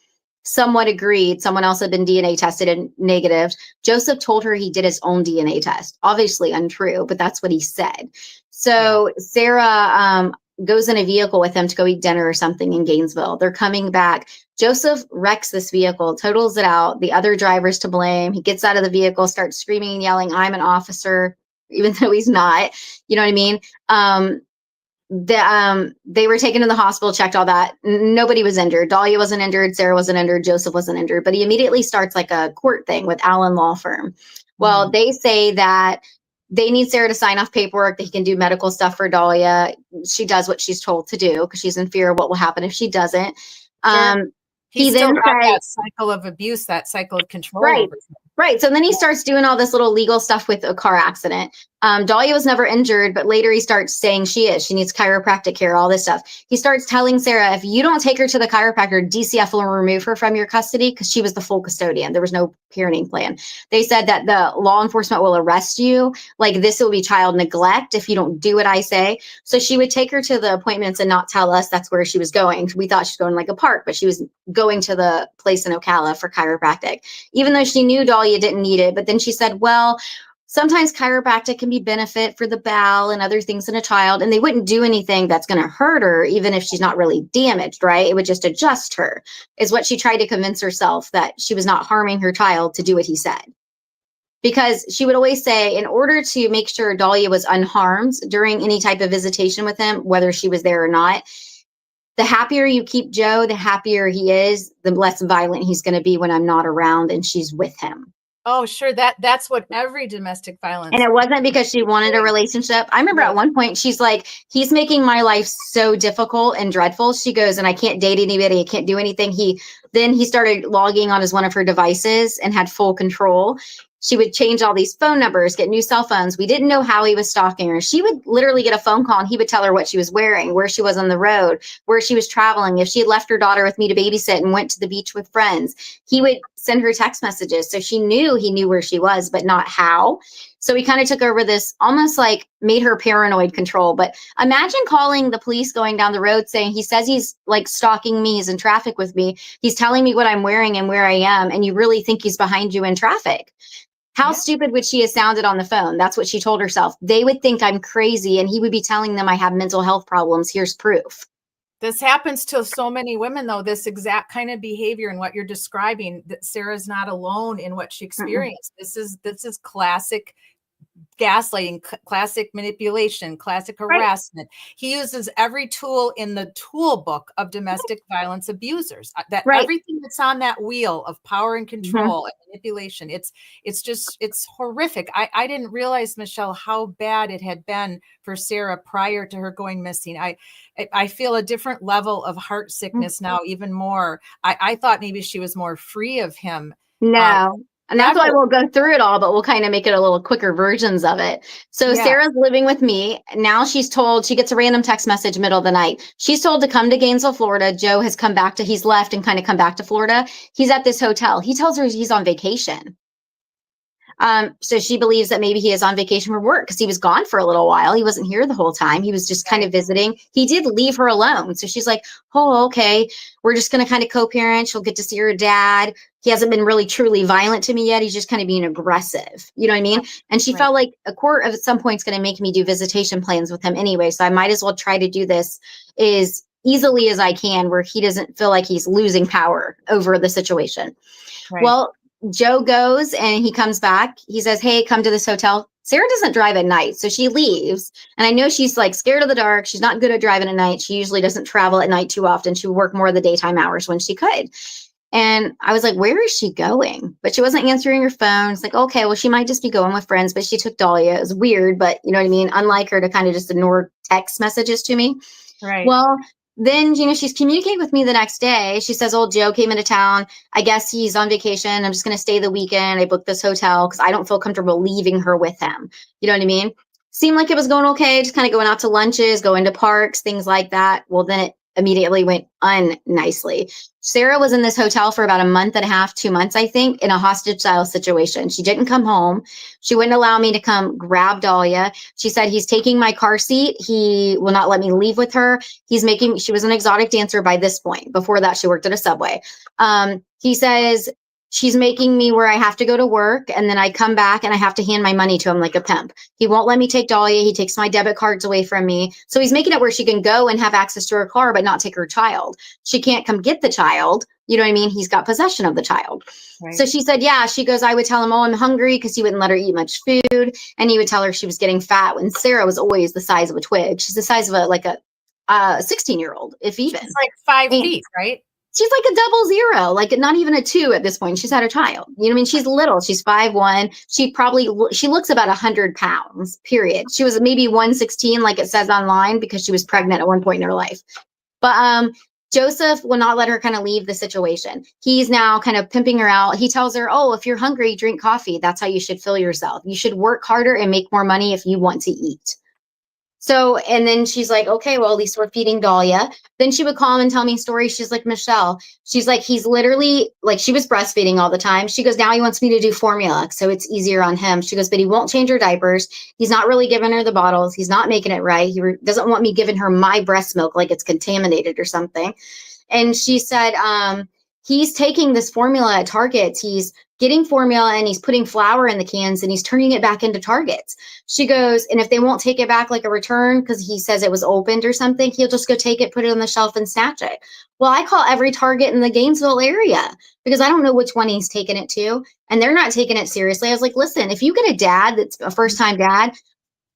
somewhat agreed. Someone else had been DNA tested and negative. Joseph told her he did his own DNA test. Obviously untrue, but that's what he said. So Sarah goes in a vehicle with him to go eat dinner or something in Gainesville. They're coming back. Joseph wrecks this vehicle, totals it out. The other driver's to blame. He gets out of the vehicle, starts screaming and yelling, "I'm an officer," even though he's not. You know what I mean? They were taken to the hospital, checked all that. Nobody was injured. Dahlia wasn't injured. Sarah wasn't injured. Joseph wasn't injured. But he immediately starts like a court thing with Allen Law Firm. Well, they say that they need Sarah to sign off paperwork that he can do medical stuff for Dahlia. She does what she's told to do because she's in fear of what will happen if she doesn't. He then still got said, that cycle of abuse, that cycle of control. Right. Over him. Right. So then he starts doing all this little legal stuff with a car accident. Dahlia was never injured, but later he starts saying she is. She needs chiropractic care, all this stuff. He starts telling Sarah, if you don't take her to the chiropractor, DCF will remove her from your custody because she was the full custodian. There was no parenting plan. They said that the law enforcement will arrest you. Like this will be child neglect if you don't do what I say. So she would take her to the appointments and not tell us that's where she was going. We thought she was going to like a park, but she was going to the place in Ocala for chiropractic, even though she knew Dahlia didn't need it. But then she said, well, sometimes chiropractic can be benefit for the bowel and other things in a child, and they wouldn't do anything that's going to hurt her, even if she's not really damaged, right? It would just adjust her, is what she tried to convince herself, that she was not harming her child to do what he said. Because she would always say, in order to make sure Dahlia was unharmed during any type of visitation with him, whether she was there or not, the happier you keep Joe, the happier he is, the less violent he's going to be when I'm not around and she's with him. Oh, sure. That's what every domestic violence. And it wasn't because she wanted a relationship. I remember at one point, she's like, he's making my life so difficult and dreadful. She goes, and I can't date anybody. I can't do anything. Then he started logging on as one of her devices and had full control. She would change all these phone numbers, get new cell phones. We didn't know how he was stalking her. She would literally get a phone call and he would tell her what she was wearing, where she was on the road, where she was traveling. If she had left her daughter with me to babysit and went to the beach with friends, he would send her text messages. So she knew he knew where she was, but not how. So he kind of took over this, almost like made her paranoid control. But imagine calling the police going down the road saying, he says he's like stalking me, he's in traffic with me, he's telling me what I'm wearing and where I am, and you really think he's behind you in traffic. How stupid would she have sounded on the phone? That's what she told herself. They would think I'm crazy, and he would be telling them I have mental health problems. Here's proof. This happens to so many women, though, this exact kind of behavior and what you're describing, that Sarah's not alone in what she experienced. This is classic gaslighting, classic manipulation, classic harassment. He uses every tool in the tool book of domestic violence abusers. That everything that's on that wheel of power and control and manipulation, it's horrific. I didn't realize, Michelle, how bad it had been for Sarah prior to her going missing. I feel a different level of heart sickness now, even more. I thought maybe she was more free of him. No. And that's why we'll go through it all, but we'll kind of make it a little quicker versions of it. So Sarah's living with me. Now she's told, she gets a random text message middle of the night. She's told to come to Gainesville, Florida. Joe has he's left and kind of come back to Florida. He's at this hotel. He tells her he's on vacation. So she believes that maybe he is on vacation from work because he was gone for a little while. He wasn't here the whole time. He was just kind of visiting. He did leave her alone. So she's like, oh, okay, we're just going to kind of co-parent. She'll get to see her dad. He hasn't been really truly violent to me yet. He's just kind of being aggressive. You know what I mean? And she felt like a court at some point is going to make me do visitation plans with him anyway. So I might as well try to do this as easily as I can where he doesn't feel like he's losing power over the situation. Well, Joe goes and he comes back. He says, hey, come to this hotel. Sarah doesn't drive at night, so she leaves. And I know she's like scared of the dark. She's not good at driving at night. She usually doesn't travel at night too often. She would work more of the daytime hours when she could. And I was like, where is she going? But she wasn't answering her phone. It's like, okay, well, she might just be going with friends, but she took Dahlia. It was weird, but you know what I mean? Unlike her to kind of just ignore text messages to me. Right. Well, then, she's communicating with me the next day. She says, old Joe came into town. I guess he's on vacation. I'm just going to stay the weekend. I booked this hotel because I don't feel comfortable leaving her with him. You know what I mean? Seemed like it was going okay. Just kind of going out to lunches, going to parks, things like that. Well, then it immediately went unnicely. Sarah was in this hotel for about a month and a half, 2 months, I think, in a hostage style situation. She didn't come home. She wouldn't allow me to come grab Dahlia. She said, he's taking my car seat. He will not let me leave with her. She was an exotic dancer by this point. Before that, she worked at a Subway. He says, she's making me where I have to go to work, and then I come back and I have to hand my money to him like a pimp. He won't let me take Dahlia. He takes my debit cards away from me. So he's making it where she can go and have access to her car, but not take her child. She can't come get the child. You know what I mean? He's got possession of the child. Right. So she said, yeah, she goes, I would tell him, oh, I'm hungry, because he wouldn't let her eat much food. And he would tell her she was getting fat when Sarah was always the size of a twig. She's the size of a 16-year-old, if even. It's like 5 feet, right? She's like a 00, like not even a 2 at this point. She's had her child. You know what I mean? She's little. She's 5'1". She looks about 100 pounds, period. She was maybe 116, like it says online, because she was pregnant at one point in her life. But Joseph will not let her kind of leave the situation. He's now kind of pimping her out. He tells her, oh, if you're hungry, drink coffee. That's how you should fill yourself. You should work harder and make more money if you want to eat. So, and then she's like, okay, well, at least we're feeding Dahlia. Then she would call him and tell me stories. She's like, Michelle, she's like, he's literally like, she was breastfeeding all the time. She goes, now he wants me to do formula, so it's easier on him. She goes, but he won't change her diapers. He's not really giving her the bottles. He's not making it right. He doesn't want me giving her my breast milk like it's contaminated or something. And she said, he's taking this formula at Targets. He's getting formula and he's putting flour in the cans and he's turning it back into Targets. She goes, and if they won't take it back like a return because he says it was opened or something, he'll just go take it, put it on the shelf and snatch it. Well, I call every Target in the Gainesville area because I don't know which one he's taking it to, and they're not taking it seriously. I was like, listen, if you get a dad that's a first-time dad,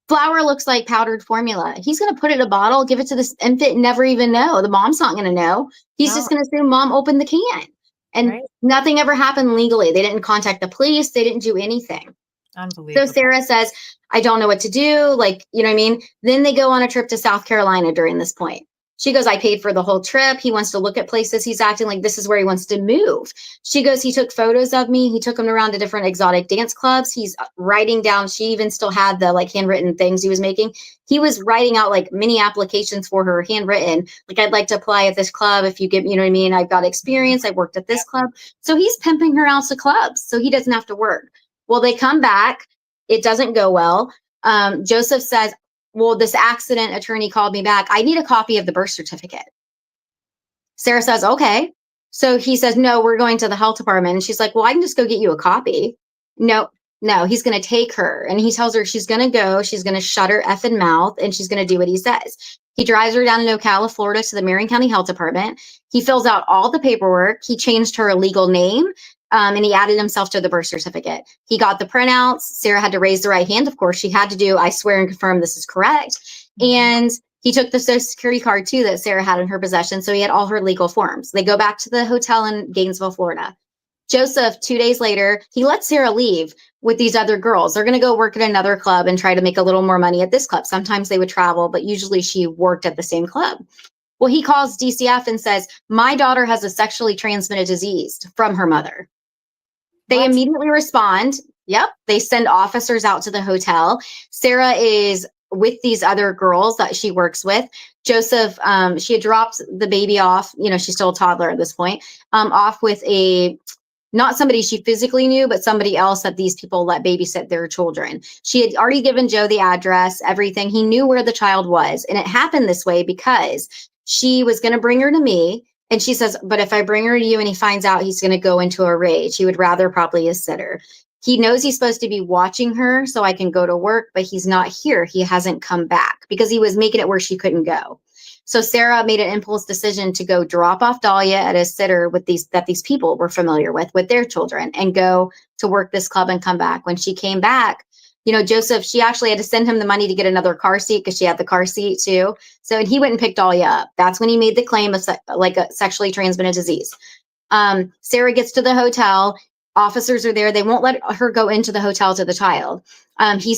flour looks like powdered formula. He's going to put it in a bottle, give it to this infant, and never even know. The mom's not going to know. He's just going to assume mom opened the can. And nothing ever happened legally. They didn't contact the police. They didn't do anything. Unbelievable. So Sarah says, I don't know what to do. Like, you know what I mean? Then they go on a trip to South Carolina during this point. She goes, I paid for the whole trip. He wants to look at places. He's acting like this is where he wants to move. She goes, he took photos of me. He took them around to different exotic dance clubs. He's writing down. She even still had the like handwritten things he was making. He was writing out like mini applications for her handwritten. Like, I'd like to apply at this club. If you give, you know what I mean? I've got experience. I worked at this club. So he's pimping her out to clubs so he doesn't have to work. Well, they come back. It doesn't go well. Joseph says, well, this accident attorney called me back. I need a copy of the birth certificate. Sarah says, okay. So he says, no, we're going to the health department. And she's like, well, I can just go get you a copy. No, he's going to take her. And he tells her she's going to go. She's going to shut her effing mouth and she's going to do what he says. He drives her down to Ocala, Florida to the Marion County Health Department. He fills out all the paperwork. He changed her legal name. And he added himself to the birth certificate. He got the printouts. Sarah had to raise the right hand. Of course, she had to do, I swear and confirm this is correct. And he took the Social Security card, too, that Sarah had in her possession. So he had all her legal forms. They go back to the hotel in Gainesville, Florida. Joseph, 2 days later, he lets Sarah leave with these other girls. They're going to go work at another club and try to make a little more money at this club. Sometimes they would travel, but usually she worked at the same club. Well, he calls DCF and says, my daughter has a sexually transmitted disease from her mother. They immediately respond. Yep. They send officers out to the hotel. Sarah is with these other girls that she works with. Joseph, she had dropped the baby off. You know, she's still a toddler at this point, off with not somebody she physically knew, but somebody else that these people let babysit their children. She had already given Joe the address, everything. He knew where the child was. And it happened this way because she was going to bring her to me. And she says, but if I bring her to you and he finds out, he's going to go into a rage. He would rather probably a sitter. He knows he's supposed to be watching her so I can go to work, but he's not here. He hasn't come back because he was making it where she couldn't go. So Sarah made an impulse decision to go drop off Dahlia at a sitter with these people were familiar with their children and go to work this club and come back. When she came back, Joseph, she actually had to send him the money to get another car seat because she had the car seat too. So, and he went and picked Dahlia up. That's when he made the claim of like a sexually transmitted disease. Sarah gets to the hotel. Officers are there. They won't let her go into the hotel to the child. He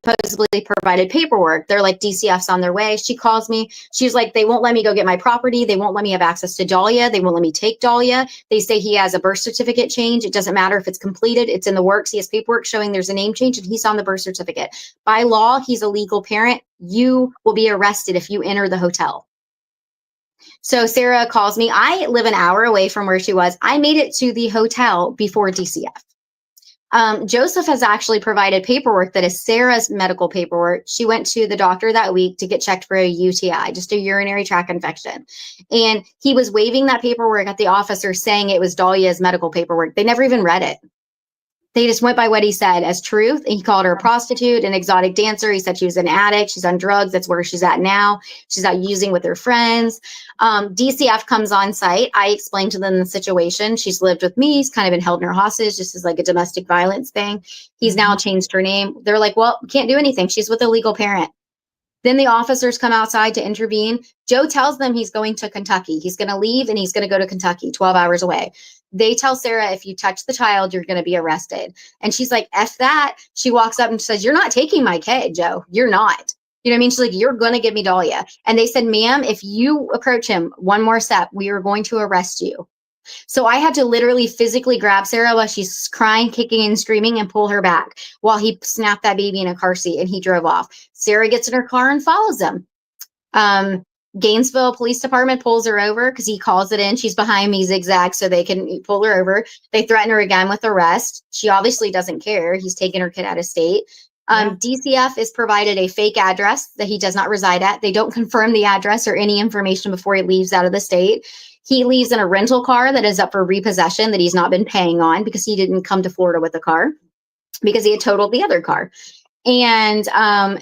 supposedly provided paperwork. They're like, DCF's on their way. She calls me. She's like, they won't let me go get my property. They won't let me have access to Dahlia. They won't let me take Dahlia. They say he has a birth certificate change. It doesn't matter if it's completed. It's in the works. He has paperwork showing there's a name change and he's on the birth certificate. By law, he's a legal parent. You will be arrested if you enter the hotel. So Sarah calls me. I live an hour away from where she was. I made it to the hotel before DCF. Joseph has actually provided paperwork that is Sarah's medical paperwork. She went to the doctor that week to get checked for a UTI, just a urinary tract infection. And he was waving that paperwork at the officer saying it was Dahlia's medical paperwork. They never even read it. They just went by what he said as truth. And he called her a prostitute, an exotic dancer. He said she was an addict. She's on drugs. That's where she's at now. She's out using with her friends. DCF comes on site. I explained to them the situation. She's lived with me. He's kind of been held in her hostage. This is like a domestic violence thing. He's now changed her name. They're like, well, we can't do anything. She's with a legal parent. Then the officers come outside to intervene. Joe tells them he's going to Kentucky. He's going to leave and he's going to go to Kentucky, 12 hours away. They tell Sarah, if you touch the child, you're going to be arrested. And she's like, F that. She walks up and says, you're not taking my kid, Joe. You're not. You know what I mean? She's like, you're going to give me Dahlia. And they said, ma'am, if you approach him one more step, we are going to arrest you. So I had to literally physically grab Sarah while she's crying, kicking and screaming and pull her back while he snapped that baby in a car seat and he drove off. Sarah gets in her car and follows him. Gainesville Police Department pulls her over because he calls it in. She's behind me, zigzag, so they can pull her over. They threaten her again with arrest. She obviously doesn't care. He's taking her kid out of state. DCF is provided a fake address that he does not reside at. They don't confirm the address or any information before he leaves out of the state. He leaves in a rental car that is up for repossession that he's not been paying on because he didn't come to Florida with a car because he had totaled the other car. And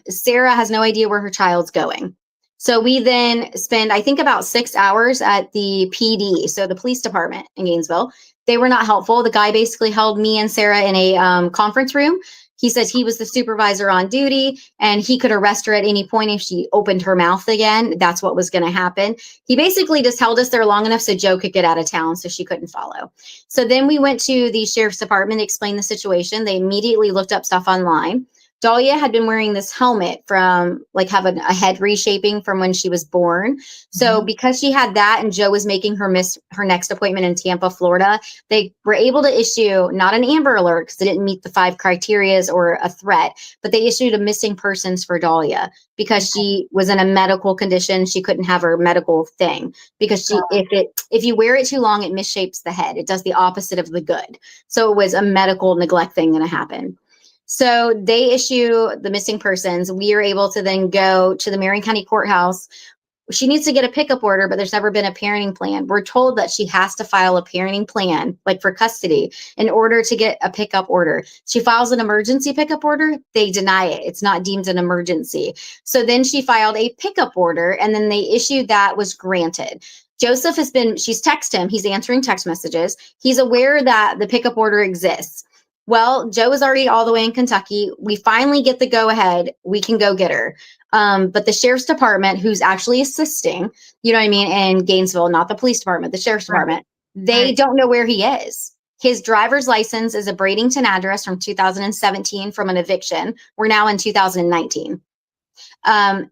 Sarah has no idea where her child's going. So we then spend, I think, about 6 hours at the PD, so the police department in Gainesville. They were not helpful. The guy basically held me and Sarah in a conference room. He says he was the supervisor on duty and he could arrest her at any point if she opened her mouth again. That's what was going to happen. He basically just held us there long enough so Joe could get out of town so she couldn't follow. So then we went to the sheriff's department to explain the situation. They immediately looked up stuff online. Dahlia had been wearing this helmet from like having a head reshaping from when she was born. So because she had that and Joe was making her miss her next appointment in Tampa, Florida, they were able to issue not an Amber Alert because it didn't meet the 5 criterias or a threat, but they issued a missing persons for Dahlia because she was in a medical condition. She couldn't have her medical thing because if you wear it too long, it misshapes the head. It does the opposite of the good. So it was a medical neglect thing going to happen. So they issue the missing persons. We are able to then go to the Marion County Courthouse. She needs to get a pickup order, but there's never been a parenting plan. We're told that she has to file a parenting plan, like for custody, in order to get a pickup order. She files an emergency pickup order. They deny it. It's not deemed an emergency. So then she filed a pickup order, and then they issued that was granted. Joseph she's texted him. He's answering text messages. He's aware that the pickup order exists. Well, Joe is already all the way in Kentucky. We finally get the go ahead. We can go get her. But the sheriff's department, who's actually assisting, you know what I mean, in Gainesville, not the police department, the sheriff's department, they don't know where he is. His driver's license is a Bradenton address from 2017 from an eviction. We're now in 2019.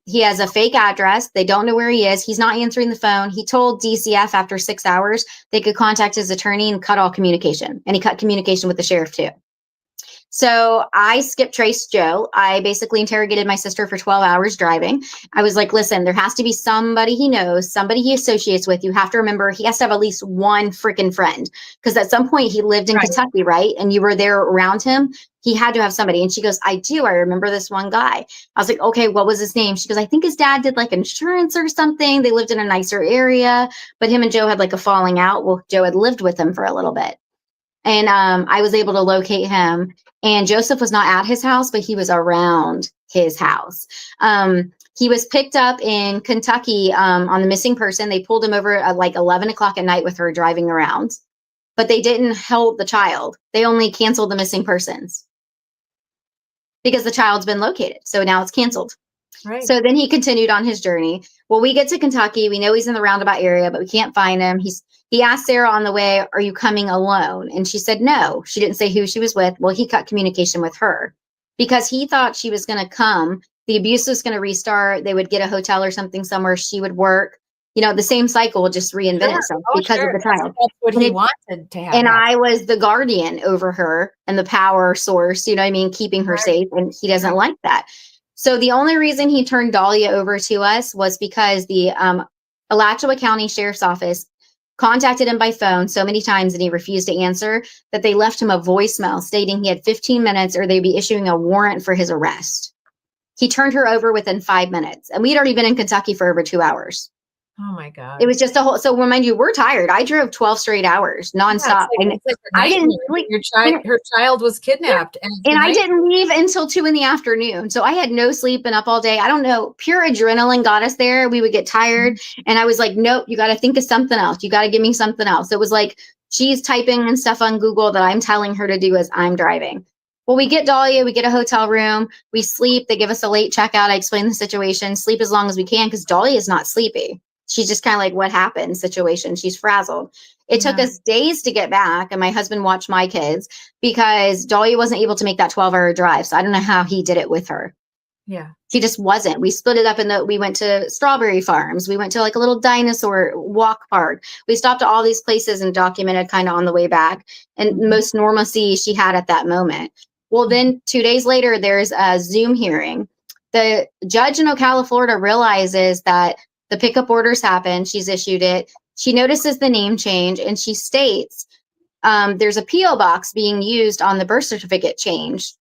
He has a fake address. They don't know where he is. He's not answering the phone. He told DCF after 6 hours they could contact his attorney and cut all communication. And he cut communication with the sheriff too. So I skip traced Joe. I basically interrogated my sister for 12 hours driving. I was like, listen, there has to be somebody he knows, somebody he associates with. You have to remember he has to have at least one freaking friend. Because at some point he lived in Kentucky, right? And you were there around him. He had to have somebody. And she goes, I do. I remember this one guy. I was like, okay, what was his name? She goes, I think his dad did like insurance or something. They lived in a nicer area. But him and Joe had like a falling out. Well, Joe had lived with him for a little bit. And I was able to locate him. And Joseph was not at his house, but he was around his house. He was picked up in Kentucky on the missing person. They pulled him over at like 11 o'clock at night with her driving around. But they didn't hold the child. They only canceled the missing persons. because the child's been located. So now it's canceled. Right. So then he continued on his journey. Well, we get to Kentucky. We know he's in the roundabout area, but we can't find him. He asked Sarah on the way, "Are you coming alone?" And she said no. She didn't say who she was with. Well, he cut communication with her because he thought she was going to come. The abuse was going to restart. They would get a hotel or something somewhere. She would work. You know, the same cycle will just reinvent itself because of the child. That's what And he it- wanted to have. And happen. I was the guardian over her and the power source, you know what I mean, keeping her Right. safe. And he doesn't like that. So the only reason he turned Dahlia over to us was because the Alachua County Sheriff's Office contacted him by phone so many times and he refused to answer that they left him a voicemail stating he had 15 minutes or they'd be issuing a warrant for his arrest. He turned her over within 5 minutes. And we'd already been in Kentucky for over 2 hours. Oh my God. It was just a whole, so remind you, we're tired. I drove 12 straight hours nonstop. Yeah, And it's like a I didn't nightmare. sleep. Her child was kidnapped. And I didn't leave until 2 p.m. So I had no sleep and up all day. I don't know. Pure adrenaline got us there. We would get tired. And I was like, nope, you got to think of something else. You got to give me something else. It was like she's typing and stuff on Google that I'm telling her to do as I'm driving. Well, we get Dahlia, we get a hotel room, we sleep. They give us a late checkout. I explain the situation, sleep as long as we can because Dahlia is not sleepy. She's just kind of like, what happened situation. She's frazzled. It took us days to get back. And my husband watched my kids because Dahlia wasn't able to make that 12-hour drive. So I don't know how he did it with her. Yeah. She just wasn't. We split it up we went to strawberry farms. We went to like a little dinosaur walk park. We stopped at all these places and documented kind of on the way back and most normalcy she had at that moment. Well, then 2 days later, there's a Zoom hearing. The judge in Ocala, Florida realizes that the pickup orders happen. She's issued it. She notices the name change and she states there's a P.O. box being used on the birth certificate change.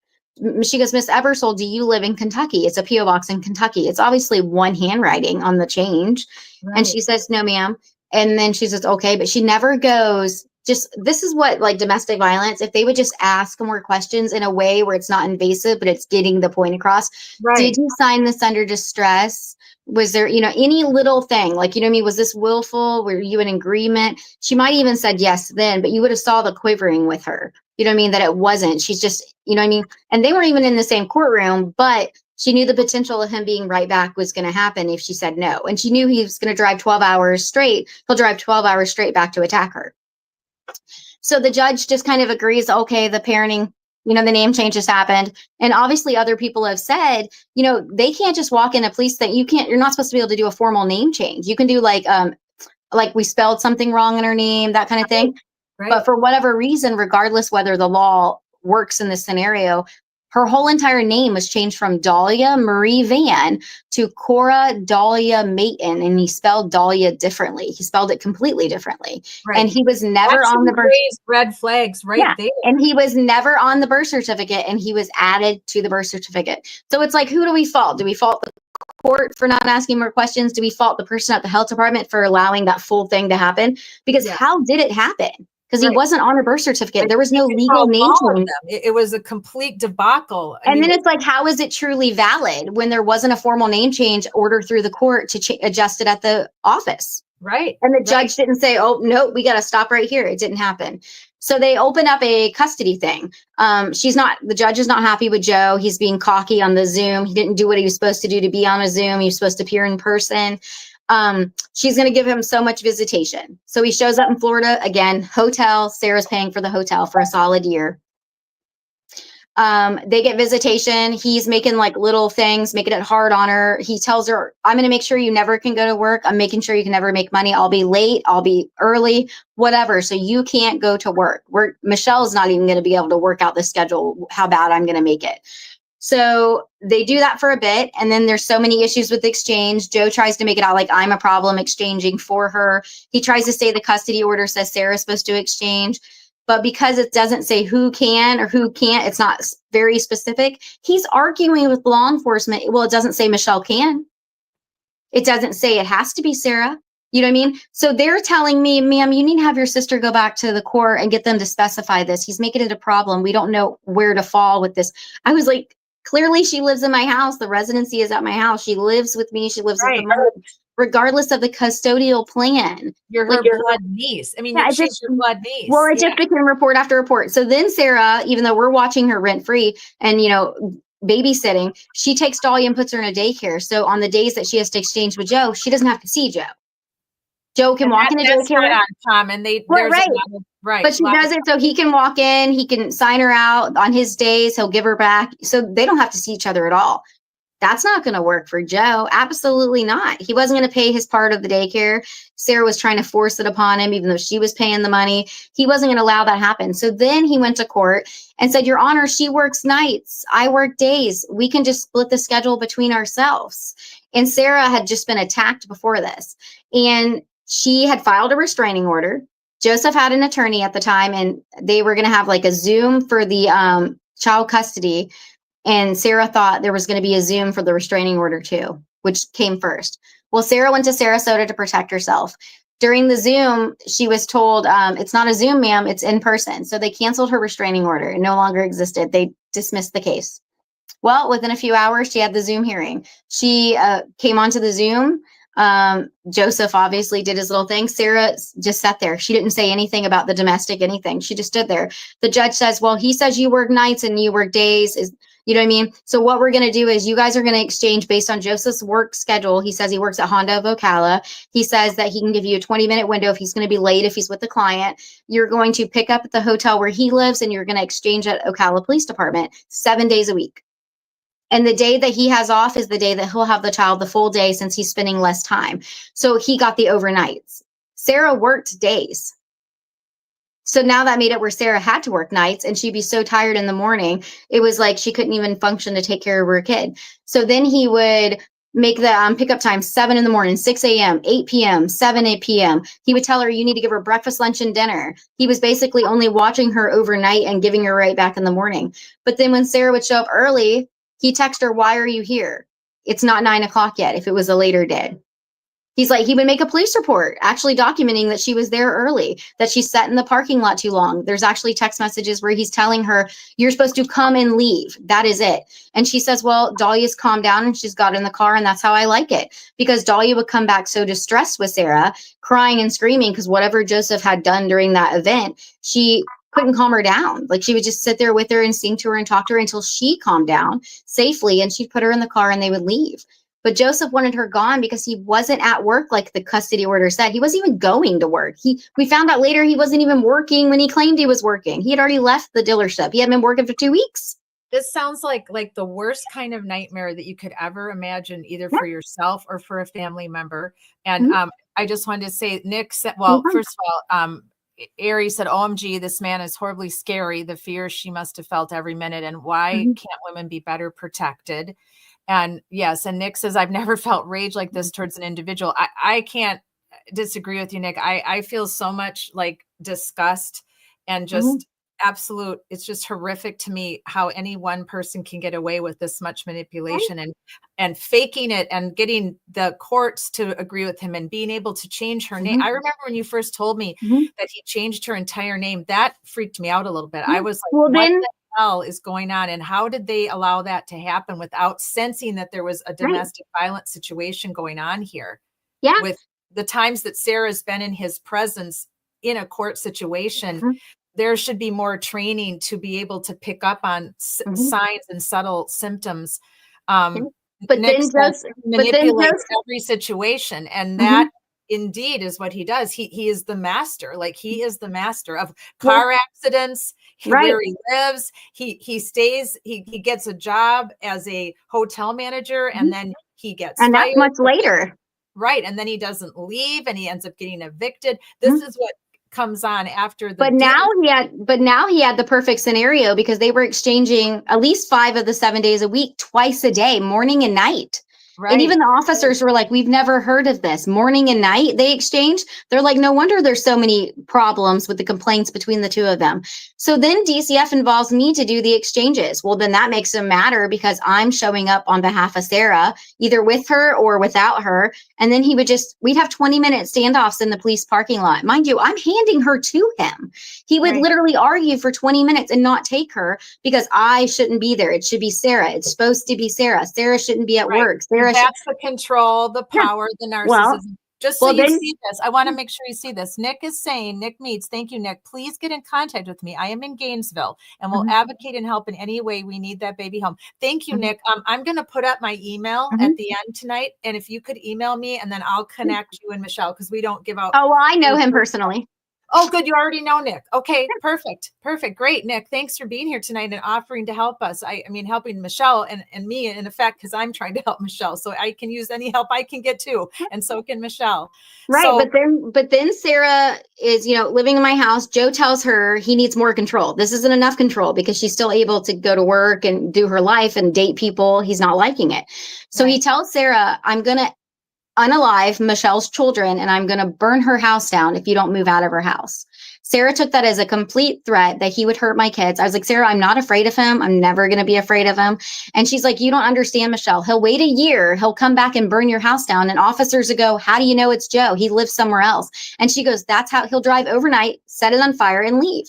She goes, "Miss Ebersole, do you live in Kentucky?" It's a P.O. box in Kentucky. It's obviously one handwriting on the change. Right. And she says, "No, ma'am." And then she says, "Okay," but she never goes, this is what like domestic violence, if they would just ask more questions in a way where it's not invasive, but it's getting the point across. Right. Did you sign this under distress? Was there, any little thing like, what I mean, was this willful? Were you in agreement? She might even said yes then, but you would have saw the quivering with her. You know what I mean? That it wasn't. She's just, you know what I mean? And they weren't even in the same courtroom, but she knew the potential of him being right back was going to happen if she said no. And she knew he was going to drive 12 hours straight. He'll drive 12 hours straight back to attack her. So the judge just kind of agrees, okay, the parenting, the name change has happened. And obviously other people have said, they can't just walk in a police thing. You're not supposed to be able to do a formal name change. You can do like we spelled something wrong in her name, that kind of thing. Right. But for whatever reason, regardless whether the law works in this scenario, her whole entire name was changed from Dahlia Marie Van to Cora Dahlia Mayton, and he spelled Dahlia differently. He spelled it completely differently. Right. And he was never on the birth red flags there. And he was never on the birth certificate, and he was added to the birth certificate. So it's like, who do we fault? Do we fault the court for not asking more questions? Do we fault the person at the health department for allowing that full thing to happen? Because how did it happen? Because he wasn't on a birth certificate. There was no legal name change. It was a complete debacle. And then it's like, how is it truly valid when there wasn't a formal name change order through the court to adjust it at the office? Right. And the judge didn't say, oh, no, we got to stop right here. It didn't happen. So they open up a custody thing. The judge is not happy with Joe. He's being cocky on the Zoom. He didn't do what he was supposed to do to be on a Zoom. He was supposed to appear in person. She's going to give him so much visitation. So he shows up in Florida again, hotel. Sarah's paying for the hotel for a solid year. They get visitation. He's making like little things, making it hard on her. He tells her, "I'm going to make sure you never can go to work. I'm making sure you can never make money. I'll be late. I'll be early, whatever. So you can't go to work. Michelle's not even going to be able to work out the schedule, how bad I'm going to make it." So they do that for a bit. And then there's so many issues with the exchange. Joe tries to make it out like I'm a problem exchanging for her. He tries to say the custody order says Sarah's supposed to exchange. But because it doesn't say who can or who can't, it's not very specific. He's arguing with law enforcement. Well, it doesn't say Michelle can. It doesn't say it has to be Sarah. You know what I mean? So they're telling me, "Ma'am, you need to have your sister go back to the court and get them to specify this. He's making it a problem. We don't know where to fall with this." I was like, clearly she lives in my house. The residency is at my house. She lives with me. She lives with the mother, regardless of the custodial plan. You're her blood niece. I mean, she's your blood niece. Well, it just became report after report. So then Sarah, even though we're watching her rent free and, babysitting, she takes Dahlia and puts her in a daycare. So on the days that she has to exchange with Joe, she doesn't have to see Joe. Joe can walk in a That's daycare. not uncommon. Right, right. Right. But she does it so he can walk in, he can sign her out on his days, he'll give her back. So they don't have to see each other at all. That's not going to work for Joe. Absolutely not. He wasn't going to pay his part of the daycare. Sarah was trying to force it upon him, even though she was paying the money. He wasn't going to allow that happen. So then he went to court and said, Your Honor, she works nights. I work days. We can just split the schedule between ourselves. And Sarah had just been attacked before this. And she had filed a restraining order. Joseph had an attorney at the time, and they were going to have like a Zoom for the child custody. And Sarah thought there was going to be a Zoom for the restraining order too, which came first. Well, Sarah went to Sarasota to protect herself. During the Zoom, she was told, it's not a Zoom, ma'am, it's in person. So they canceled her restraining order. It no longer existed. They dismissed the case. Well, within a few hours, she had the Zoom hearing. She came onto the Zoom. Joseph obviously did his little thing. Sarah just sat there. She didn't say anything about the domestic anything. She just stood there. The judge says, well, he says you work nights and you work days. You know what I mean? So what we're going to do is you guys are going to exchange based on Joseph's work schedule. He says he works at Honda of Ocala. He says that he can give you a 20-minute window if he's going to be late, if he's with the client. You're going to pick up at the hotel where he lives, and you're going to exchange at Ocala Police Department 7 days a week. And the day that he has off is the day that he'll have the child the full day, since he's spending less time. So he got the overnights. Sarah worked days. So now that made it where Sarah had to work nights, and she'd be so tired in the morning. It was like she couldn't even function to take care of her kid. So then he would make the pickup time 7 in the morning, 6 a.m., 8 p.m., 8 p.m. He would tell her, you need to give her breakfast, lunch, and dinner. He was basically only watching her overnight and giving her right back in the morning. But then when Sarah would show up early, he texted her, why are you here? It's not 9 o'clock yet, if it was a later day. He's like, he would make a police report actually documenting that she was there early, that she sat in the parking lot too long. There's actually text messages where he's telling her, you're supposed to come and leave. That is it. And she says, well, Dahlia's calmed down and she's got in the car, and that's how I like it. Because Dahlia would come back so distressed with Sarah, crying and screaming because whatever Joseph had done during that event, she couldn't calm her down. Like, she would just sit there with her and sing to her and talk to her until she calmed down safely, and she'd put her in the car and they would leave. But Joseph wanted her gone because he wasn't at work like the custody order said. He wasn't even going to work. We found out later he wasn't even working when he claimed he was working. He had already left the dealership. He had been working for 2 weeks. This sounds like the worst kind of nightmare that you could ever imagine, either for yourself or for a family member. And I just wanted to say, Nick said, well, first of all, Ari said, OMG, this man is horribly scary. The fear she must have felt every minute. And why can't women be better protected? And yes, and Nick says, I've never felt rage like this towards an individual. I can't disagree with you, Nick. I feel so much like disgust and just absolute. It's just horrific to me how any one person can get away with this much manipulation and faking it and getting the courts to agree with him and being able to change her name. I remember when you first told me that he changed her entire name. That freaked me out a little bit. I was like, well, what the hell is going on, and how did they allow that to happen without sensing that there was a domestic violence situation going on here? Yeah. With the times that Sarah's been in his presence in a court situation, there should be more training to be able to pick up on signs and subtle symptoms. But then manipulates every situation, and that indeed is what he does. He is the master. Like, he is the master of car accidents, where he lives. He stays. He gets a job as a hotel manager, and then he gets and fired. that's much later. Right, and then he doesn't leave, and he ends up getting evicted. This is what comes on after the but now he had the perfect scenario, because they were exchanging at least 5 of the 7 days a week, twice a day, morning and night. And even the officers were like, we've never heard of this. Morning and night they exchange. They're like, no wonder there's so many problems with the complaints between the two of them. So then DCF involves me to do the exchanges. Well, then that makes them matter, because I'm showing up on behalf of Sarah, either with her or without her. And then we'd have 20-minute standoffs in the police parking lot. Mind you, I'm handing her to him. He would literally argue for 20 minutes and not take her, because I shouldn't be there. It should be Sarah. It's supposed to be Sarah. Sarah shouldn't be at work. That's the control, the power, the narcissism. Just so Well, you then see this, I want to make sure you see this. Nick is saying, Nick Meets, thank you, Nick. Please get in contact with me. I am in Gainesville and will advocate and help in any way we need that baby home. Thank you, Nick. I'm going to put up my email at the end tonight. And if you could email me, and then I'll connect you and Michelle, because we don't give out. Oh, well, I know him personally. Oh, good. You already know Nick. Okay, perfect. Perfect. Great, Nick. Thanks for being here tonight and offering to help us. I mean, helping Michelle and me in effect, because I'm trying to help Michelle. So I can use any help I can get too. And so can Michelle. Right. So, But then Sarah is, living in my house. Joe tells her he needs more control. This isn't enough control because she's still able to go to work and do her life and date people. He's not liking it. So he tells Sarah, I'm going to unalive Michelle's children and I'm going to burn her house down if you don't move out of her house. Sarah took that as a complete threat that he would hurt my kids. I was like, Sarah, I'm not afraid of him. I'm never going to be afraid of him. And she's like, you don't understand, Michelle. He'll wait a year. He'll come back and burn your house down. And officers will go, how do you know it's Joe? He lives somewhere else. And she goes, that's how he'll drive overnight, set it on fire and leave.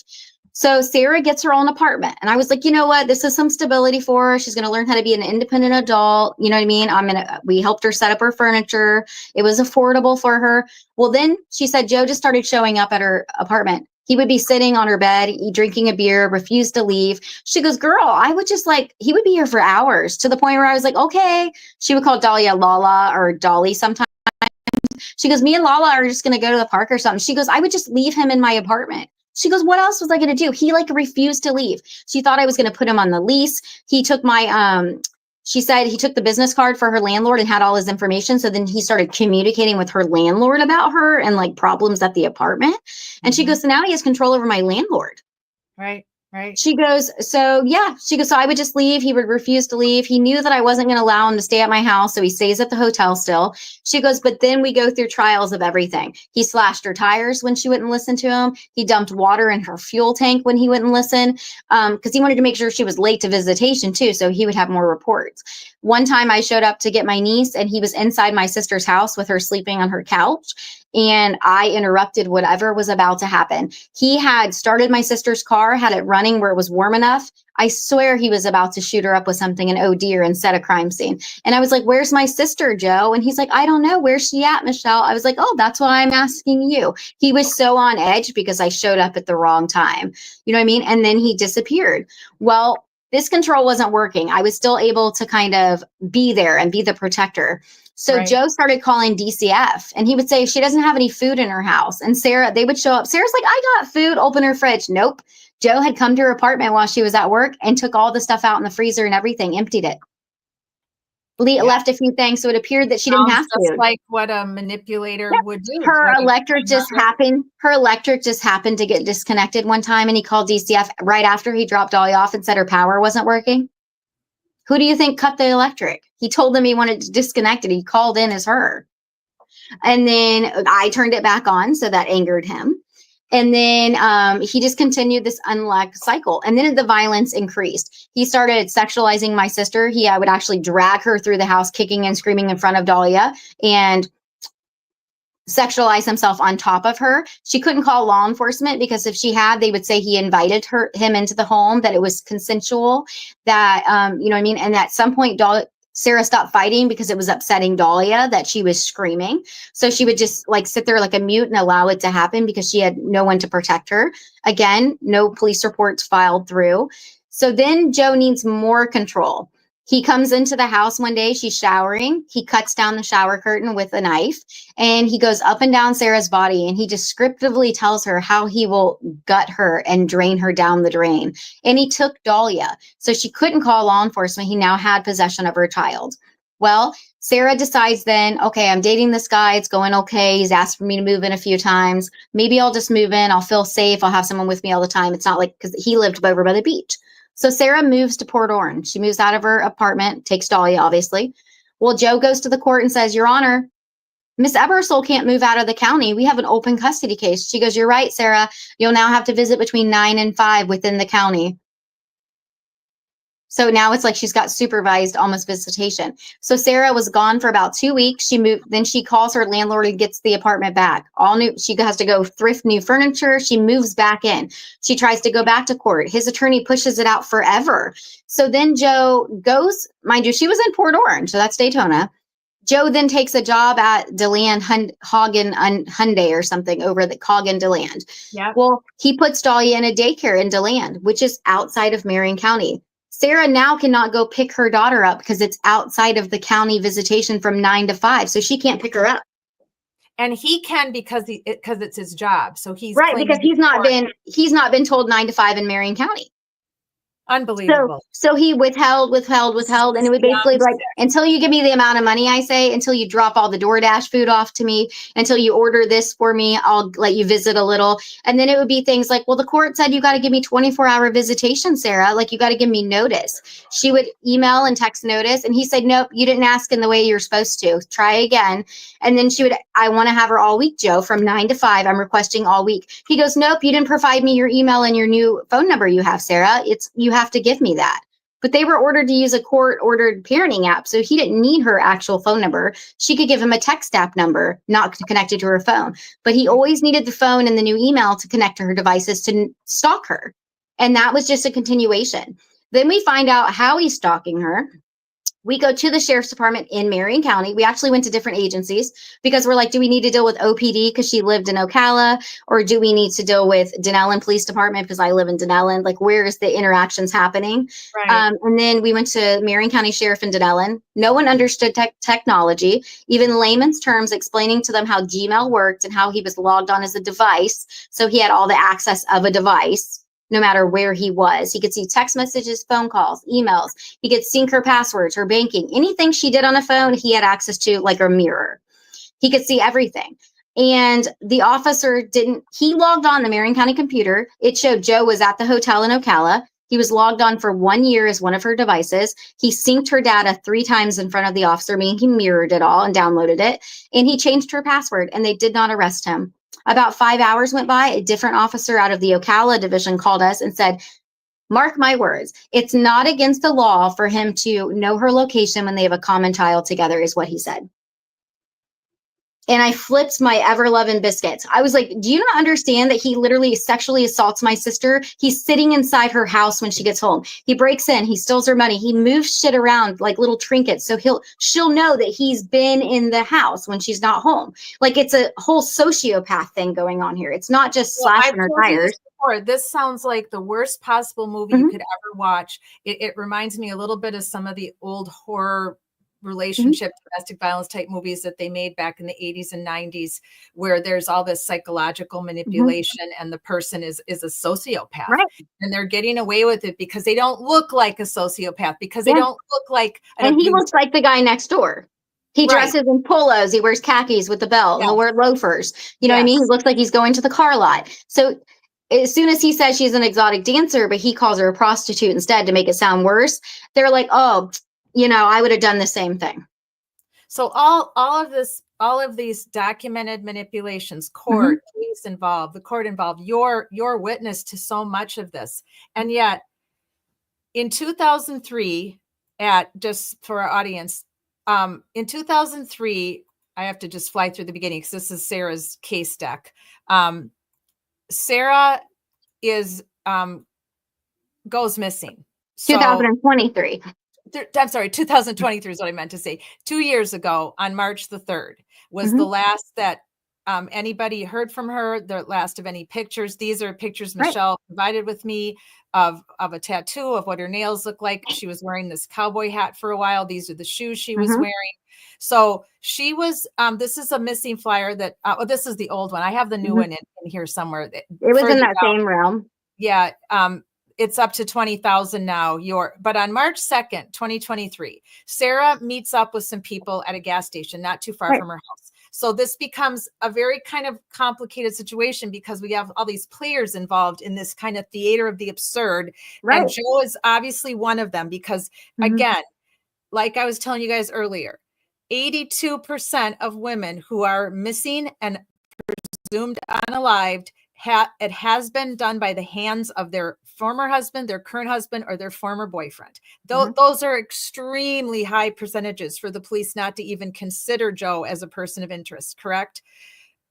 So Sarah gets her own apartment. And I was like, you know what? This is some stability for her. She's going to learn how to be an independent adult. You know what I mean? We helped her set up her furniture. It was affordable for her. Well, then she said Joe just started showing up at her apartment. He would be sitting on her bed, drinking a beer, refused to leave. She goes, girl, I would just he would be here for hours, to the point where I was like, okay. She would call Dahlia Lala or Dolly sometimes. She goes, me and Lala are just going to go to the park or something. She goes, I would just leave him in my apartment. She goes, what else was I going to do? He refused to leave. She thought I was going to put him on the lease. He took she said he took the business card for her landlord and had all his information. So then he started communicating with her landlord about her and problems at the apartment. And she goes, so now he has control over my landlord. Right. Right. She goes, so I would just leave. He would refuse to leave. He knew that I wasn't going to allow him to stay at my house. So he stays at the hotel still. She goes, but then we go through trials of everything. He slashed her tires when she wouldn't listen to him. He dumped water in her fuel tank when he wouldn't listen. Because he wanted to make sure she was late to visitation too. So he would have more reports. One time I showed up to get my niece and he was inside my sister's house with her sleeping on her couch. And I interrupted whatever was about to happen. He had started my sister's car, had it running where it was warm enough. I swear he was about to shoot her up with something and OD her and set a crime scene. And I was like, where's my sister, Joe? And he's like, I don't know. Where's she at, Michelle? I was like, oh, that's why I'm asking you. He was so on edge because I showed up at the wrong time. You know what I mean? And then he disappeared. Well, this control wasn't working. I was still able to kind of be there and be the protector. So Right. Joe started calling DCF and he would say, she doesn't have any food in her house. And they would show up. Sarah's like, I got food, open her fridge. Nope. Joe had come to her apartment while she was at work and took all the stuff out in the freezer and everything, emptied it. Left a few things. So it appeared that she didn't have Just food. like what a manipulator would do. Her electric just happened to get disconnected one time. And he called DCF right after he dropped Dolly off and said her power wasn't working. Who do you think cut the electric? He told them he wanted to disconnect it. He called in as her. And then I turned it back on. So that angered him. And then he just continued this unlucky cycle. And then the violence increased. He started sexualizing my sister. I would actually drag her through the house, kicking and screaming in front of Dahlia and sexualize himself on top of her. She couldn't call law enforcement because if she had, they would say he invited him into the home, that it was consensual, that, you know what I mean? And at some point, Sarah stopped fighting because it was upsetting Dahlia that she was screaming. So she would just sit there like a mute and allow it to happen because she had no one to protect her. Again, no police reports filed through. So then Joe needs more control. He comes into the house one day, she's showering. He cuts down the shower curtain with a knife and he goes up and down Sarah's body and he descriptively tells her how he will gut her and drain her down the drain. And he took Dahlia. So she couldn't call law enforcement. He now had possession of her child. Well, Sarah decides then, okay, I'm dating this guy. It's going okay. He's asked for me to move in a few times. Maybe I'll just move in. I'll feel safe. I'll have someone with me all the time. It's not because he lived over by the beach. So Sarah moves to Port Orange. She moves out of her apartment, takes Dahlia, obviously. Well, Joe goes to the court and says, Your Honor, Miss Ebersole can't move out of the county. We have an open custody case. She goes, you're right, Sarah. You'll now have to visit between 9 and 5 within the county. So now it's she's got supervised almost visitation. So Sarah was gone for about 2 weeks. She moved, then she calls her landlord and gets the apartment back. All new, she has to go thrift new furniture. She moves back in. She tries to go back to court. His attorney pushes it out forever. So then Joe goes, mind you, she was in Port Orange, so that's Daytona. Joe then takes a job at DeLand Hagen Hyundai or something over the Hagen DeLand. Yep. Well, he puts Dahlia in a daycare in DeLand, which is outside of Marion County. Sarah now cannot go pick her daughter up because it's outside of the county visitation from 9 to 5. So she can't pick her up. And he can because it's his job. So he's right, because he's not been told 9 to 5 in Marion County. Unbelievable. So he withheld, and it would basically be like, until you give me the amount of money I say, until you drop all the DoorDash food off to me, until you order this for me, I'll let you visit a little. And then it would be things like, well, the court said you got to give me 24-hour visitation, Sarah. Like, you got to give me notice. She would email and text notice, and he said, nope, you didn't ask in the way you're supposed to. Try again. And then she would, I want to have her all week, Joe, from 9 to 5. I'm requesting all week. He goes, nope, you didn't provide me your email and your new phone number you have, Sarah. You have to give me that. But they were ordered to use a court-ordered parenting app, so he didn't need her actual phone number. She could give him a text app number, not connected to her phone. But he always needed the phone and the new email to connect to her devices to stalk her. And that was just a continuation. Then we find out how he's stalking her. We go to the sheriff's department in Marion County. We actually went to different agencies because we're like, do we need to deal with OPD because she lived in Ocala? Or do we need to deal with Denellen Police Department because I live in Denellen? Like, where is the interactions happening? Right. And then we went to Marion County Sheriff in Denellen. No one understood technology, even layman's terms, explaining to them how Gmail worked and how he was logged on as a device. So he had all the access of a device. No matter where he was, he could see text messages, phone calls, emails. He could sync her passwords, her banking, anything she did on a phone, he had access to like a mirror. He could see everything. And the officer he logged on the Marion County computer. It showed Joe was at the hotel in Ocala. He was logged on for 1 year as one of her devices. He synced her data 3 times in front of the officer, meaning he mirrored it all and downloaded it. And he changed her password, and they did not arrest him. About 5 hours went by. A different officer out of the Ocala division called us and said, mark my words, it's not against the law for him to know her location when they have a common child together, is what he said. And I flipped my ever-loving biscuits. I was like, do you not understand that he literally sexually assaults my sister? He's sitting inside her house when she gets home. He breaks in, he steals her money. He moves shit around like little trinkets. So she'll know that he's been in the house when she's not home. Like, it's a whole sociopath thing going on here. It's not just slashing her tires. This sounds like the worst possible movie you could ever watch. It reminds me a little bit of some of the old horror relationship, domestic violence type movies that they made back in the 80s and 90s, where there's all this psychological manipulation and the person is a sociopath. Right. And they're getting away with it because they don't look like a sociopath, because they don't look like and he looks like the guy next door. He dresses in polos. He wears khakis with the belt. He'll wear loafers. You know what I mean? He looks like he's going to the car lot. So as soon as he says she's an exotic dancer, but he calls her a prostitute instead to make it sound worse, they're like, oh, I would have done the same thing. So all of these documented manipulations, court, police involved, the court involved, your witness to so much of this. And yet in 2003, just for our audience, in 2003, I have to just fly through the beginning because this is Sarah's case deck. Sarah goes missing. 2023. I'm sorry, 2023 is what I meant to say. 2 years ago, on March the 3rd, was the last that anybody heard from her, the last of any pictures. These are pictures Michelle provided with me of a tattoo, of what her nails look like. She was wearing this cowboy hat for a while. These are the shoes she was wearing. So she was, this is a missing flyer that, this is the old one. I have the new one in here somewhere. It was in that same realm. Yeah. It's up to 20,000 now. But on March 2nd, 2023, Sarah meets up with some people at a gas station not too far from her house. So this becomes a very kind of complicated situation because we have all these players involved in this kind of theater of the absurd. And Joe is obviously one of them because, again, like I was telling you guys earlier, 82% of women who are missing and presumed unalived, it has been done by the hands of their former husband, their current husband, or their former boyfriend. Those are extremely high percentages for the police not to even consider Joe as a person of interest, correct?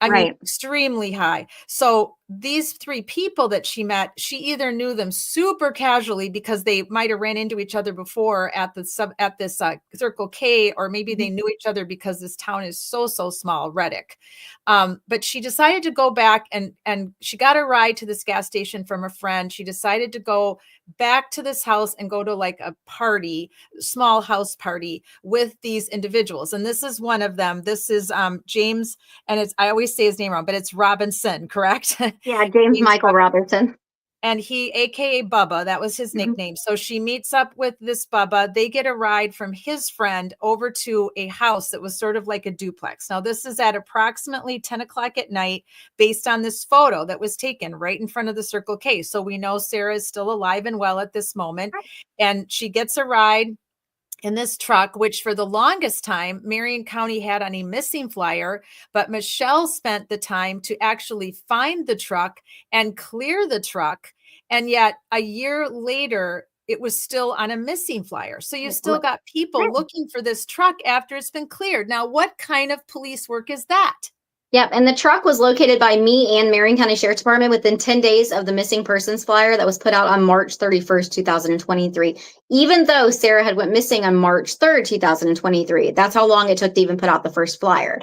I mean, extremely high. So these three people that she met, she either knew them super casually because they might have ran into each other before at this Circle K, or maybe they knew each other because this town is so small, Reddick. But she decided to go back and she got a ride to this gas station from a friend. She decided to go back to this house and go to like a party, small house party with these individuals. And this is one of them. This is James, and I always say his name wrong, but it's Robinson, correct? Yeah, James Michael Robertson. And he, AKA Bubba, that was his nickname. So she meets up with this Bubba. They get a ride from his friend over to a house that was sort of like a duplex. Now, this is at approximately 10 o'clock at night, based on this photo that was taken right in front of the Circle K. So we know Sara is still alive and well at this moment. And she gets a ride in this truck, which for the longest time, Marion County had on a missing flyer, but Michelle spent the time to actually find the truck and clear the truck. And yet a year later, it was still on a missing flyer. So you still got people looking for this truck after it's been cleared. Now, what kind of police work is that? Yep, and the truck was located by me and Marion County Sheriff's Department within 10 days of the missing persons flyer that was put out on March 31st, 2023, even though Sara had went missing on March 3rd, 2023. That's how long it took to even put out the first flyer.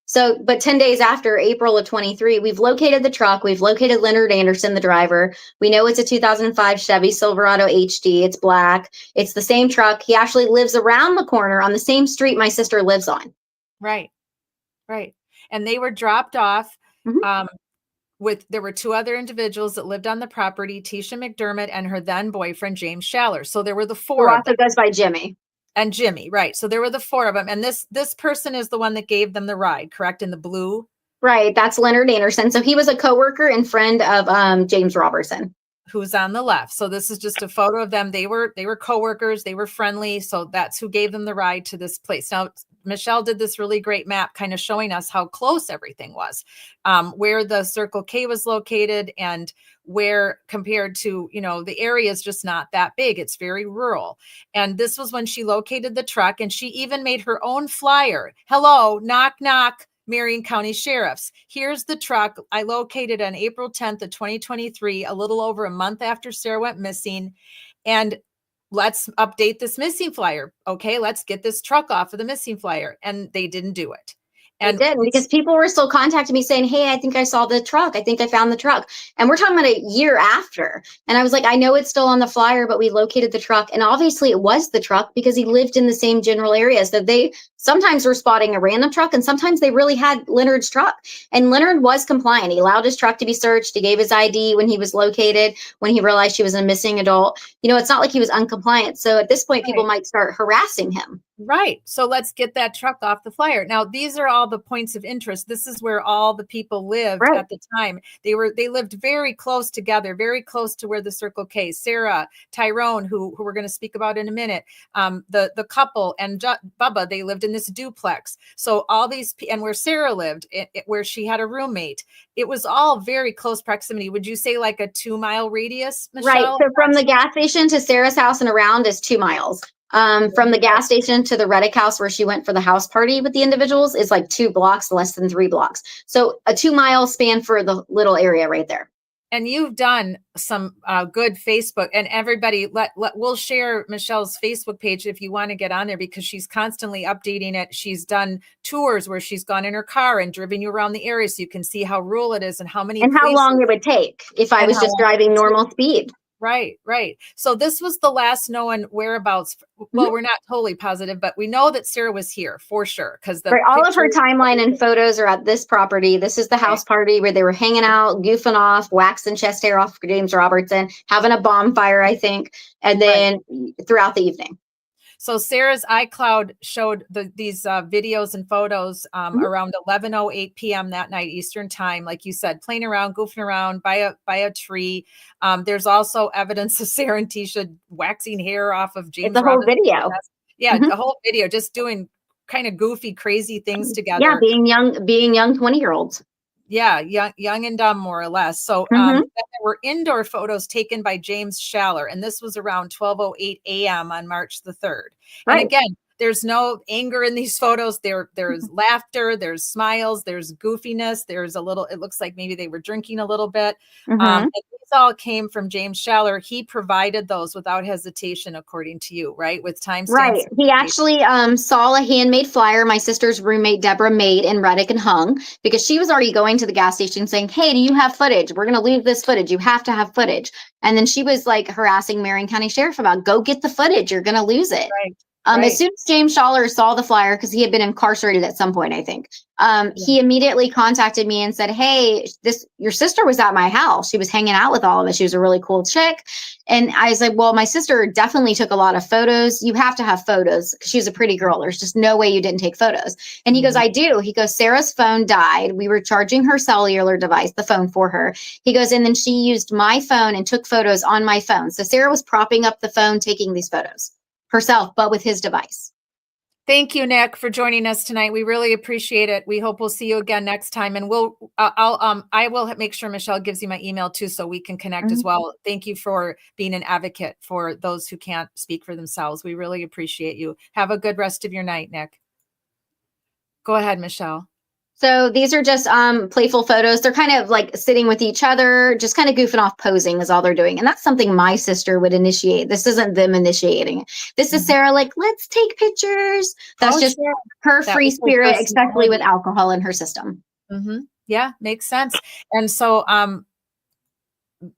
So, but 10 days after, April of 23, we've located the truck. We've located Leonard Anderson, the driver. We know it's a 2005 Chevy Silverado HD. It's black. It's the same truck. He actually lives around the corner on the same street my sister lives on. Right. And they were dropped off there were two other individuals that lived on the property, Tisha McDermott and her then boyfriend, James Schaller. So there were the four Who of them. also goes by Jimmy. And Jimmy, right. So there were the four of them. And this person is the one that gave them the ride, correct? In the blue? Right. That's Leonard Anderson. So he was a coworker and friend of James Robertson, who's on the left. So this is just a photo of them. They were coworkers. They were friendly. So that's who gave them the ride to this place. Now, Michelle did this really great map kind of showing us how close everything was, where the Circle K was located and where compared to, the area is just not that big. It's very rural. And this was when she located the truck, and she even made her own flyer. Hello, knock, knock. Marion County Sheriffs. Here's the truck I located on April 10th of 2023, a little over a month after Sara went missing. And let's update this missing flyer. Okay, let's get this truck off of the missing flyer. And they didn't do it. And they didn't, because people were still contacting me saying, hey, I think I saw the truck. I think I found the truck. And we're talking about a year after. And I was like, I know it's still on the flyer, but we located the truck. And obviously it was the truck because he lived in the same general area. So they sometimes were spotting a random truck, and sometimes they really had Leonard's truck. And Leonard was compliant. He allowed his truck to be searched. He gave his ID when he was located, when he realized she was a missing adult. It's not like he was uncompliant. So at this point, people might start harassing him. Right. So let's get that truck off the flyer. Now, these are all the points of interest. This is where all the people lived at the time. They lived very close together, very close to where the Circle K, Sara, Tyrone, who we're going to speak about in a minute, the couple, and Bubba, they lived in this duplex. So all these, and where Sara lived, where she had a roommate, it was all very close proximity. Would you say like a 2-mile radius, Michelle? Right. So from the gas station to Sara's house and around is 2 miles. From the gas station to the Reddick house where she went for the house party with the individuals is like 2 blocks, less than 3 blocks. So a 2-mile span for the little area right there. And you've done some good Facebook, and everybody we'll share Michelle's Facebook page if you want to get on there, because she's constantly updating it. She's done tours where she's gone in her car and driven you around the area so you can see how rural it is and how many and how long it would take if I was just driving normal speed. Right. So this was the last known whereabouts. Well, we're not totally positive, but we know that Sara was here for sure, because all of her timeline and photos are at this property. This is the house party where they were hanging out, goofing off, waxing chest hair off for James Robertson, having a bonfire, I think, and then throughout the evening. So Sara's iCloud showed these videos and photos around 11:08 p.m. that night Eastern time, like you said, playing around, goofing around by a tree. There's also evidence of Sara and Tisha waxing hair off of James. It's a whole video. Yeah, the whole video, just doing kind of goofy, crazy things together. Yeah, being young 20-year-olds. Yeah, young and dumb, more or less. So there were indoor photos taken by James Schaller, and this was around 12:08 a.m. on March the 3rd. Right. And again, there's no anger in these photos. There's laughter, there's smiles, there's goofiness, there's a little, it looks like maybe they were drinking a little bit. And these all came from James Schaller. He provided those without hesitation, according to you, right? With timestamps. Right. He actually saw a handmade flyer my sister's roommate Deborah made in Reddick and hung, because she was already going to the gas station saying, hey, do you have footage? We're going to leave this footage. You have to have footage. And then she was like harassing Marion County Sheriff about, go get the footage. You're going to lose it. Right. As soon as James Schaller saw the flyer, because he had been incarcerated at some point, I think, he immediately contacted me and said, hey, your sister was at my house. She was hanging out with all of us. She was a really cool chick. And I was like, well, my sister definitely took a lot of photos. You have to have photos because she's a pretty girl. There's just no way you didn't take photos. And he goes, I do. He goes, Sarah's phone died. We were charging her cellular device, the phone, for her. He goes, and then she used my phone and took photos on my phone. So Sarah was propping up the phone, taking these photos herself, but with his device. Thank you, Nick, for joining us tonight. We really appreciate it. We hope we'll see you again next time. And I will make sure Michelle gives you my email too, so we can connect as well. Thank you for being an advocate for those who can't speak for themselves. We really appreciate you. Have a good rest of your night, Nick. Go ahead, Michelle. So these are just playful photos. They're kind of like sitting with each other, just kind of goofing off, posing is all they're doing. And that's something my sister would initiate. This isn't them initiating it. This is Sarah like, let's take pictures. That's just her free spirit, especially with alcohol in her system. Yeah, makes sense. And so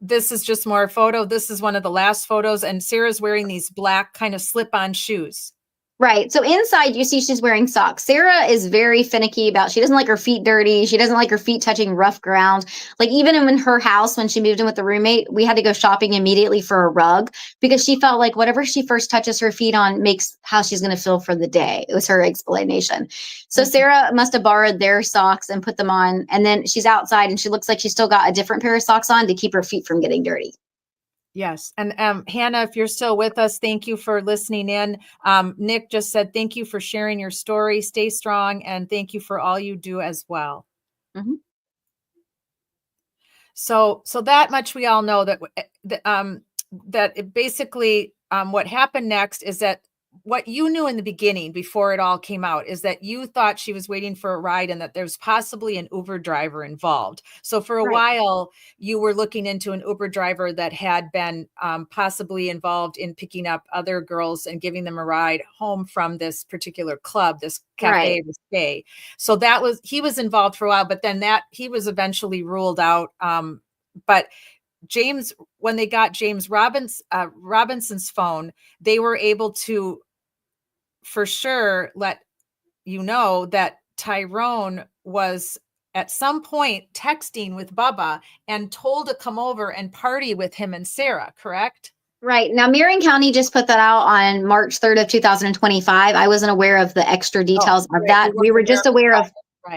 this is just more photo. This is one of the last photos. And Sarah's wearing these black kind of slip-on shoes. Right. So inside you see she's wearing socks. Sarah is very finicky about, she doesn't like her feet dirty. She doesn't like her feet touching rough ground. Like even in her house, when she moved in with the roommate, we had to go shopping immediately for a rug because she felt like whatever she first touches her feet on makes how she's going to feel for the day. It was her explanation. So Sarah must have borrowed their socks and put them on. And then she's outside and she looks like she's still got a different pair of socks on to keep her feet from getting dirty. Yes. And Hannah, if you're still with us, thank you for listening in. Nick just said, thank you for sharing your story. Stay strong. And thank you for all you do as well. So that much we all know that it basically what happened next is that what you knew in the beginning before it all came out is that you thought she was waiting for a ride and that there's possibly an Uber driver involved. So for a while, you were looking into an Uber driver that had been possibly involved in picking up other girls and giving them a ride home from this particular club, this Cafe Risque. So he was involved for a while, but then he was eventually ruled out. But James, when they got James Robinson's phone, they were able to for sure let you know that Tyrone was at some point texting with Bubba and told to come over and party with him and Sarah, correct? Right. Now, Marion County just put that out on March 3rd of 2025. I wasn't aware of the extra details of that. We were just aware of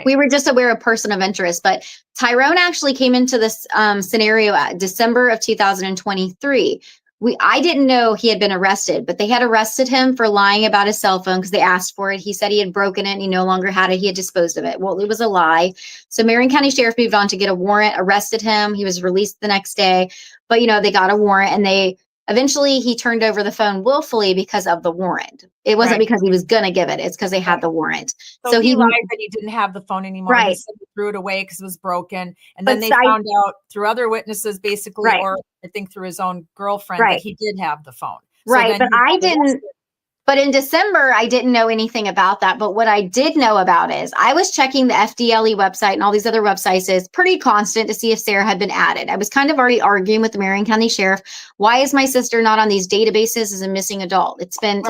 We were just aware of person of interest, but Tyrone actually came into this scenario at December of 2023. I didn't know he had been arrested, but they had arrested him for lying about his cell phone because they asked for it. He said he had broken it and he no longer had it. He had disposed of it. Well, it was a lie. So Marion County Sheriff moved on to get a warrant, arrested him. He was released the next day, but they got a warrant and eventually he turned over the phone willfully because of the warrant. It wasn't because he was going to give it. It's because they had the warrant. So he lied that he didn't have the phone anymore. Right. He said he threw it away because it was broken. And then they found out through other witnesses, basically, or I think through his own girlfriend, that he did have the phone. Right. But I didn't. But in December, I didn't know anything about that. But what I did know about is I was checking the FDLE website and all these other websites is pretty constant to see if Sarah had been added. I was kind of already arguing with the Marion County Sheriff. Why is my sister not on these databases as a missing adult? It's been,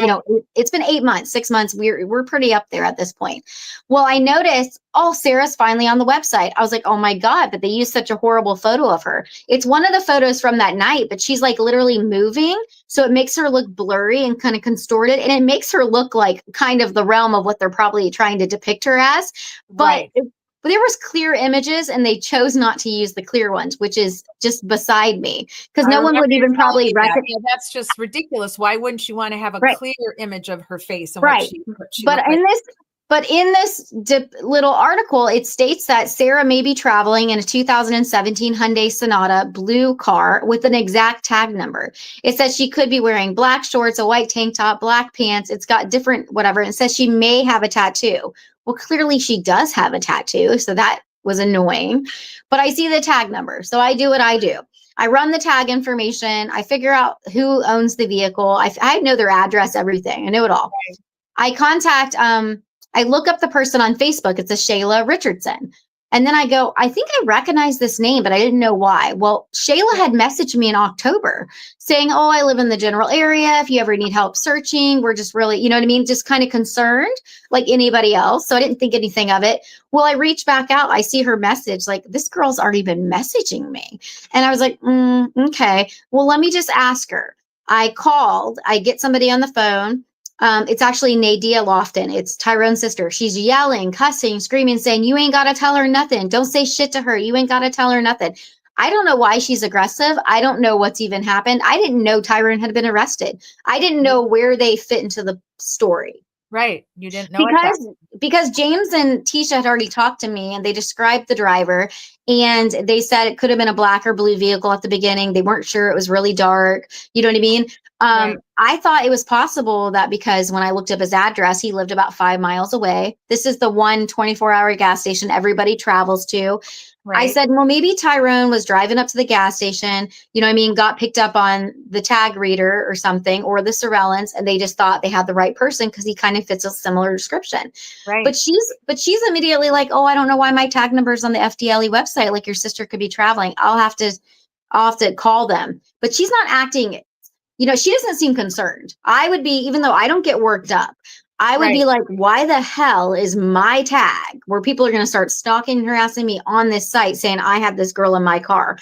it's been 8 months, 6 months. We're pretty up there at this point. Well, I noticed, Sarah's finally on the website. I was like, oh my God, but they used such a horrible photo of her. It's one of the photos from that night, but she's like literally moving. So it makes her look blurry and kind of contorted. And it makes her look like kind of the realm of what they're probably trying to depict her as. But there was clear images and they chose not to use the clear ones, which is just beside me because no one would even probably recognize. Yeah, that's just ridiculous. Why wouldn't you want to have a clear image of her face? And but in this, But in this little article, it states that Sara may be traveling in a 2017 Hyundai Sonata blue car with an exact tag number. It says she could be wearing black shorts, a white tank top, black pants. It's got different whatever. It says she may have a tattoo. Well, clearly she does have a tattoo, so that was annoying. But I see the tag number, so I do what I do. I run the tag information. I figure out who owns the vehicle. I know their address, everything. I know it all. I contact I look up the person on Facebook. It's a Shayla Richardson. And then I go, I think I recognize this name, but I didn't know why. Well, Shayla had messaged me in October saying, oh, I live in the general area. If you ever need help searching, we're just really, you know what I mean? Just kind of concerned like anybody else. So I didn't think anything of it. Well, I reach back out. I see her message like, this girl's already been messaging me. And I was like, okay, well, let me just ask her. I called, I get somebody on the phone. It's actually Nadia Lofton. It's Tyrone's sister. She's yelling, cussing, screaming, saying, you ain't got to tell her nothing. Don't say shit to her. You ain't got to tell her nothing. I don't know why she's aggressive. I don't know what's even happened. I didn't know Tyrone had been arrested. I didn't know where they fit into the story. Right. You didn't know because James and Tisha had already talked to me and they described the driver and they said it could have been a black or blue vehicle at the beginning. They weren't sure. It was really dark. You know what I mean? Right. I thought it was possible that because when I looked up his address, he lived about 5 miles away. This is the one 24-hour gas station everybody travels to. Right. I said, well, maybe Tyrone was driving up to the gas station, you know what I mean, got picked up on the tag reader or something, or the surveillance, and they just thought they had the right person because he kind of fits a similar description. Right. But she's immediately like, oh, I don't know why my tag number is on the FDLE website. Like your sister could be traveling. I'll have to call them. But she's not acting, you know, she doesn't seem concerned. I would be, even though I don't get worked up, I would be like, why the hell is my tag where people are going to start stalking and harassing me on this site saying I have this girl in my car?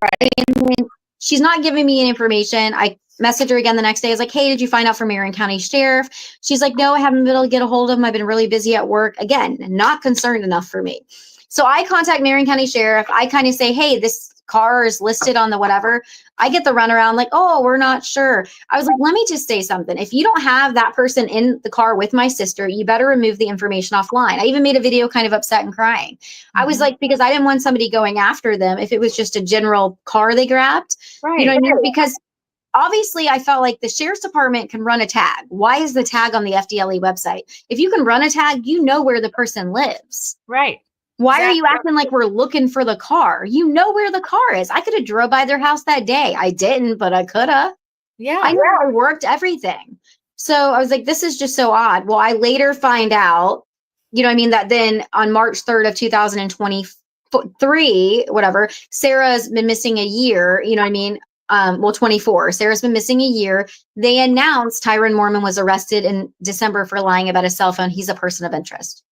Right. And she's not giving me any information. I messaged her again the next day. I was like, hey, did you find out from Marion County Sheriff? She's like, no, I haven't been able to get a hold of him. I've been really busy at work. Again, not concerned enough for me. So I contact Marion County Sheriff. I kind of say, hey, this car is listed on the whatever. I get the runaround like, oh, we're not sure. I was like, let me just say something. If you don't have that person in the car with my sister, you better remove the information offline. I even made a video kind of upset and crying. I was like, because I didn't want somebody going after them if it was just a general car they grabbed. Right. You know what I mean? Because obviously I felt like the sheriff's department can run a tag. Why is the tag on the FDLE website? If you can run a tag, you know where the person lives. Right. Why are you acting like we're looking for the car? You know where the car is. I could have drove by their house that day. I didn't, but I could have. Yeah. I know I worked everything. So I was like, this is just so odd. Well, I later find out, you know what I mean, that then on March 3rd of 2023, whatever, Sarah's been missing a year, you know what I mean? 24. Sarah's been missing a year. They announced Tyrone Mormon was arrested in December for lying about his cell phone. He's a person of interest.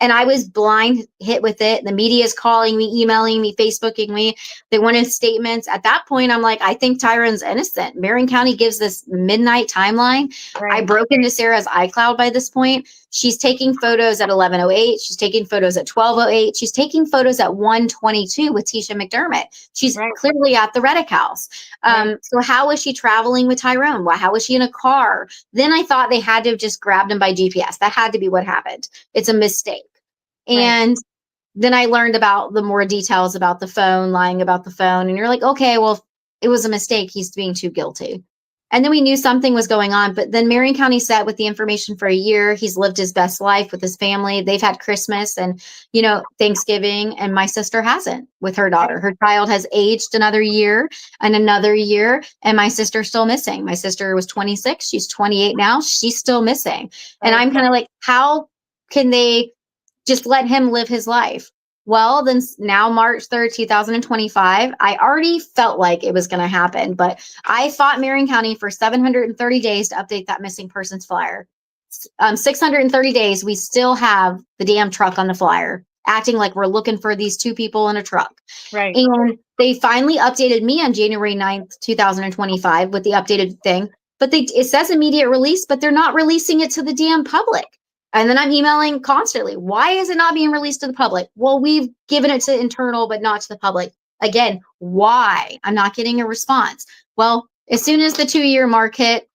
And I was blind hit with it. The media is calling me, emailing me, Facebooking me. They wanted statements. At that point, I'm like, I think Tyrone's innocent. Marion County gives this midnight timeline. Right. I broke into Sarah's iCloud by this point. She's taking photos at 11:08. She's taking photos at 12:08. She's taking photos at 1:22 with Tisha McDermott. She's clearly at the Reddick house. So how was she traveling with Tyrone? How was she in a car? Then I thought they had to have just grabbed him by GPS. That had to be what happened. It's a mistake. And then I learned about the more details about the phone, lying about the phone. And you're like, okay, well, it was a mistake. He's being too guilty. And then we knew something was going on. But then Marion County sat with the information for a year. He's lived his best life with his family. They've had Christmas and, you know, Thanksgiving. And my sister hasn't with her daughter. Her child has aged another year and another year. And my sister's still missing. My sister was 26. She's 28 now. She's still missing. And I'm kind of like, how can they just let him live his life? Well, then now March 3rd, 2025, I already felt like it was going to happen, but I fought Marion County for 730 days to update that missing persons flyer. 630 days, we still have the damn truck on the flyer, acting like we're looking for these two people in a truck. Right. And they finally updated me on January 9th, 2025 with the updated thing, but it says immediate release, but they're not releasing it to the damn public. And then I'm emailing constantly. Why is it not being released to the public? Well, we've given it to internal, but not to the public. Again, why? I'm not getting a response. Well, as soon as the 2-year mark hit,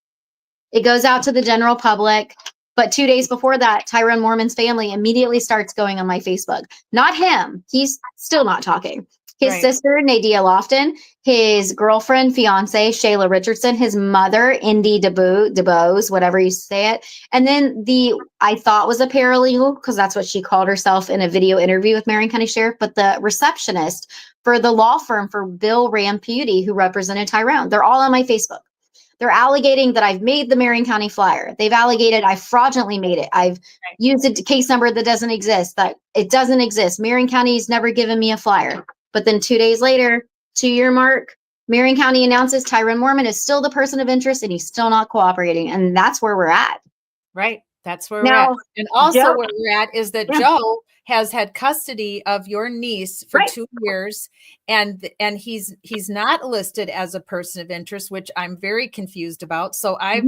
it goes out to the general public. But 2 days before that, Tyrone Mormon's family immediately starts going on my Facebook. Not him. He's still not talking. His Right. sister, Nadia Lofton, his girlfriend, fiance, Shayla Richardson, his mother, Indy DeBose, whatever you say it. And then I thought was a paralegal, because that's what she called herself in a video interview with Marion County Sheriff, but the receptionist for the law firm for Bill Ramputi, who represented Tyrone. They're all on my Facebook. They're alleging that I've made the Marion County flyer. They've alleged I fraudulently made it. I've used a case number that doesn't exist, that it doesn't exist. Marion County's never given me a flyer. But then 2 days later, 2-year mark, Marion County announces Tyrone Mormon is still the person of interest and he's still not cooperating. And that's where we're at. Right. That's where Now, we're at. And also Joe- where we're at is that Yeah. Joe has had custody of your niece for Right. 2 years, and he's not listed as a person of interest, which I'm very confused about. So I've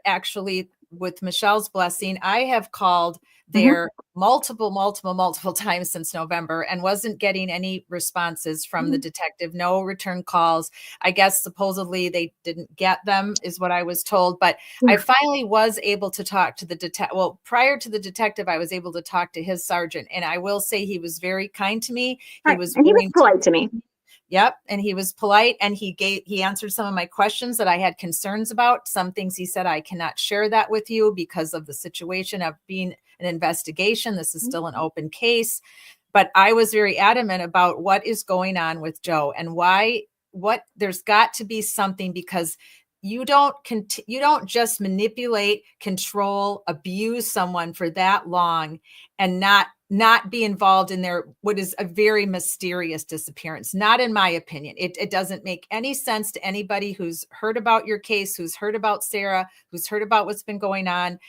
actually, with Michelle's blessing, I have called there multiple times since November and wasn't getting any responses from the detective, no return calls. I guess supposedly they didn't get them is what I was told, but I finally was able to talk to the detective. Well, prior to the detective, I was able to talk to his sergeant, and I will say he was very kind to me. Right. And he was polite to me. Yep. And he was polite, and he answered some of my questions that I had concerns about. Some things he said, I cannot share that with you because of the situation of being an investigation. This is still an open case. But I was very adamant about what is going on with Joe and what there's got to be something, because you don't just manipulate, control, abuse someone for that long and not be involved in what is a very mysterious disappearance. Not in my opinion. It doesn't make any sense to anybody who's heard about your case, who's heard about Sara, who's heard about what's been going on.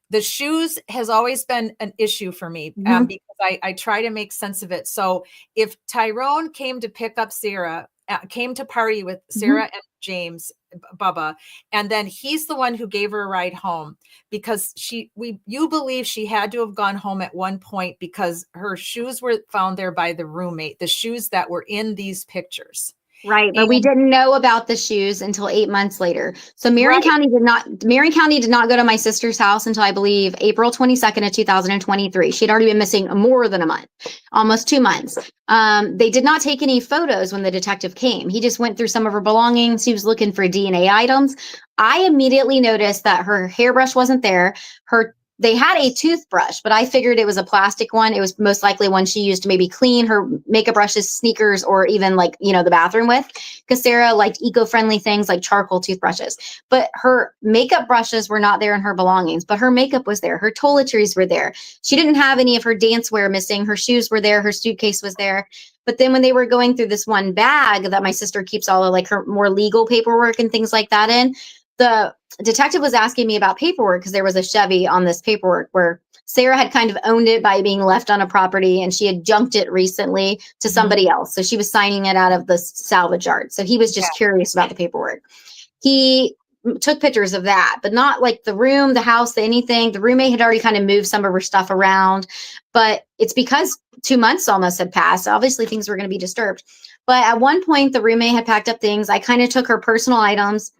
The shoes has always been an issue for me because I try to make sense of it. So if Tyrone came to pick up Sara, came to party with Sara and James, Bubba, and then he's the one who gave her a ride home, because you believe she had to have gone home at one point because her shoes were found there by the roommate, the shoes that were in these pictures. Right. But we didn't know about the shoes until 8 months later. So Marion County did not go to my sister's house until, I believe, April 22nd of 2023. She'd already been missing more than a month, almost 2 months. They did not take any photos when the detective came. He just went through some of her belongings. He was looking for DNA items. I immediately noticed that her hairbrush wasn't there. They had a toothbrush, but I figured it was a plastic one. It was most likely one she used to maybe clean her makeup brushes, sneakers, or even the bathroom with, because Sara liked eco-friendly things like charcoal toothbrushes. But her makeup brushes were not there in her belongings, but her makeup was there. Her toiletries were there. She didn't have any of her dance wear missing. Her shoes were there. Her suitcase was there. But then when they were going through this one bag that my sister keeps all of her more legal paperwork and things like that in, the detective was asking me about paperwork, because there was a Chevy on this paperwork where Sara had kind of owned it by being left on a property, and she had junked it recently to somebody else. So she was signing it out of the salvage yard. So he was just curious about the paperwork. He took pictures of that, but not like the room, the house, anything. The roommate had already kind of moved some of her stuff around, but it's because 2 months almost had passed. Obviously things were going to be disturbed. But at one point the roommate had packed up things. I kind of took her personal items.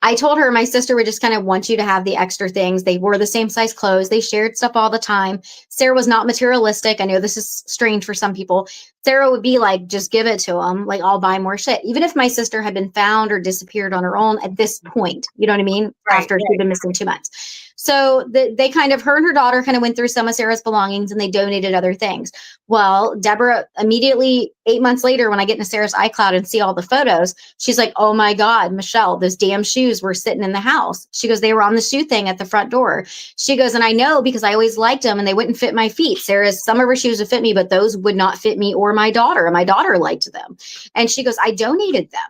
I told her my sister would just kind of want you to have the extra things. They wore the same size clothes. They shared stuff all the time. Sara was not materialistic. I know this is strange for some people. Sara would be like, just give it to them. Like, I'll buy more shit. Even if my sister had been found or disappeared on her own at this point, you know what I mean? After she'd been missing 2 months. So they kind of, her and her daughter kind of went through some of Sara's belongings, and they donated other things. Well, Deborah immediately 8 months later, when I get into Sara's iCloud and see all the photos, she's like, oh my God, Michelle, those damn shoes were sitting in the house. She goes, they were on the shoe thing at the front door. She goes, and I know because I always liked them and they wouldn't fit my feet. Sara's, some of her shoes would fit me, but those would not fit me or my daughter. And my daughter liked them. And she goes, I donated them.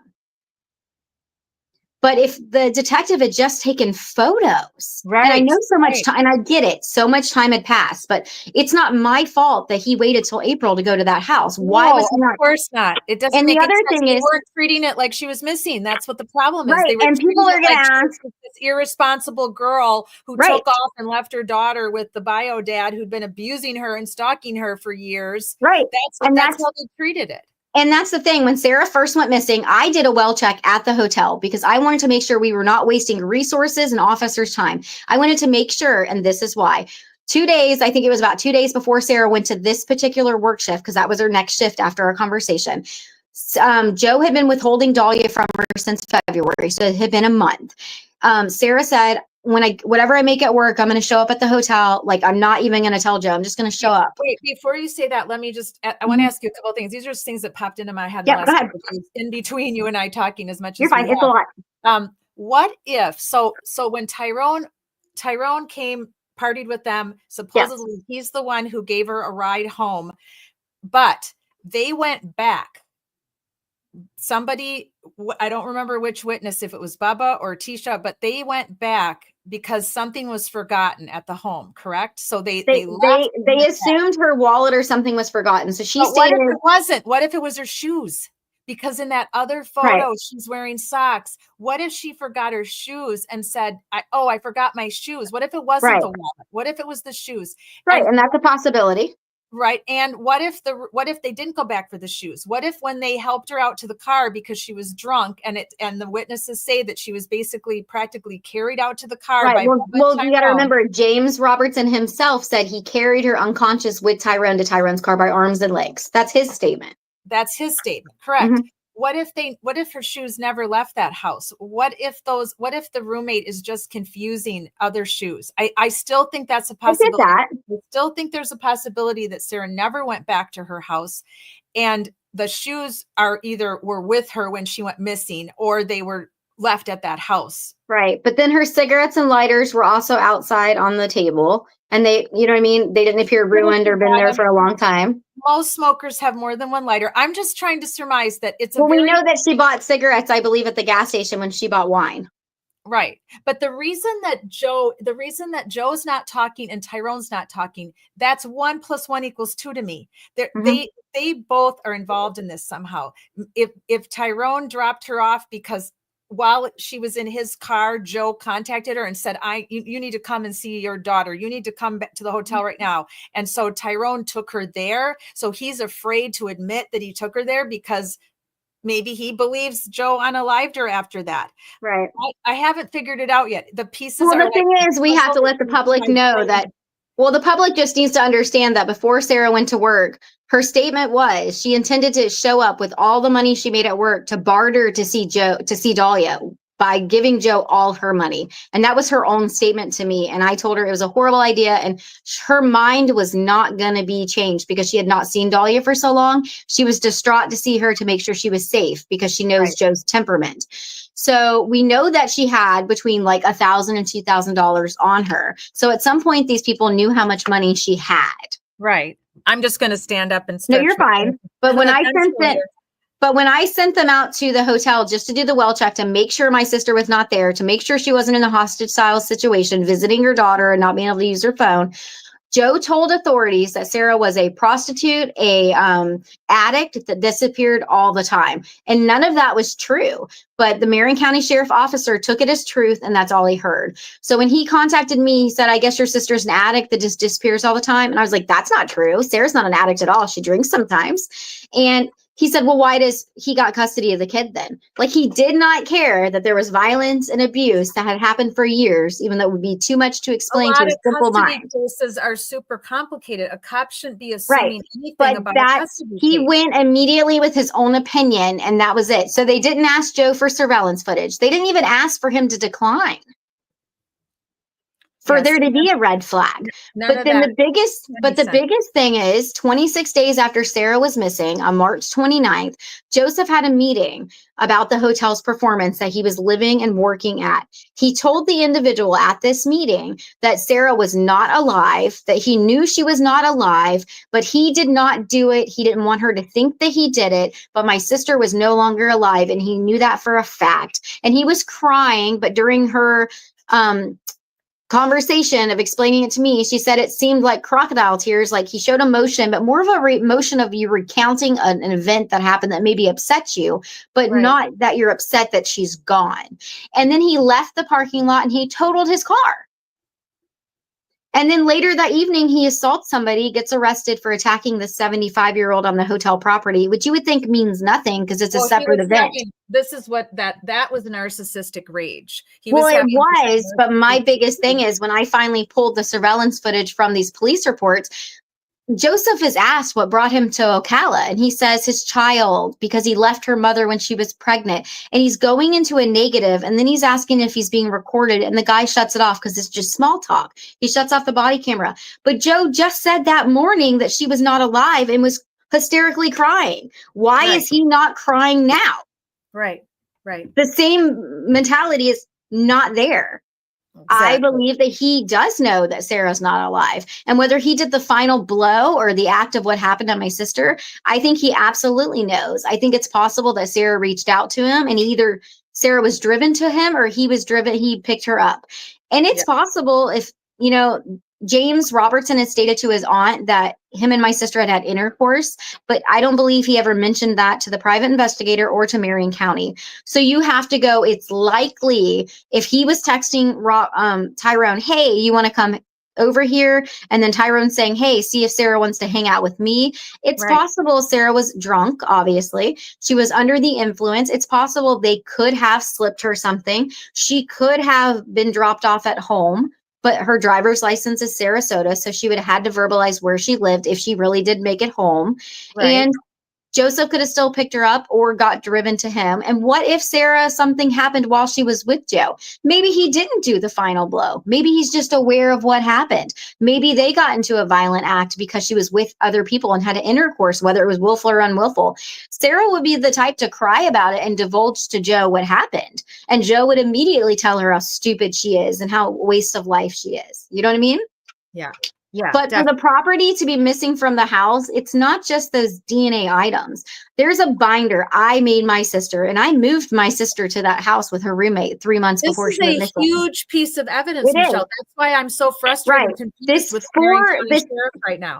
But if the detective had just taken photos, and I know so much time, and I get it, so much time had passed, but it's not my fault that he waited till April to go to that house. Why was he not? Of course not. It doesn't. And make the other sense. thing They is, weren't treating it like she was missing. That's what the problem is. Right. They were And people are treating it going to like ask, she was this irresponsible girl who took off and left her daughter with the bio dad who'd been abusing her and stalking her for years. Right. That's how they treated it. And that's the thing. When Sarah first went missing, I did a well check at the hotel because I wanted to make sure we were not wasting resources and officers' time. I wanted to make sure, and this is why. 2 days, I think it was about 2 days before Sarah went to this particular work shift, because that was her next shift after our conversation. Joe had been withholding Dahlia from her since February, so it had been a month. Sarah said, whatever I make at work, I'm going to show up at the hotel. Like, I'm not even going to tell Joe. I'm just going to show up. Wait, before you say that, let me just, I want to ask you a couple of things. These are things that popped into my head Yep, the last couple of days in between you and I talking as much You're as we fine. It's a have. lot. What if, so when Tyrone came, partied with them, supposedly he's the one who gave her a ride home, but they went back. Somebody, I don't remember which witness, if it was Bubba or Tisha, but they went back because something was forgotten at the home, correct? So they assumed her wallet or something was forgotten. So she but what stated, if it wasn't? What if it was her shoes? Because in that other photo, she's wearing socks. What if she forgot her shoes and said, I forgot my shoes? What if it wasn't the wallet? What if it was the shoes? Right. And that's a possibility. Right. And what if they didn't go back for the shoes? What if when they helped her out to the car because she was drunk and the witnesses say that she was practically carried out to the car by well, you got to remember, James Robertson himself said he carried her unconscious with Tyrone to Tyrone's car by arms and legs. That's his statement. That's his statement. Correct. Mm-hmm. What if her shoes never left that house? What if the roommate is just confusing other shoes? I still think that's a possibility. I still think there's a possibility that Sarah never went back to her house and the shoes were with her when she went missing or they were left at that house. Right. But then her cigarettes and lighters were also outside on the table. And they, you know what I mean? They didn't appear ruined or been there for a long time. Most smokers have more than one lighter. I'm just trying to surmise that it's we know that she bought cigarettes, I believe, at the gas station when she bought wine. Right. But the reason that Joe's not talking and Tyrone's not talking, that's 1 + 1 = 2 to me. They both are involved in this somehow. If Tyrone dropped her off because while she was in his car, Joe contacted her and said, you need to come and see your daughter. You need to come back to the hotel right now. And so Tyrone took her there. So he's afraid to admit that he took her there because maybe he believes Joe unalived her after that. Right. I haven't figured it out yet. The pieces are the thing is, we have to let the public know that, the public just needs to understand that before Sarah went to work, her statement was she intended to show up with all the money she made at work to barter to see Dahlia by giving Joe all her money. And that was her own statement to me. And I told her it was a horrible idea. And her mind was not going to be changed because she had not seen Dahlia for so long. She was distraught to see her to make sure she was safe because she knows Joe's temperament. So we know that she had between like $1,000 and $2,000 on her. So at some point, these people knew how much money she had. Right. I'm just going to stand up and no, you're fine. But when I sent them out to the hotel just to do the well check to make sure my sister was not there, to make sure she wasn't in a hostage style situation, visiting her daughter and not being able to use her phone, Joe told authorities that Sarah was a prostitute, a addict that disappeared all the time. And none of that was true. But the Marion County Sheriff officer took it as truth, and that's all he heard. So when he contacted me, he said, I guess your sister's an addict that just disappears all the time. And I was like, that's not true. Sarah's not an addict at all. She drinks sometimes. And he said, well, why does he got custody of the kid then? Like, he did not care that there was violence and abuse that had happened for years, even though it would be too much to explain to a simple mind. Cases are super complicated. A cop shouldn't be assuming anything about custody. He went immediately with his own opinion, and that was it. So they didn't ask Joe for surveillance footage. They didn't even ask for him to decline. For there to be a red flag. But then the biggest thing is 26 days after Sarah was missing on March 29th, Joseph had a meeting about the hotel's performance that he was living and working at. He told the individual at this meeting that Sarah was not alive, that he knew she was not alive, but he did not do it. He didn't want her to think that he did it, but my sister was no longer alive, and he knew that for a fact. And he was crying, but during her conversation of explaining it to me, she said it seemed like crocodile tears, like he showed emotion, but more of a emotion of you recounting an event that happened that maybe upset you, but not that you're upset that she's gone. And then he left the parking lot and he totaled his car. And then later that evening, he assaults somebody, gets arrested for attacking the 75-year-old on the hotel property, which you would think means nothing because it's a separate event. This is what that was narcissistic rage. It was, but my biggest thing is when I finally pulled the surveillance footage from these police reports, Joseph is asked what brought him to Ocala, and he says his child, because he left her mother when she was pregnant, and he's going into a negative, and then he's asking if he's being recorded, and the guy shuts it off because it's just small talk. He shuts off the body camera. But Joe just said that morning that she was not alive and was hysterically crying. Why is he not crying now? Right. The same mentality is not there. Exactly. I believe that he does know that Sarah's not alive. And whether he did the final blow or the act of what happened to my sister, I think he absolutely knows. I think it's possible that Sarah reached out to him and either Sarah was driven to him or he picked her up. And it's possible if, James Robertson has stated to his aunt that him and my sister had intercourse, but I don't believe he ever mentioned that to the private investigator or to Marion County. So you have to go, it's likely if he was texting Tyrone, hey, you want to come over here? And then Tyrone saying, hey, see if Sarah wants to hang out with me. It's possible Sarah was drunk, obviously. She was under the influence. It's possible they could have slipped her something. She could have been dropped off at home. But her driver's license is Sarasota, so she would have had to verbalize where she lived if she really did make it home. And Joseph could have still picked her up or got driven to him. And what if something happened while she was with Joe? Maybe he didn't do the final blow. Maybe he's just aware of what happened. Maybe they got into a violent act because she was with other people and had an intercourse, whether it was willful or unwillful. Sarah would be the type to cry about it and divulge to Joe what happened. And Joe would immediately tell her how stupid she is and how waste of life she is. You know what I mean? Yeah. But for the property to be missing from the house, it's not just those DNA items. There's a binder I made my sister, and I moved my sister to that house with her roommate 3 months before she went missing. This is a huge piece of evidence, Michelle. That's why I'm so frustrated and confused with this right now.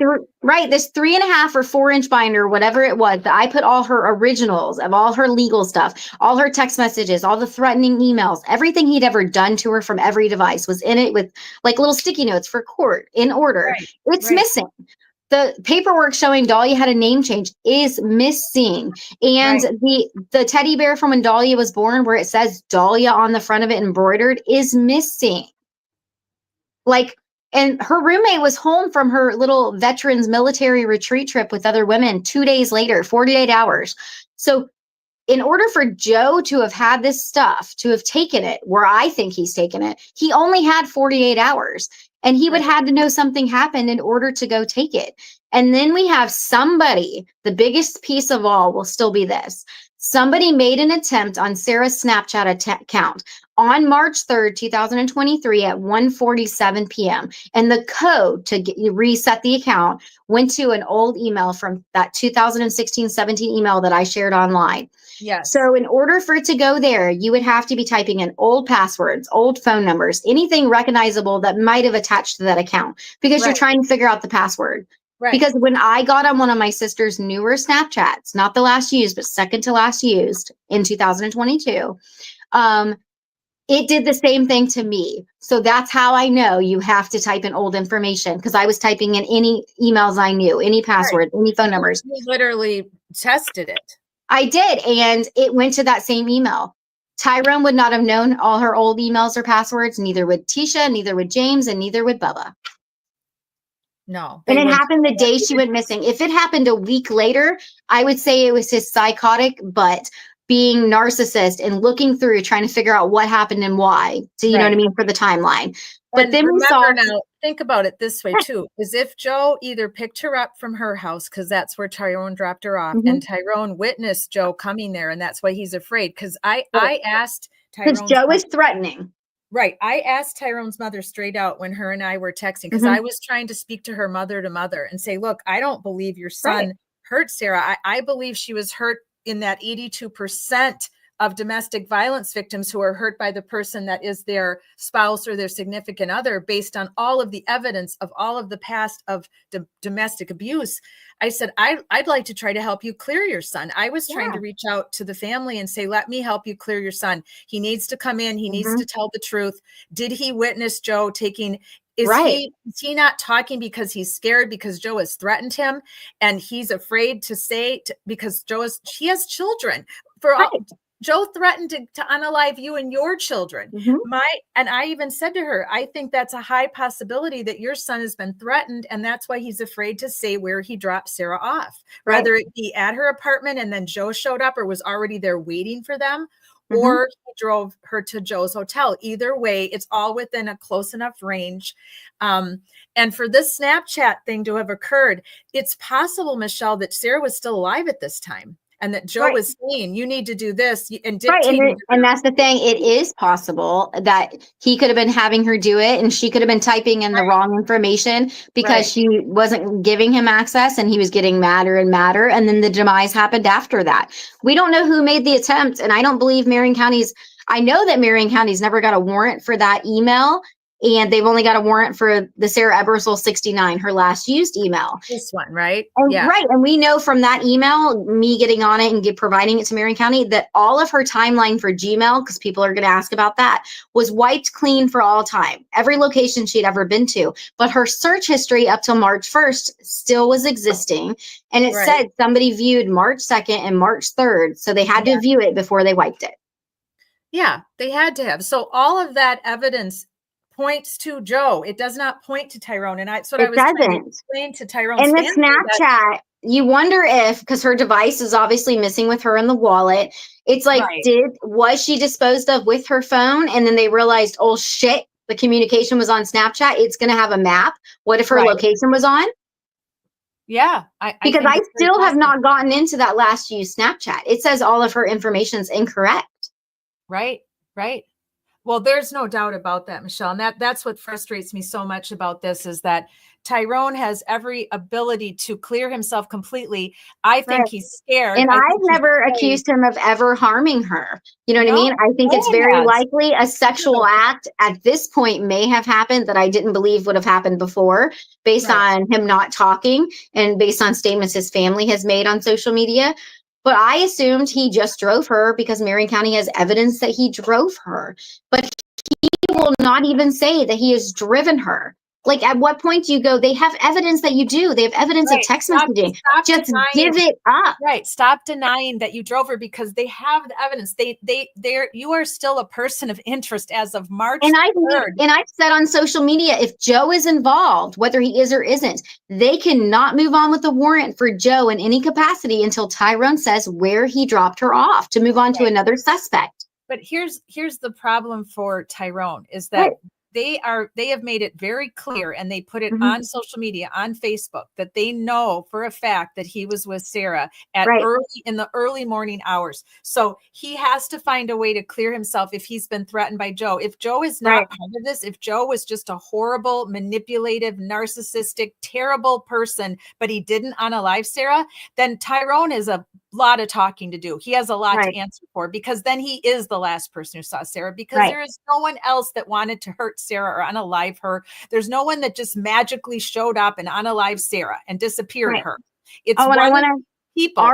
This 3.5 or 4 inch binder, whatever it was, that I put all her originals of all her legal stuff, all her text messages, all the threatening emails, everything he'd ever done to her from every device was in it with like little sticky notes for court in order. It's missing. The paperwork showing Dahlia had a name change is missing. And the teddy bear from when Dahlia was born, where it says Dahlia on the front of it embroidered, is missing. And her roommate was home from her little veterans military retreat trip with other women 2 days later, 48 hours. So in order for Joe to have had this stuff, to have taken it, where I think he's taken it, he only had 48 hours. And he would have to know something happened in order to go take it. And then we have somebody, the biggest piece of all will still be this. Somebody made an attempt on Sarah's Snapchat account on March 3rd, 2023 at 1:47 p.m. And the code to reset the account went to an old email from that 2016-17 email that I shared online. Yes. So in order for it to go there, you would have to be typing in old passwords, old phone numbers, anything recognizable that might have attached to that account because you're trying to figure out the password. Because when I got on one of my sister's newer Snapchats, not the last used, but second to last used in 2022, it did the same thing to me. So that's how I know you have to type in old information because I was typing in any emails I knew, any passwords, any phone numbers. You literally tested it. I did, and it went to that same email. Tyrone would not have known all her old emails or passwords, neither would Tisha, neither would James, and neither would Bubba. No. And it happened the day she went missing. If it happened a week later, I would say it was his psychotic butt being narcissist and looking through, trying to figure out what happened and why. So you know what I mean, for the timeline. But and then we saw now, think about it this way too, is if Joe either picked her up from her house, because that's where Tyrone dropped her off, and Tyrone witnessed Joe coming there, and that's why he's afraid. Because I asked Tyrone. Because Joe is threatening. Right. I asked Tyrone's mother straight out when her and I were texting, because I was trying to speak to her mother to mother and say, look, I don't believe your son hurt Sarah. I believe she was hurt in that 82% of domestic violence victims who are hurt by the person that is their spouse or their significant other, based on all of the evidence of all of the past of domestic abuse. I said, I'd like to try to help you clear your son. I was trying to reach out to the family and say, let me help you clear your son. He needs to come in. He needs to tell the truth. Did he witness Joe taking Is Right. he not talking because he's scared because Joe has threatened him and he's afraid to say because she has children for all. Right. Joe threatened to unalive you and your children. Mm-hmm. And I even said to her, I think that's a high possibility that your son has been threatened, and that's why he's afraid to say where he dropped Sara off, Right. whether it be at her apartment and then Joe showed up or was already there waiting for them, Mm-hmm. or he drove her to Joe's hotel. Either way, it's all within a close enough range. And for this Snapchat thing to have occurred, it's possible, Michelle, that Sara was still alive at this time. And that Joe Right. was saying, you need to do this and Right. dictating. And that's the thing. It is possible that he could have been having her do it and she could have been typing in the wrong information because Right. she wasn't giving him access and he was getting madder and madder. And then the demise happened after that. We don't know who made the attempt. And I don't believe I know that Marion County's never got a warrant for that email. And they've only got a warrant for the Sara Ebersole 69, her last used email. This one, right? And, Yeah. right. And we know from that email, me getting on it and providing it to Marion County, that all of her timeline for Gmail, because people are going to ask about that, was wiped clean for all time. Every location she'd ever been to. But her search history up till March 1st still was existing. And it said somebody viewed March 2nd and March 3rd. So they had to view it before they wiped it. Yeah, they had to have. So all of that evidence points to Joe. It does not point to Tyrone. And that's what I was trying to explain to Tyrone. In the Snapchat, you wonder if, because her device is obviously missing with her in the wallet, it's like, was she disposed of with her phone? And then they realized, oh shit, the communication was on Snapchat. It's going to have a map. What if her location was on? Yeah. Because I still have not gotten into that last used Snapchat. It says all of her information is incorrect. Right. Well, there's no doubt about that, Michelle. And that's what frustrates me so much about this is that Tyrone has every ability to clear himself completely. I think he's scared. And I've never accused him of ever harming her. You know what I mean? I think it's very likely a sexual act at this point may have happened that I didn't believe would have happened before based on him not talking and based on statements his family has made on social media. But I assumed he just drove her because Marion County has evidence that he drove her. But he will not even say that he has driven her. Like, at what point do you go, they have evidence that you do. They have evidence of text messaging. Just give it up. Right. Stop denying that you drove her because they have the evidence. You are still a person of interest as of March 3rd. And I've said on social media, if Joe is involved, whether he is or isn't, they cannot move on with the warrant for Joe in any capacity until Tyrone says where he dropped her off to move on to another suspect. But here's the problem for Tyrone is that they have made it very clear, and they put it on social media, on Facebook, that they know for a fact that he was with Sara at in the early morning hours. So he has to find a way to clear himself if he's been threatened by Joe. If Joe is not part of this, if Joe was just a horrible, manipulative, narcissistic, terrible person, but he didn't unalive Sara, then Tyrone is a lot of talking to do. He has a lot to answer for, because then he is the last person who saw Sara, because there is no one else that wanted to hurt Sara or unalive her. There's no one that just magically showed up and unalived Sara and disappeared her. It's one of these people.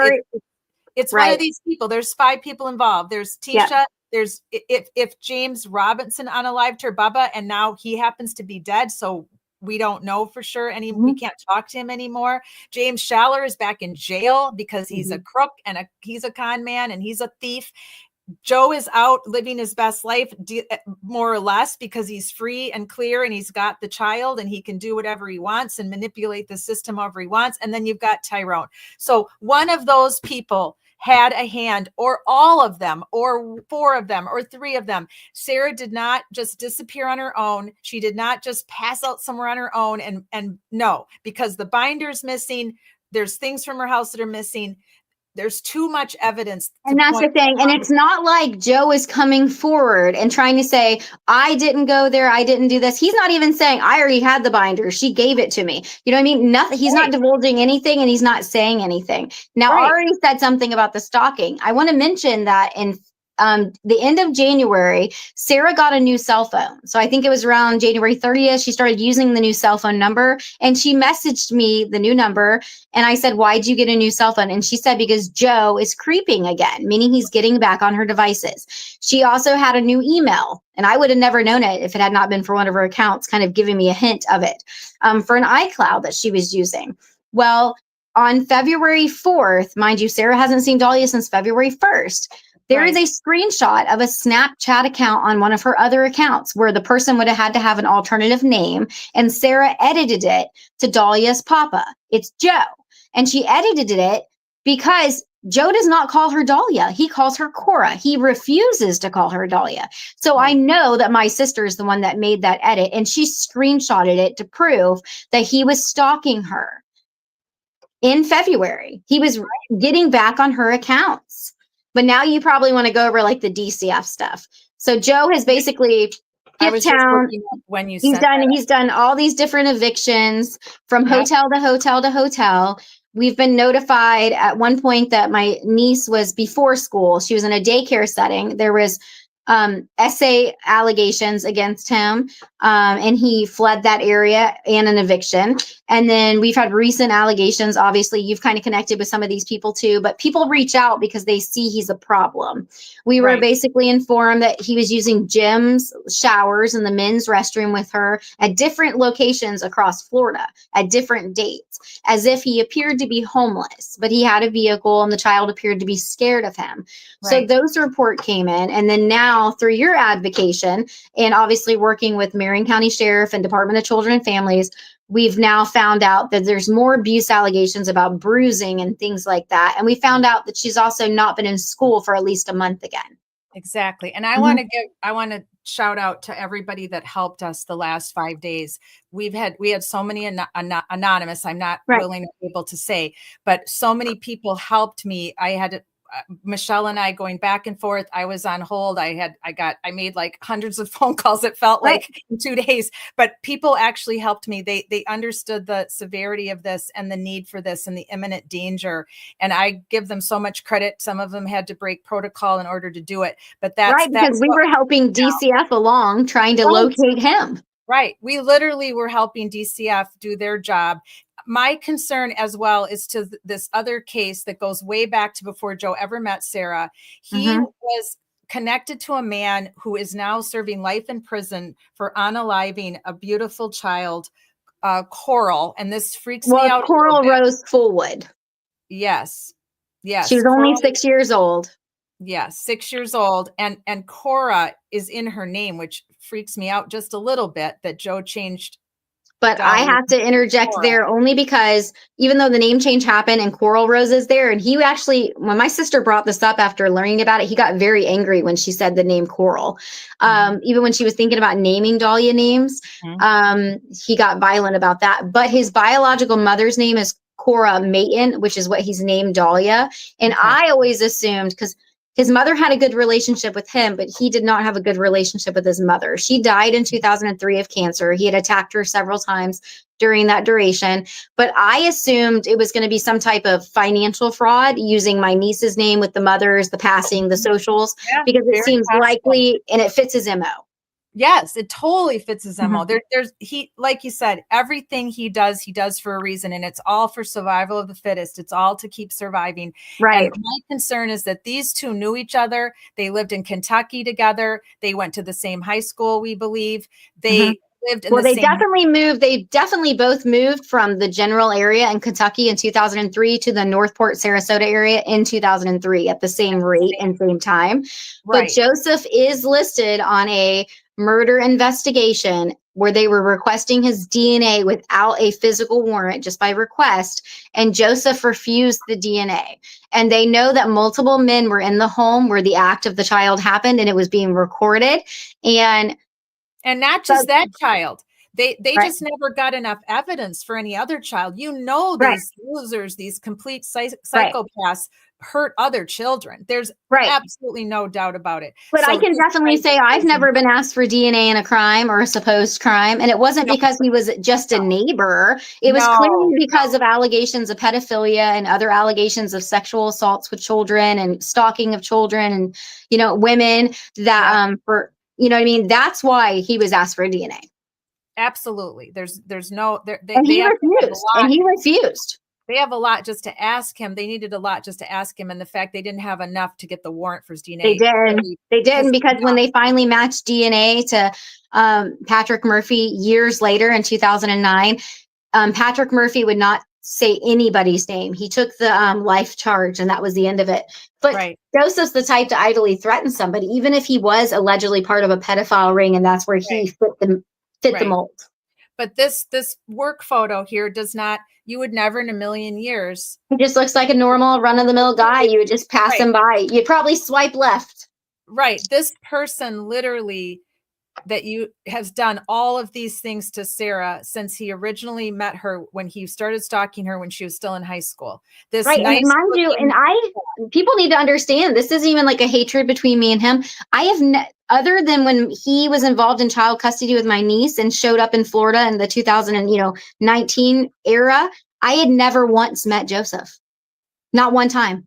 It's one of these people. There's 5 people involved. There's Tisha. There's if James Robinson unalived her, Bubba, and now he happens to be dead. So we don't know for sure. We can't talk to him anymore. James Schaller is back in jail because he's a crook and he's a con man and he's a thief. Joe is out living his best life, more or less, because he's free and clear and he's got the child and he can do whatever he wants and manipulate the system however he wants. And then you've got Tyrone. So one of those people had a hand, or all of them, or 4 of them, or 3 of them. Sara did not just disappear on her own. She did not just pass out somewhere on her own. And no, because the binder's missing. There's things from her house that are missing. There's too much evidence. And that's the thing. And it's not like Joe is coming forward and trying to say, I didn't go there. I didn't do this. He's not even saying, I already had the binder. She gave it to me. You know what I mean? Nothing. He's not divulging anything and he's not saying anything. Now, I already said something about the stalking. I want to mention that in the end of January, Sara got a new cell phone. So I think it was around January 30th. She started using the new cell phone number, and she messaged me the new number. And I said, why'd you get a new cell phone? And she said, because Joe is creeping again, meaning he's getting back on her devices. She also had a new email, and I would have never known it if it had not been for one of her accounts kind of giving me a hint of it, for an iCloud that she was using. Well, on February 4th, mind you, Sara hasn't seen Dahlia since February 1st. There is a screenshot of a Snapchat account on one of her other accounts where the person would have had to have an alternative name, and Sara edited it to Dahlia's Papa. It's Joe. And she edited it because Joe does not call her Dahlia. He calls her Cora. He refuses to call her Dahlia. So I know that my sister is the one that made that edit, and she screenshotted it to prove that he was stalking her. In February, he was getting back on her accounts. But now you probably want to go over like the DCF stuff. So Joe has basically skipped town. When you he's done all these different evictions from hotel to hotel to hotel. We've been notified at one point that my niece was before school. She was in a daycare setting. There was essay allegations against him, and he fled that area and an eviction. And then we've had recent allegations. Obviously, you've kind of connected with some of these people too, but people reach out because they see he's a problem. We were basically informed that he was using gyms, showers, and the men's restroom with her at different locations across Florida at different dates, as if he appeared to be homeless, but he had a vehicle and the child appeared to be scared of him. So those report came in. And then now through your advocation and obviously working with Marion County Sheriff and Department of Children and Families, we've now found out that there's more abuse allegations about bruising and things like that. And we found out that she's also not been in school for at least a month again. Exactly. And I want to shout out to everybody that helped us the last 5 days. We had so many anonymous, I'm not willing to be able to say, but so many people helped me. I had Michelle and I going back and forth. I was on hold. I made like hundreds of phone calls. It felt like in 2 days, but people actually helped me. They understood the severity of this and the need for this and the imminent danger. And I give them so much credit. Some of them had to break protocol in order to do it, but that's because we were helping DCF along trying to locate him. Right. We literally were helping DCF do their job. My concern as well is to this other case that goes way back to before Joe ever met Sara. He was connected to a man who is now serving life in prison for unaliving a beautiful child, Coral. And this freaks me out. Coral Rose Fullwood. Yes. Yes. She was only 6 years old. Yes, 6 years old. And Cora is in her name, which freaks me out just a little bit that Joe changed. But I have to interject there only because even though the name change happened and Coral Rose is there, and he actually, when my sister brought this up after learning about it, he got very angry when she said the name Coral. Even when she was thinking about naming Dahlia names, he got violent about that. But his biological mother's name is Cora Mayton, which is what he's named Dahlia. And I always assumed, because his mother had a good relationship with him, but he did not have a good relationship with his mother. She died in 2003 of cancer. He had attacked her several times during that duration. But I assumed it was going to be some type of financial fraud using my niece's name with the mothers, the passing, the socials, because it seems likely and it fits his MO. Yes, it totally fits his MO. There's like you said, everything he does for a reason, and it's all for survival of the fittest. It's all to keep surviving. Right. And my concern is that these two knew each other. They lived in Kentucky together. They went to the same high school, we believe. They lived in they definitely both moved from the general area in Kentucky in 2003 to the Northport, Sarasota area in 2003 at the same rate and same time. But Joseph is listed on a murder investigation where they were requesting his DNA without a physical warrant, just by request. And Joseph refused the DNA. And they know that multiple men were in the home where the act of the child happened, and it was being recorded. And not just that child. They just never got enough evidence for any other child. These losers, these complete psychopaths hurt other children. There's Right. absolutely no doubt about it. But So I can this definitely guy say I've is never been asked for DNA in a crime or a supposed crime. And it wasn't No. because he was just a neighbor. It was No, clearly because of allegations of pedophilia and other allegations of sexual assaults with children and stalking of children and, you know, women that, for, you know what I mean? That's why he was asked for DNA. absolutely. There's no, And they he have a refused. lot. And he refused. They have a lot just to ask him. They needed a lot just to ask him. And the fact they didn't have enough to get the warrant for his DNA. They did. They didn't, because when they they finally matched DNA to Patrick Murphy years later in 2009, Patrick Murphy would not say anybody's name. He took the life charge, and that was the end of it. But Right. Joseph's the type to idly threaten somebody, even if he was allegedly part of a pedophile ring, and that's where he fit the mold. But this work photo here does not, you would never in a million years. He just looks like a normal run-of-the-mill guy. You would just pass him by. You'd probably swipe left. Right. This person literally that you has done all of these things to Sara since he originally met her, when he started stalking her when she was still in high school. This Right. nice And mind you, and people need to understand, this isn't even like a hatred between me and him. I have other than when he was involved in child custody with my niece and showed up in Florida in the 2019 era, I had never once met Joseph. Not one time.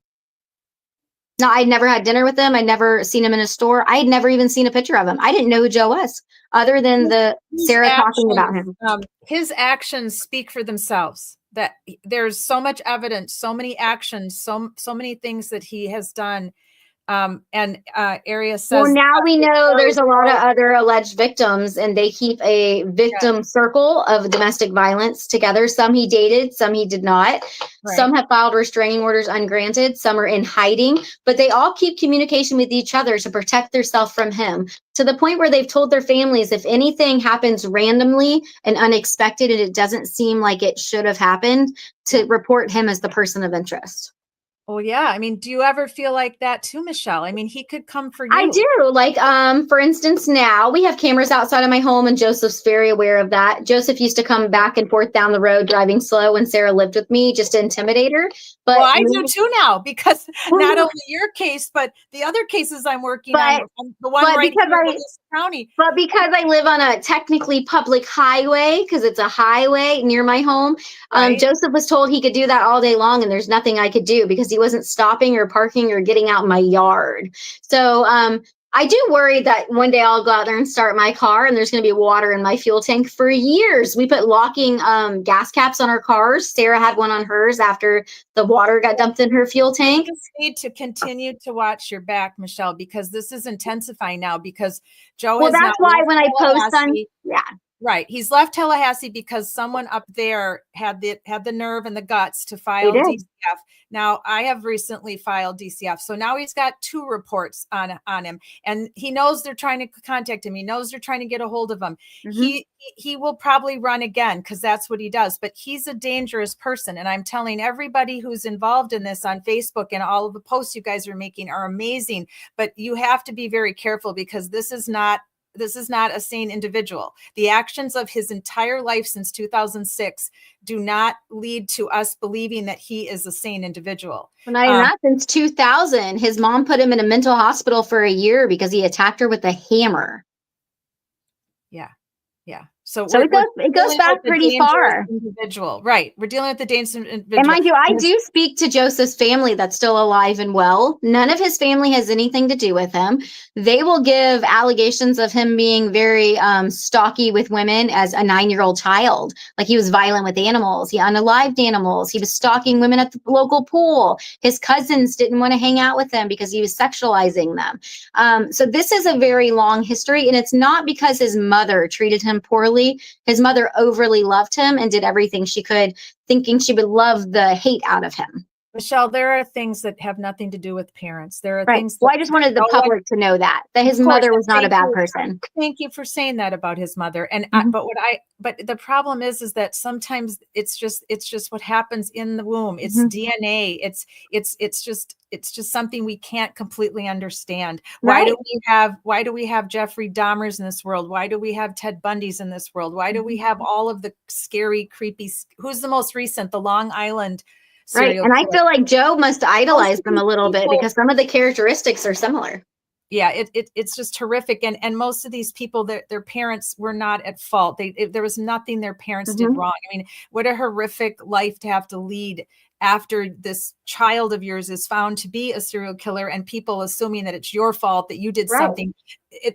No, I'd never had dinner with him. I'd never seen him in a store. I had never even seen a picture of him. I didn't know who Joe was, other than the Sara talking about him. His actions speak for themselves. That there's so much evidence, so many actions, so many things that he has done. Area says, well, now we know there's a lot of other alleged victims, and they keep a victim circle of domestic violence together. Some he dated, some he did not. Right. Some have filed restraining orders ungranted. Some are in hiding, but they all keep communication with each other to protect themselves from him, to the point where they've told their families, if anything happens randomly and unexpected and it doesn't seem like it should have happened, to report him as the person of interest. Well, yeah. I mean, do you ever feel like that too, Michelle? I mean, he could come for you. I do. Like, for instance, now we have cameras outside of my home, and Joseph's very aware of that. Joseph used to come back and forth down the road driving slow when Sara lived with me, just to intimidate her. But well, I do too now, because not only your case, but the other cases I'm working on, the one right here in this county. But because I live on a technically public highway, because it's a highway near my home, Joseph was told he could do that all day long, and there's nothing I could do because he wasn't stopping or parking or getting out in my yard. So I do worry that one day I'll go out there and start my car and there's going to be water in my fuel tank. For years, we put locking gas caps on our cars. Sara had one on hers after the water got dumped in her fuel tank. You just need to continue to watch your back, Michelle, because this is intensifying now, because Joe well, that's why when I post on, right. He's left Tallahassee because someone up there had the nerve and the guts to file DCF. Now, I have recently filed DCF. So now he's got 2 reports on him, and he knows they're trying to contact him. He knows they're trying to get a hold of him. Mm-hmm. He will probably run again, because that's what he does. But he's a dangerous person. And I'm telling everybody who's involved in this on Facebook, and all of the posts you guys are making are amazing. But you have to be very careful, because this is not a sane individual. The actions of his entire life since 2006 do not lead to us believing that he is a sane individual. Well, not even that. Since 2000, his mom put him in a mental hospital for a year because he attacked her with a hammer. Yeah. So it goes back pretty far. Individual. Right. We're dealing with the dangerous individual. And mind you, I do speak to Joseph's family that's still alive and well. None of his family has anything to do with him. They will give allegations of him being very stalky with women as a 9-year-old child. Like, he was violent with animals. He unalived animals. He was stalking women at the local pool. His cousins didn't want to hang out with him because he was sexualizing them. So this is a very long history, and it's not because his mother treated him poorly. His mother overly loved him and did everything she could, thinking she would love the hate out of him. Michelle, there are things that have nothing to do with parents. There are things. Well, I just wanted the public to know that his mother was not a bad person. Thank you for saying that about his mother. And but the problem is that sometimes it's just what happens in the womb. It's DNA. It's just something we can't completely understand. Why do we have Jeffrey Dahmers in this world? Why do we have Ted Bundys in this world? Why do we have all of the scary, creepy? Who's the most recent? The Long Island Right. serial And I killer. feel like Joe must idolize Most of them a these little bit people- because some of the characteristics are similar. Yeah, it's just horrific. And most of these people, their parents were not at fault. There was nothing their parents did wrong. I mean, what a horrific life to have to lead after this child of yours is found to be a serial killer and people assuming that it's your fault, that you did Right. something.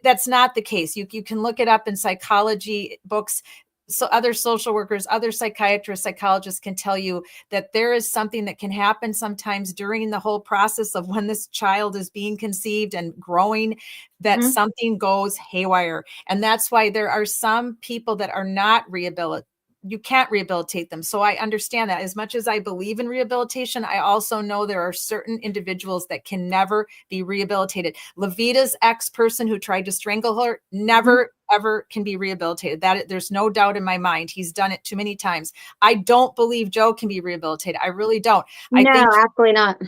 That's not the case. You can look it up in psychology books. So other social workers, other psychiatrists, psychologists can tell you that there is something that can happen sometimes during the whole process of when this child is being conceived and growing, that Mhm. something goes haywire. And that's why there are some people that are not rehabilitated. You can't rehabilitate them. So I understand that. As much as I believe in rehabilitation, I also know there are certain individuals that can never be rehabilitated. Levita's ex-person who tried to strangle her never ever can be rehabilitated. That there's no doubt in my mind. He's done it too many times. I don't believe Joe can be rehabilitated. I really don't. I No, think absolutely not.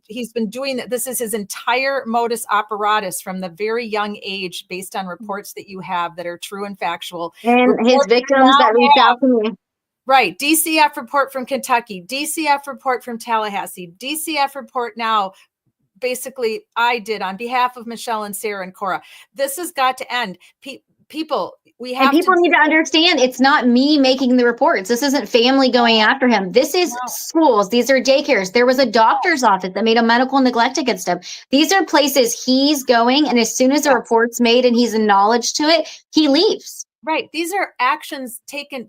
he's been doing that. This is his entire modus operatus from the very young age, based on reports that you have that are true and factual. And his Reports victims now that reach out to me. Right. DCF report from Kentucky, DCF report from Tallahassee, DCF report now. Basically, I did on behalf of Michelle and Sarah and Cora. This has got to end. People, we have And people to need to understand it's not me making the reports. This isn't family going after him. This is schools. These are daycares. There was a doctor's office that made a medical neglect against him. These are places he's going. And as soon as the report's made and he's acknowledged to it, he leaves. Right. These are actions taken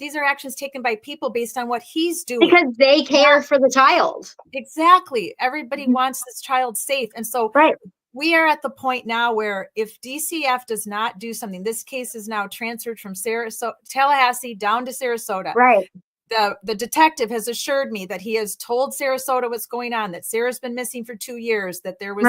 by people based on what he's doing. Because they care for the child. Exactly. Everybody wants this child safe. And so Right. we are at the point now where if DCF does not do something, this case is now transferred from Tallahassee down to Sarasota. Right. The detective has assured me that he has told Sarasota what's going on, that Sarah's been missing for 2 years, that there was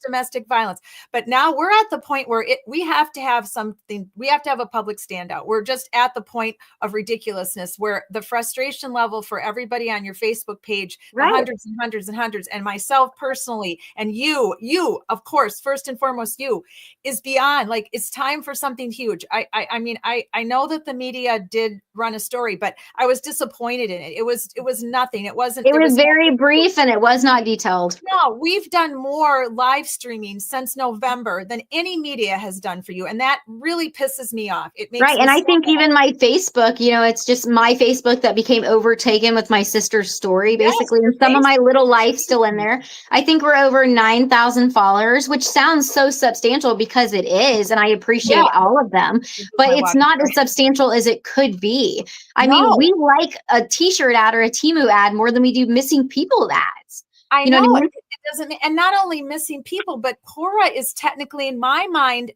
domestic violence. But now we're at the point where we have to have something, we have to have a public standout. We're just at the point of ridiculousness where the frustration level for everybody on your Facebook page, the hundreds and hundreds and hundreds, and myself personally, and you, of course, first and foremost, you, is beyond. Like, it's time for something huge. I mean, I know that the media did run a story, but I was disappointed in it. It was nothing. It wasn't. It was very brief and it was not detailed. No, we've done more live streaming since November than any media has done for you, and that really pisses me off. It makes and I think even my Facebook, it's just my Facebook that became overtaken with my sister's story, basically, and some of my little life still in there. I think we're over 9,000 followers, which sounds so substantial because it is, and I appreciate all of them, but it's not as substantial as it could be. I mean, we like a t-shirt ad or a Temu ad more than we do missing people ads. I You know what I mean? It doesn't, and not only missing people, but Cora is technically, in my mind,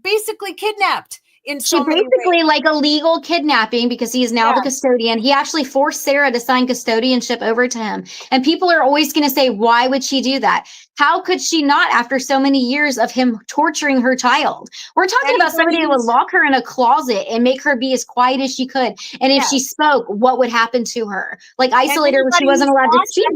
basically kidnapped in so many ways. Like a legal kidnapping because he is now the custodian. He actually forced Sarah to sign custodianship over to him. And people are always going to say, why would she do that? How could she not after so many years of him torturing her child? We're talking about somebody who would lock her in a closet and make her be as quiet as she could. And if she spoke, what would happen to her? Like isolate her when she wasn't allowed to speak.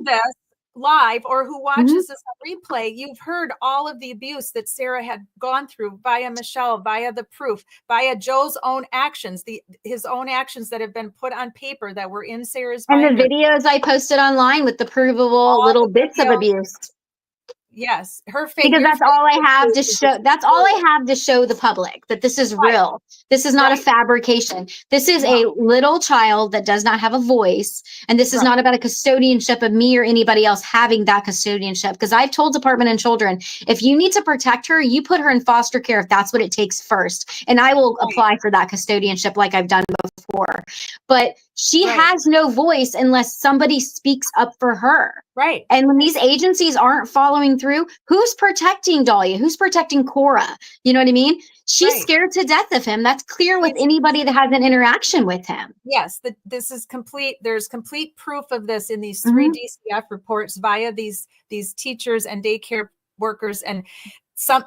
Live or who watches this on replay, you've heard all of the abuse that Sarah had gone through via Michelle, via the proof, via Joe's own actions, his own actions that have been put on paper that were in Sarah's binder. And the videos I posted online with the provable little bits of abuse. Yes, her face. Because that's all I have to show. That's all I have to show the public that this is real. This is not a fabrication. This is a little child that does not have a voice. And this is not about a custodianship of me or anybody else having that custodianship. Because I've told Department and Children, if you need to protect her, you put her in foster care if that's what it takes first. And I will apply for that custodianship like I've done before. But she has no voice unless somebody speaks up for her. Right. And when these agencies aren't following through, who's protecting Dahlia? Who's protecting Cora? You know what I mean? She's scared to death of him. That's clear with anybody that has an interaction with him. Yes, this is complete. There's complete proof of this in these 3 DCF reports via these teachers and daycare workers. And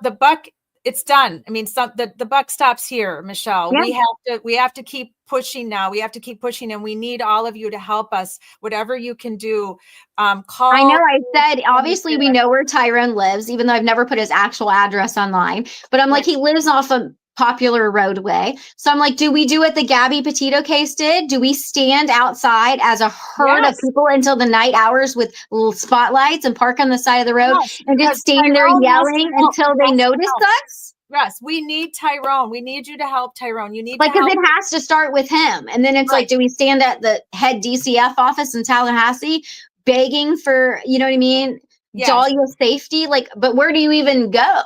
the buck, it's done. I mean, the buck stops here, Michelle. We have to keep pushing now. We have to keep pushing, and we need all of you to help us. Whatever you can do, call. I know. I said obviously we know where Tyrone lives, even though I've never put his actual address online. But I'm like, he lives off of popular roadway. So I'm like, do we do what the Gabby Petito case did? Do we stand outside as a herd of Yes. people until the night hours with little spotlights and park on the side of the road Yes, and just because stand there Tyrone has to yelling help. until He they has to notice help. us? Yes, we need Tyrone. We need you to help Tyrone. You need Like, to because help. it has to start with him. And then it's Right. like, do we stand at the head DCF office in Tallahassee begging for, you know what I mean? Yes. Dahlia's safety? Like, but where do you even go?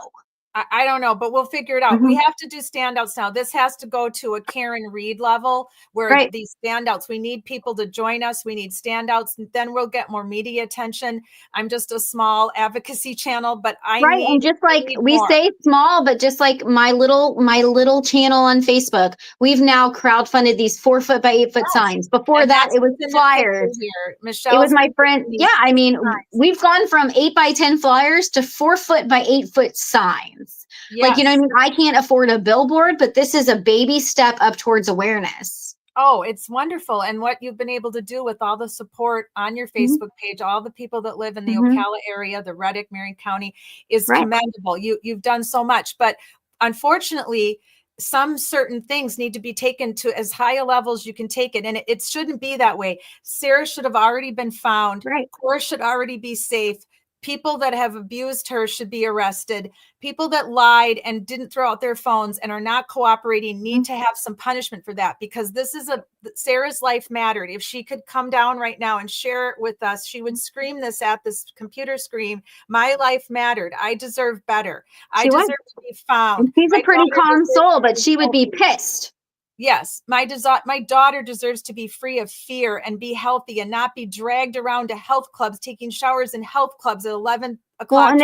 I don't know, but we'll figure it out. Mm-hmm. We have to do standouts now. This has to go to a Karen Reed level where Right. these standouts, we need people to join us. We need standouts. Then we'll get more media attention. I'm just a small advocacy channel, but I Right. need, And just like need we more. say small, but just like my little channel on Facebook, we've now crowdfunded these 4 foot by 8 foot Yes. signs. Before And that, that's it was what's in the flyers. picture here. It was Michelle's my been friend. doing Yeah. these I mean, signs. we've gone from 8 by 10 flyers to 4 foot by 8 foot signs. Like, you know what I Yes. mean? I can't afford a billboard, but this is a baby step up towards awareness. Oh, it's wonderful. And what you've been able to do with all the support on your Facebook page, all the people that live in the Ocala area, the Reddick, Marion County, is Right. commendable. You've done so much, but unfortunately, some certain things need to be taken to as high a level as you can take it. And it shouldn't be that way. Sarah should have already been found. Right. Cora should already be safe. People that have abused her should be arrested. People that lied and didn't throw out their phones and are not cooperating need to have some punishment for that, because this is Sarah's life mattered. If she could come down right now and share it with us, she would scream this at this computer screen. My life mattered. I deserve better. I deserve to be found. And she's a My pretty daughter calm deserves soul, to but be she would be healthy. pissed. Yes, my daughter deserves to be free of fear and be healthy and not be dragged around to health clubs, taking showers in health clubs at 11 Well, o'clock.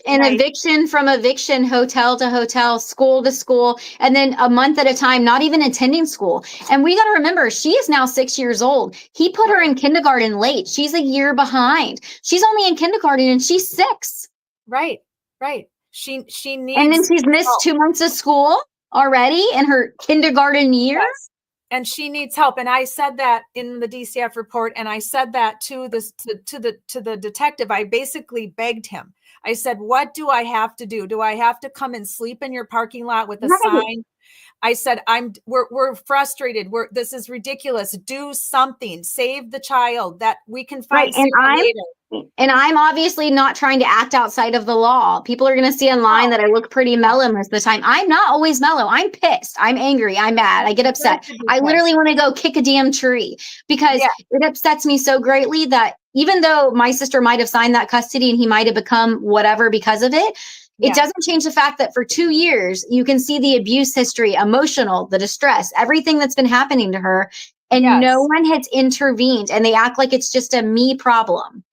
an eviction from eviction, hotel to hotel, school to school, and then a month at a time, not even attending school. And we got to remember, she is now 6 years old. He put her in kindergarten late. She's a year behind. She's only in kindergarten and she's 6. Right, right. She needs. And then she's missed help. 2 months of school already in her kindergarten year. Yes. And she needs help. And I said that in the DCF report, and I said that to the detective. I basically begged him. I said, "What do I have to do? Do I have to come and sleep in your parking lot with a sign?" I said, we're frustrated. This is ridiculous. Do something. Save the child, that we can find Sarah later. And I'm obviously not trying to act outside of the law. People are going to see online that I look pretty mellow most of the time. I'm not always mellow. I'm pissed. I'm angry. I'm mad. I get upset. I literally want to go kick a damn tree because it upsets me so greatly that even though my sister might have signed that custody and he might have become whatever because of it, it doesn't change the fact that for 2 years, you can see the abuse history, emotional, the distress, everything that's been happening to her. And no one has intervened, and they act like it's just a me problem.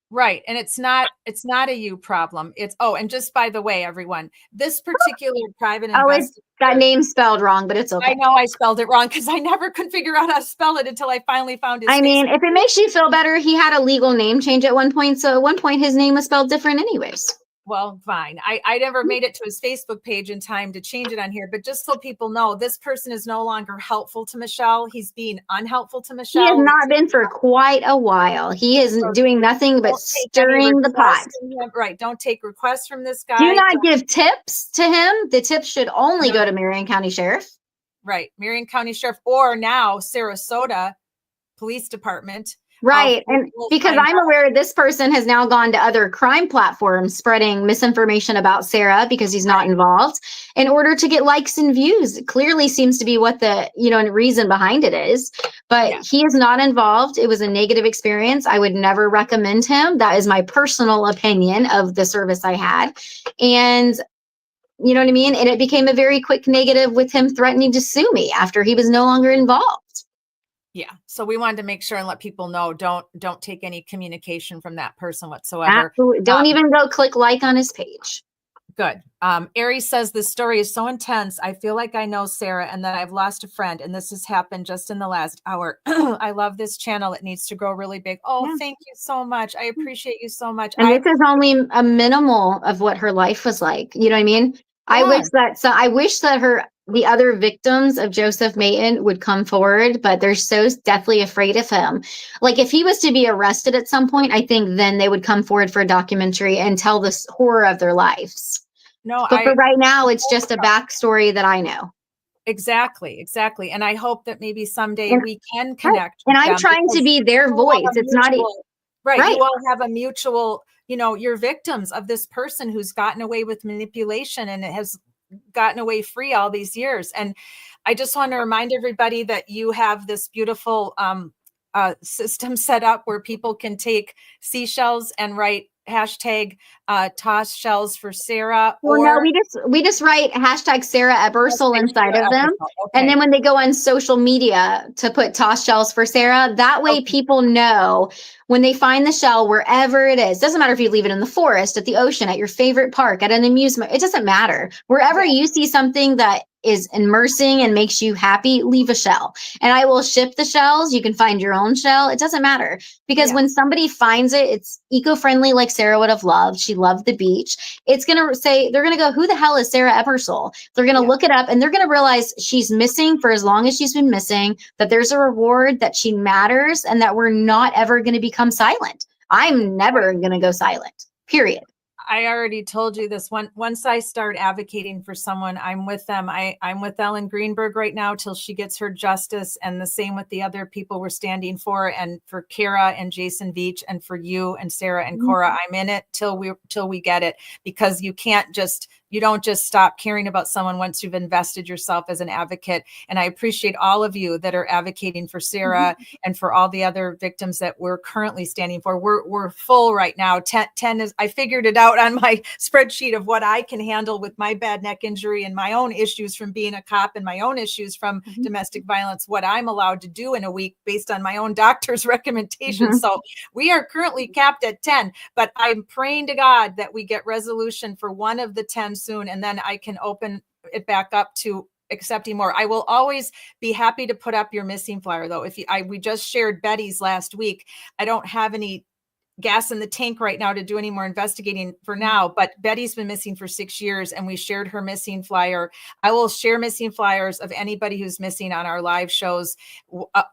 Right. And it's not a you problem. And just by the way, everyone, this particular private investigator. That name's spelled wrong, but it's okay. I know I spelled it wrong because I never could figure out how to spell it until I finally found his I mean, if it makes you feel better, he had a legal name change at one point. So at one point his name was spelled different anyways. Well, fine. I never made it to his Facebook page in time to change it on here, but just so people know, this person is no longer helpful to Michelle. He's being unhelpful to Michelle. He has not been for quite a while. He is doing nothing but stirring the pot. Right. Don't take requests from this guy. Do not give tips to him. The tips should only go to Marion County Sheriff. Right. Marion County Sheriff, or now Sarasota Police Department. Right. And because I'm aware this person has now gone to other crime platforms spreading misinformation about Sarah because he's not involved in order to get likes and views. It clearly seems to be what the, reason behind it is. But he is not involved. It was a negative experience. I would never recommend him. That is my personal opinion of the service I had. And you know what I mean? And it became a very quick negative with him threatening to sue me after he was no longer involved. Yeah. So we wanted to make sure and let people know, don't take any communication from that person whatsoever. Absolutely. Don't even go click like on his page. Good. Aries says this story is so intense. I feel like I know Sarah and that I've lost a friend, and this has happened just in the last hour. I love this channel. It needs to grow really big. Oh, thank you so much. I appreciate you so much. And this is only a minimal of what her life was like. You know what I mean? I wish that the other victims of Joseph Mayton would come forward, but they're so deathly afraid of him. Like if he was to be arrested at some point, I think then they would come forward for a documentary and tell this horror of their lives. No, But for right now, it's just a backstory that I know. exactly. And I hope that maybe someday And, we can right. connect. And with I'm them trying to because be their you all have voice. a It's not mutual- right. right. You all have a mutual, you know, you're victims of this person who's gotten away with manipulation and it has gotten away free all these years. And I just want to remind everybody that you have this beautiful system set up where people can take seashells and write hashtag toss shells for Sarah. Well, or no, we just write hashtag Sara Ebersole inside of them. Okay. And then when they go on social media to put toss shells for Sarah, that way people know when they find the shell, wherever it is, doesn't matter if you leave it in the forest, at the ocean, at your favorite park, at an amusement, it doesn't matter. Wherever you see something that is immersing and makes you happy, leave a shell. And I will ship the shells. You can find your own shell. It doesn't matter. Because when somebody finds it, it's eco-friendly like Sarah would have loved. She loved the beach. It's going to say, they're going to go, who the hell is Sara Ebersole? They're going to look it up and they're going to realize she's missing for as long as she's been missing, that there's a reward, that she matters, and that we're not ever going to become silent. I'm never going to go silent, period. I already told you this. Once I start advocating for someone, I'm with them. I'm with Ellen Greenberg right now till she gets her justice, and the same with the other people we're standing for, and for Kara and Jason Veach, and for you and Sarah and Cora. I'm in it till we get it, because you don't just stop caring about someone once you've invested yourself as an advocate. And I appreciate all of you that are advocating for Sarah and for all the other victims that we're currently standing for. We're full right now. 10 is, I figured it out on my spreadsheet of what I can handle with my bad neck injury and my own issues from being a cop and my own issues from domestic violence, what I'm allowed to do in a week based on my own doctor's recommendations. So we are currently capped at 10, but I'm praying to God that we get resolution for one of the 10 soon, and then I can open it back up to accepting more. I will always be happy to put up your missing flyer, though. We just shared Betty's last week. I don't have any gas in the tank right now to do any more investigating for now, but Betty's been missing for 6 years, and we shared her missing flyer. I will share missing flyers of anybody who's missing on our live shows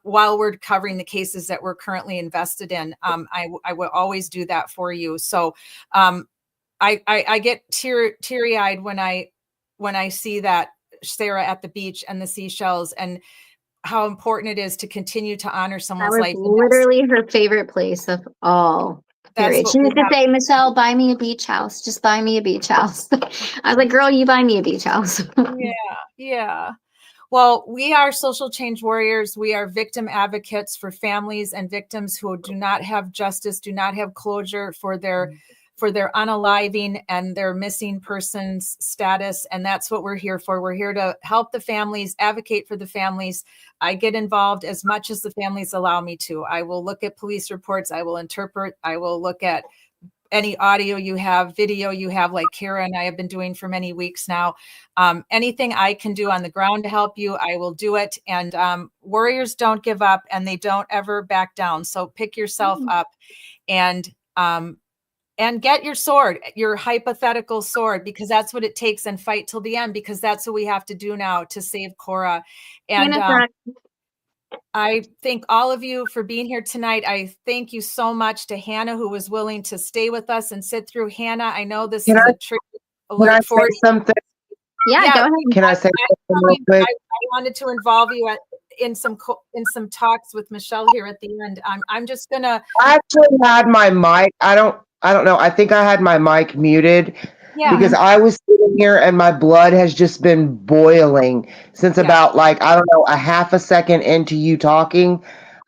while we're covering the cases that we're currently invested in. I will always do that for you. So I get teary-eyed when I see that Sarah at the beach and the seashells, and how important it is to continue to honor someone's life. That was literally her favorite place of all. Period. She used to say, Michelle, buy me a beach house. Just buy me a beach house. I was like, girl, you buy me a beach house. Yeah. Well, we are social change warriors. We are victim advocates for families and victims who do not have justice, do not have closure for their unaliving and their missing persons status. And that's what we're here for. We're here to help the families, advocate for the families. I get involved as much as the families allow me to. I will look at police reports. I will interpret. I will look at any audio you have, video you have, like Kara and I have been doing for many weeks now. Anything I can do on the ground to help you, I will do it. And warriors don't give up, and they don't ever back down. So pick yourself up and get your sword, your hypothetical sword, because that's what it takes, and fight till the end, because that's what we have to do now to save Cora. And I thank all of you for being here tonight. I thank you so much to Hannah, who was willing to stay with us and sit through. Hannah, I know this is a trick. Can I say something? Yeah, go ahead. Can I say something real quick? I wanted to involve you in some talks with Michelle here at the end. I'm just gonna. I actually had my mic. I don't know. I think I had my mic muted because I was sitting here and my blood has just been boiling since about a half a second into you talking.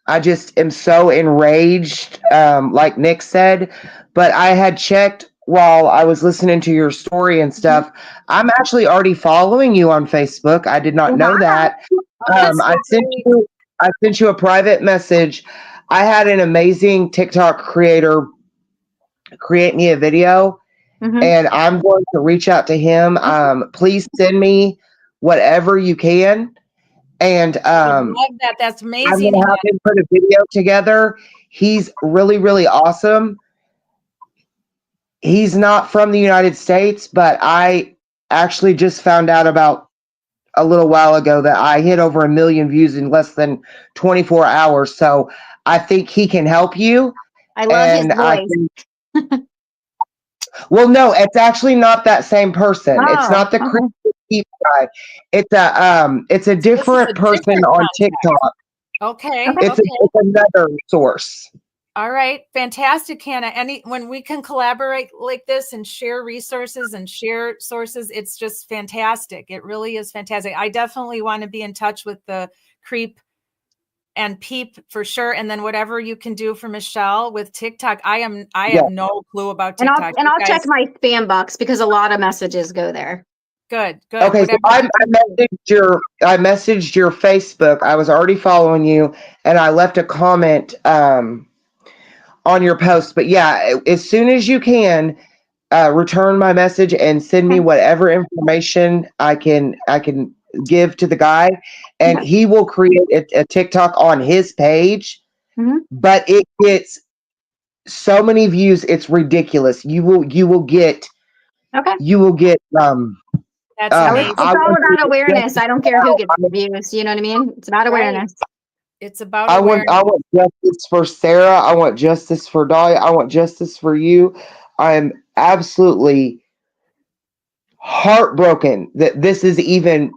I just am so enraged, like Nick said. But I had checked while I was listening to your story and stuff. I'm actually already following you on Facebook. I did not know that. I sent you a private message. I had an amazing TikTok creator create me a video, and I'm going to reach out to him. Please send me whatever you can. And I love that. That's amazing. I'm going to have him put a video together. He's really, really awesome. He's not from the United States, but I actually just found out about a little while ago that I hit over 1 million views in less than 24 hours. So I think he can help you. I love his voice. Well, no, it's actually not that same person. It's Oh, not the okay. creepy guy. It's a This is a different person different on contact. TikTok. Okay. It's Okay. it's another source. All right, fantastic, Hannah. When we can collaborate like this and share resources and share sources, it's just fantastic. It really is fantastic. I definitely want to be in touch with the creep and peep for sure. And then whatever you can do for Michelle with TikTok, I Yeah. have no clue about And TikTok. I'll You check guys, my spam box because a lot of messages go there. good. Okay, so Whatever. I messaged your Facebook. I was already following you, and I left a comment on your post. But yeah, as soon as you can, return my message and send me whatever information I can give to the guy, and Okay. he will create a TikTok on his page. Mhm. But it gets so many views, it's ridiculous. You will get Okay. That's I amazing. It's all about awareness. I don't care who gets the want views. You know what I mean? It's about awareness. It's about awareness. I want justice for Sarah. I want justice for Dahlia. I want justice for you. I am absolutely heartbroken that this is even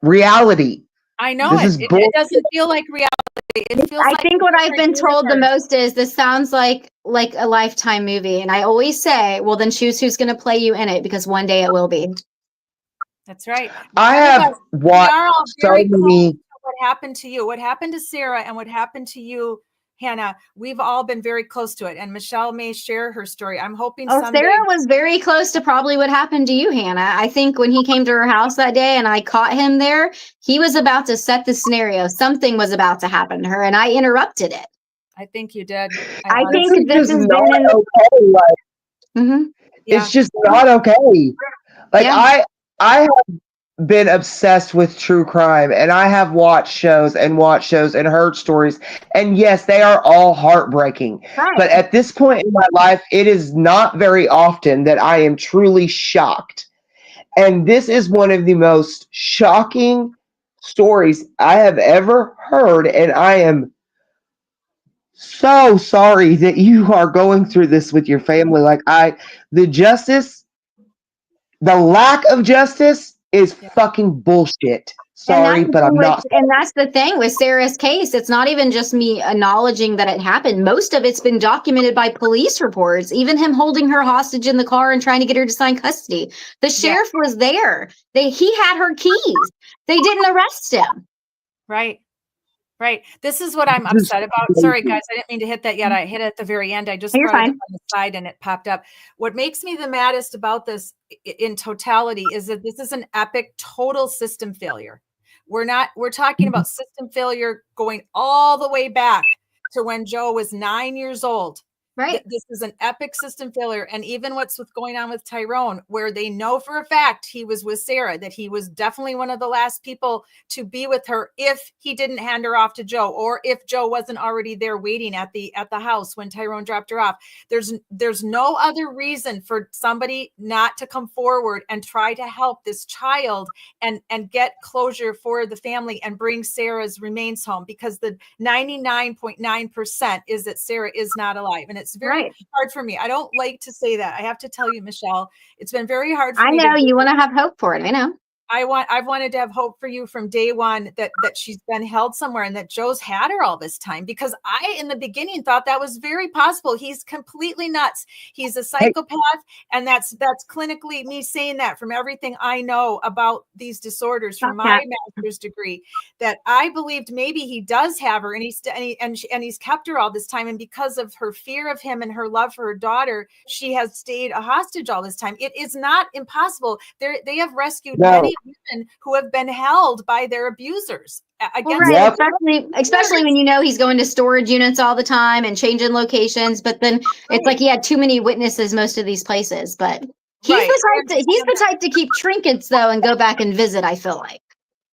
reality. I know This it. is It bull. doesn't feel like reality. It feels I like think what I've been different told the universe. most is this sounds like a Lifetime movie. And I always say, well, then choose who's going to play you in it because one day it will be. That's right. I None of have us- we watched are all so very close many. to what happened to you, what happened to Sarah, and what happened to you, Hannah. We've all been very close to it, and Michelle may share her story. I'm hoping Oh, someday. Sarah was very close to probably what happened to you, Hannah. I think when he came to her house that day and I caught him there, he was about to set the scenario. Something was about to happen to her, and I interrupted it. I think you did. I This think is this just has not been in. okay. Like, Mhm. Yeah. it's just not okay. Like Yeah. I have been obsessed with true crime, and I have watched shows and heard stories, and yes, they are all heartbreaking. Right. But at this point in my life, it is not very often that I am truly shocked. And this is one of the most shocking stories I have ever heard, and I am so sorry that you are going through this with your family. The justice, the lack of justice is Yeah. fucking bullshit. And that's Sorry, the but thing I'm with, not. and that's the thing with Sarah's case. It's not even just me acknowledging that it happened. Most of it's been documented by police reports, even him holding her hostage in the car and trying to get her to sign custody. The sheriff was there. He had her keys. They didn't arrest him. Right. Right. This is what I'm upset about. Sorry, guys. I didn't mean to hit that yet. I hit it at the very end. I just You're brought it up fine. on the side and it popped up. What makes me the maddest about this in totality is that this is an epic total system failure. We're talking about system failure going all the way back to when Joe was 9 years old. Right. This is an epic system failure. And even what's going on with Tyrone, where they know for a fact he was with Sarah, that he was definitely one of the last people to be with her if he didn't hand her off to Joe, or if Joe wasn't already there waiting at the house when Tyrone dropped her off. There's no other reason for somebody not to come forward and try to help this child and get closure for the family and bring Sarah's remains home, because the 99.9% is that Sarah is not alive. And it's very hard for me. I don't like to say that. I have to tell you, Michelle, it's been very hard for I me know to you want to have hope for it. I know. I've wanted to have hope for you from day one that she's been held somewhere and that Joe's had her all this time, because I, in the beginning, thought that was very possible. He's completely nuts. He's a psychopath. And that's clinically me saying that from everything I know about these disorders from my master's degree, that I believed maybe he does have her and he's kept her all this time. And because of her fear of him and her love for her daughter, she has stayed a hostage all this time. It is not impossible. They have rescued many women who have been held by their abusers. Especially when you know he's going to storage units all the time and changing locations. But then it's like he had too many witnesses most of these places. But he's the type to keep trinkets though and go back and visit. I feel like.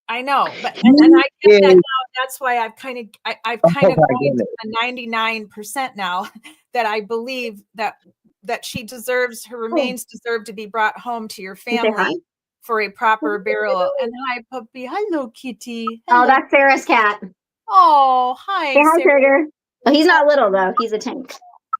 I know, but and I get that now. That's why I've kind of going to the 99% now that I believe that she deserves, her remains deserve to be brought home to your family for a proper burial. And hi, puppy. Hello, kitty. Hello. Oh, that's Sarah's cat. Oh, hi. Say hi, Sugar. Oh, he's not little though. He's a tank.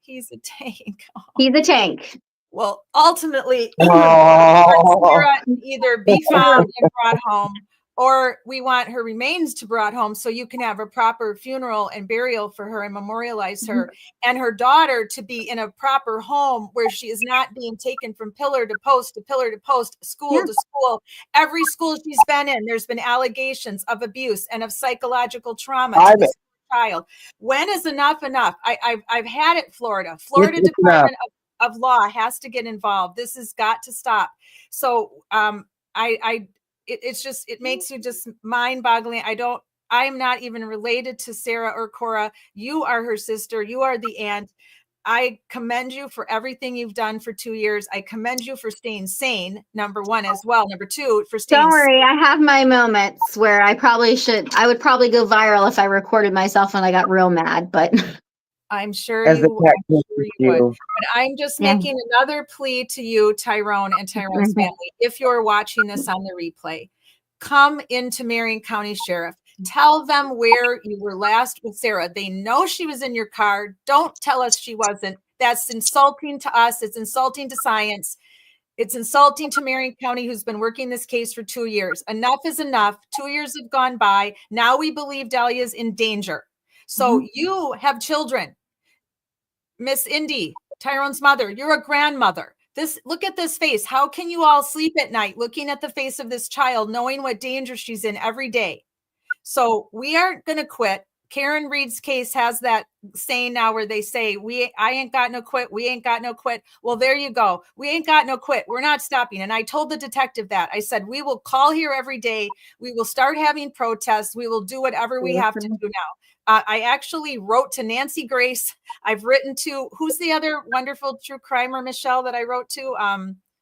He's a tank. He's a tank. Well, ultimately, Oh, Sarah either be found and brought home, or we want her remains to brought home so you can have a proper funeral and burial for her and memorialize her, and her daughter to be in a proper home where she is not being taken from pillar to post to pillar to post, school to school. Every school she's been in, there's been allegations of abuse and of psychological trauma to this child. When is enough enough? I've had it, Florida. Florida Department of Law has to get involved. This has got to stop. So it's just, it makes you just mind boggling. I'm not even related to Sara or Cora. You are her sister. You are the aunt. I commend you for everything you've done for 2 years. I commend you for staying sane, number one, as well. Number two, for staying Don't worry, I have my moments where I would probably go viral if I recorded myself when I got real mad, but I'm sure as a you would. But I'm just Yeah. making another plea to you, Tyrone and Tyrone's family. If you're watching this on the replay, come into Marion County Sheriff. Tell them where you were last with Sara. They know she was in your car. Don't tell us she wasn't. That's insulting to us. It's insulting to science. It's insulting to Marion County, who's been working this case for 2 years. Enough is enough. 2 years have gone by. Now we believe Dahlia is in danger. So you have children. Miss Indy, Tyrone's mother, you're a grandmother. Look at this face. How can you all sleep at night looking at the face of this child, knowing what danger she's in every day? So we aren't going to quit. Karen Reed's case has that saying now where they say, I ain't got no quit. We ain't got no quit. Well, there you go. We ain't got no quit. We're not stopping. And I told the detective that. I said, we will call here every day. We will start having protests. We will do whatever we have to do now. I actually wrote to Nancy Grace. I've written to, who's the other wonderful true crimer, Michelle, that I wrote to?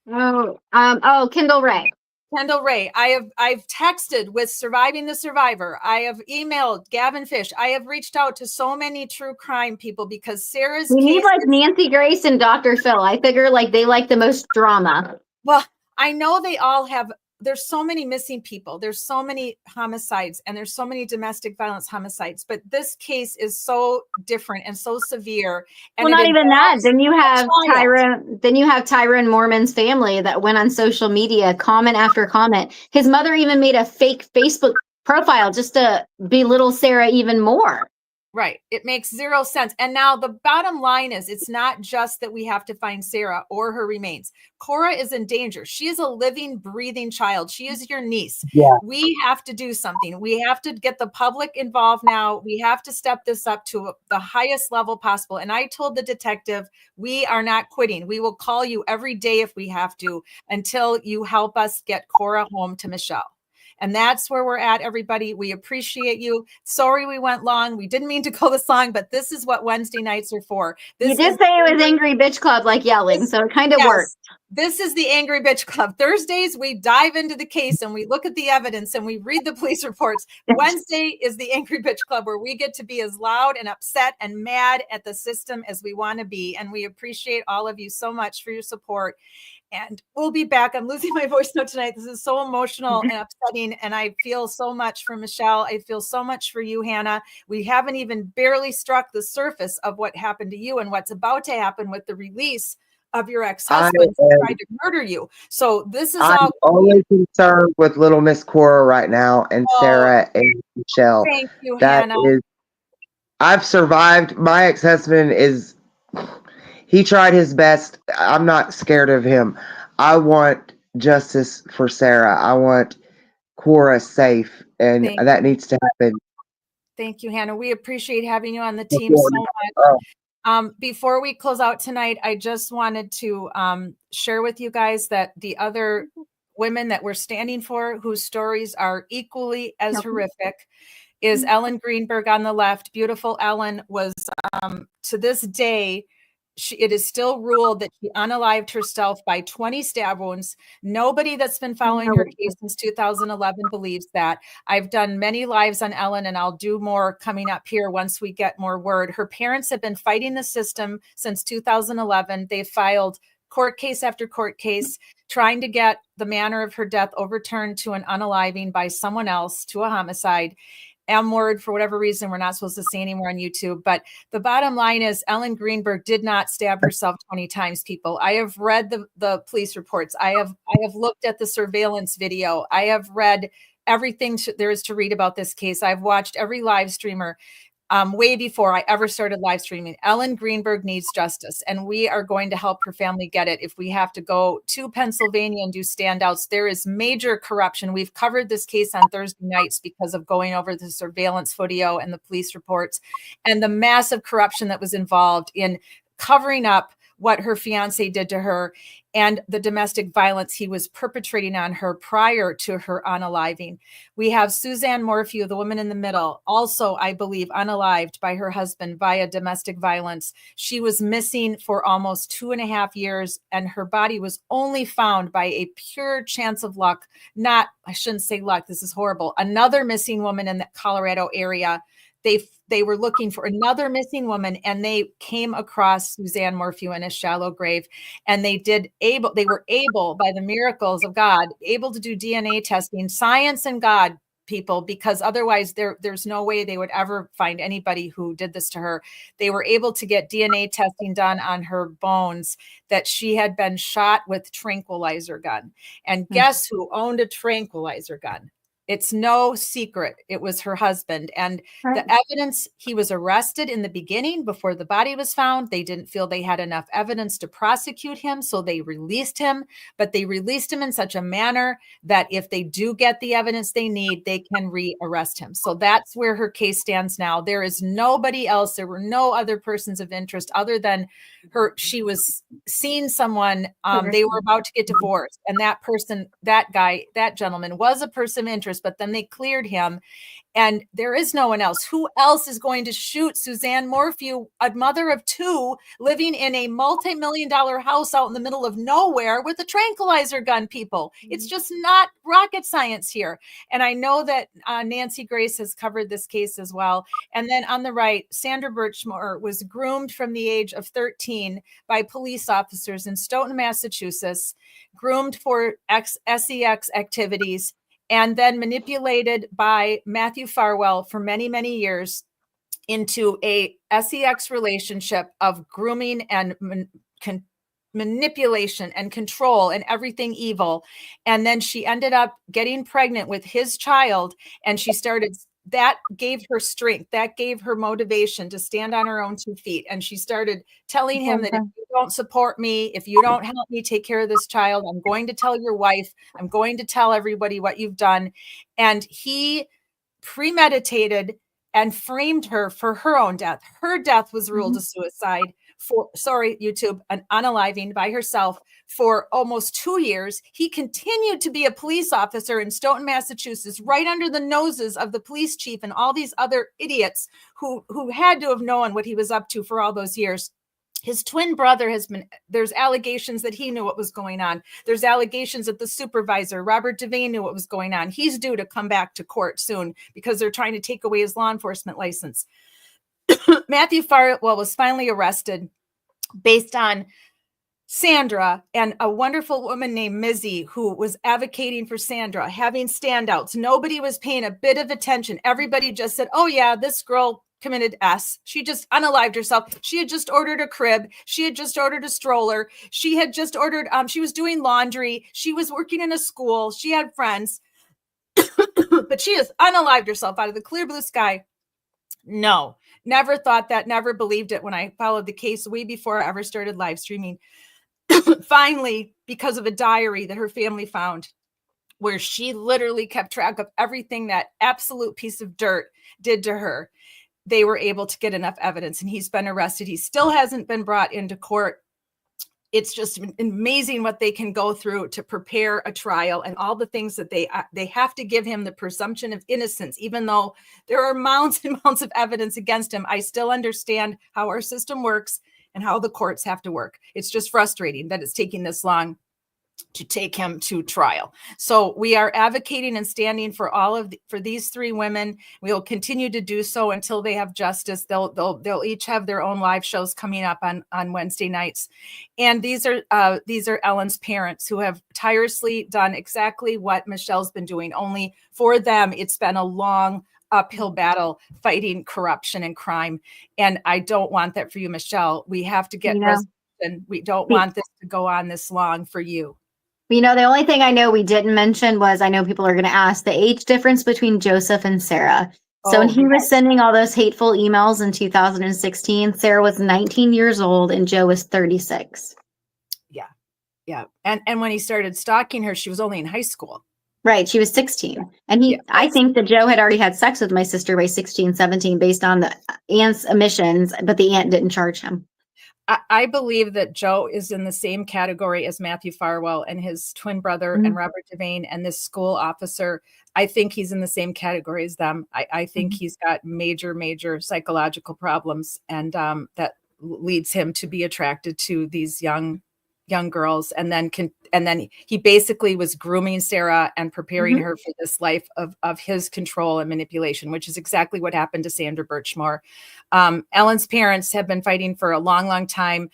Kendall Ray. Kendall Ray. I've texted with Surviving the Survivor. I have emailed Gavin Fish. I have reached out to so many true crime people because Sarah's We need case like Nancy Grace and Dr. Phil. I figure like they like the most drama. Well, I know they all have. There's so many missing people. There's so many homicides and there's so many domestic violence homicides. But this case is so different and so severe. And Well, not even that. Then you have Tyra. Then you have Tyrone Mormon's family that went on social media, comment after comment. His mother even made a fake Facebook profile just to belittle Sara even more. Right. It makes zero sense. And now the bottom line is it's not just that we have to find Sara or her remains. Cora is in danger. She is a living, breathing child. She is your niece. Yeah. We have to do something. We have to get the public involved now. We have to step this up to the highest level possible. And I told the detective, we are not quitting. We will call you every day if we have to until you help us get Cora home to Michelle. And that's where we're at, everybody. We appreciate you. Sorry we went long. We didn't mean to go this long, but this is what Wednesday nights are for. You did say it was Angry Bitch Club, like yelling, so it kind of worked. This is the Angry Bitch Club. Thursdays, we dive into the case and we look at the evidence and we read the police reports. Wednesday is the Angry Bitch Club, where we get to be as loud and upset and mad at the system as we want to be. And we appreciate all of you so much for your support. And we'll be back. I'm losing my voice note tonight. This is so emotional and upsetting. And I feel so much for Michelle. I feel so much for you, Hannah. We haven't even barely struck the surface of what happened to you and what's about to happen with the release of your ex-husband who tried to murder you. So this is I'm only concerned with little Miss Cora right now and Sara and Michelle. Thank you, Hannah. I've survived. My ex-husband he tried his best. I'm not scared of him. I want justice for Sara. I want Cora safe, and that needs to happen. Thank you, Hannah. We appreciate having you on the team so much. Before we close out tonight, I just wanted to share with you guys that the other women that we're standing for, whose stories are equally as horrific, is Ellen Greenberg on the left. Beautiful Ellen was, to this day, it is still ruled that she unalived herself by 20 stab wounds. Nobody that's been following her case since 2011 believes that. I've done many lives on Ellen, and I'll do more coming up here once we get more word. Her parents have been fighting the system since 2011. They filed court case after court case, trying to get the manner of her death overturned to an unaliving by someone else, to a homicide. M word for whatever reason we're not supposed to say anymore on YouTube. But the bottom line is Ellen Greenberg did not stab herself 20 times, people. I have read the police reports. I have looked at the surveillance video. I have read everything there is to read about this case. I've watched every live streamer. Way before I ever started live streaming. Ellen Greenberg needs justice, and we are going to help her family get it. If we have to go to Pennsylvania and do standouts, there is major corruption. We've covered this case on Thursday nights because of going over the surveillance video and the police reports and the massive corruption that was involved in covering up what her fiance did to her and the domestic violence he was perpetrating on her prior to her unaliving. We have Suzanne Morphew, the woman in the middle, also, I believe, unalived by her husband via domestic violence. She was missing for almost 2.5 years, and her body was only found by a pure chance of luck. I shouldn't say luck, this is horrible. Another missing woman in the Colorado area. They were looking for another missing woman, and they came across Suzanne Morphew in a shallow grave. And they were able, by the miracles of God, able to do DNA testing, science and God, people, because otherwise there's no way they would ever find anybody who did this to her. They were able to get DNA testing done on her bones that she had been shot with tranquilizer gun. And guess who owned a tranquilizer gun? It's no secret. It was her husband. And the evidence, he was arrested in the beginning before the body was found. They didn't feel they had enough evidence to prosecute him, so they released him. But they released him in such a manner that if they do get the evidence they need, they can re-arrest him. So that's where her case stands now. There is nobody else. There were no other persons of interest other than her. She was seeing someone. They were about to get divorced. And that person, that gentleman was a person of interest, but then they cleared him. And there is no one else. Who else is going to shoot Suzanne Morphew, a mother of 2, living in a multi-million-dollar house out in the middle of nowhere with a tranquilizer gun, people? It's just not rocket science here. And I know that Nancy Grace has covered this case as well. And then on the right, Sandra Birchmore was groomed from the age of 13 by police officers in Stoughton, Massachusetts, groomed for sex activities, and then manipulated by Matthew Farwell for many, many years into a sex relationship of grooming and manipulation and control and everything evil. And then she ended up getting pregnant with his child, and that gave her strength. That gave her motivation to stand on her own 2 feet. And she started telling him that if you don't support me, if you don't help me take care of this child, I'm going to tell your wife, I'm going to tell everybody what you've done. And he premeditated and framed her for her own death. Her death was ruled a suicide YouTube, an unaliving by herself for almost 2 years. He continued to be a police officer in Stoughton, Massachusetts, right under the noses of the police chief and all these other idiots who had to have known what he was up to for all those years. His twin brother there's allegations that he knew what was going on. There's allegations that the supervisor, Robert Devane, knew what was going on. He's due to come back to court soon because they're trying to take away his law enforcement license. Matthew Farwell was finally arrested based on Sandra and a wonderful woman named Mizzy, who was advocating for Sandra, having standouts. Nobody was paying a bit of attention. Everybody just said, oh yeah, this girl committed S. She just unalived herself. She had just ordered a crib. She had just ordered a stroller. She had just ordered, she was doing laundry. She was working in a school. She had friends, but she has unalived herself out of the clear blue sky. No, never thought that, never believed it when I followed the case way before I ever started live streaming. Finally, because of a diary that her family found, where she literally kept track of everything that absolute piece of dirt did to her, they were able to get enough evidence, and he's been arrested. He still hasn't been brought into court. It's just amazing what they can go through to prepare a trial and all the things that they have to give him the presumption of innocence, even though there are mounds and mounds of evidence against him. I still understand how our system works and how the courts have to work. It's just frustrating that it's taking this long to take him to trial. So we are advocating and standing for for these 3 women. We will continue to do so until they have justice. They'll each have their own live shows coming up on Wednesday nights. And these are Ellen's parents who have tirelessly done exactly what Michelle's been doing. Only for them, it's been a long, uphill battle fighting corruption and crime. And I don't want that for you, Michelle. We have to get resolution. We don't want this to go on this long for you. The only thing I know we didn't mention was, I know people are going to ask, the age difference between Joseph and Sarah. So when he was sending all those hateful emails in 2016, Sarah was 19 years old and Joe was 36. Yeah. And when he started stalking her, she was only in high school. Right. She was 16. And I think that Joe had already had sex with my sister by 16, 17, based on the aunt's admissions, but the aunt didn't charge him. I believe that Joe is in the same category as Matthew Farwell and his twin brother and Robert Devane and this school officer. I think he's in the same category as them. I think he's got major, major psychological problems, and that leads him to be attracted to these young girls, and then he basically was grooming Sarah and preparing her for this life of his control and manipulation, which is exactly what happened to Sandra Birchmore. Ellen's parents have been fighting for a long, long time.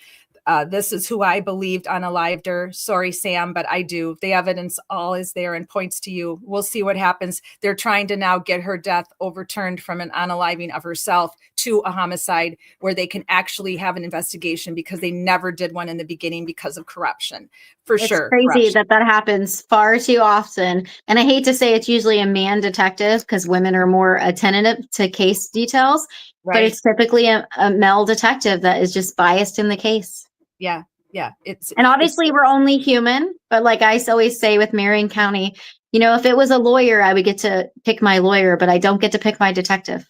This is who I believed unalived her. Sorry, Sam, but I do. The evidence all is there and points to you. We'll see what happens. They're trying to now get her death overturned from an unaliving of herself to a homicide, where they can actually have an investigation, because they never did one in the beginning because of corruption. It's crazy that happens far too often. And I hate to say it's usually a man detective, because women are more attentive to case details, but it's typically a male detective that is just biased in the case. Yeah. And obviously we're only human, but like I always say with Marion County, if it was a lawyer, I would get to pick my lawyer, but I don't get to pick my detective.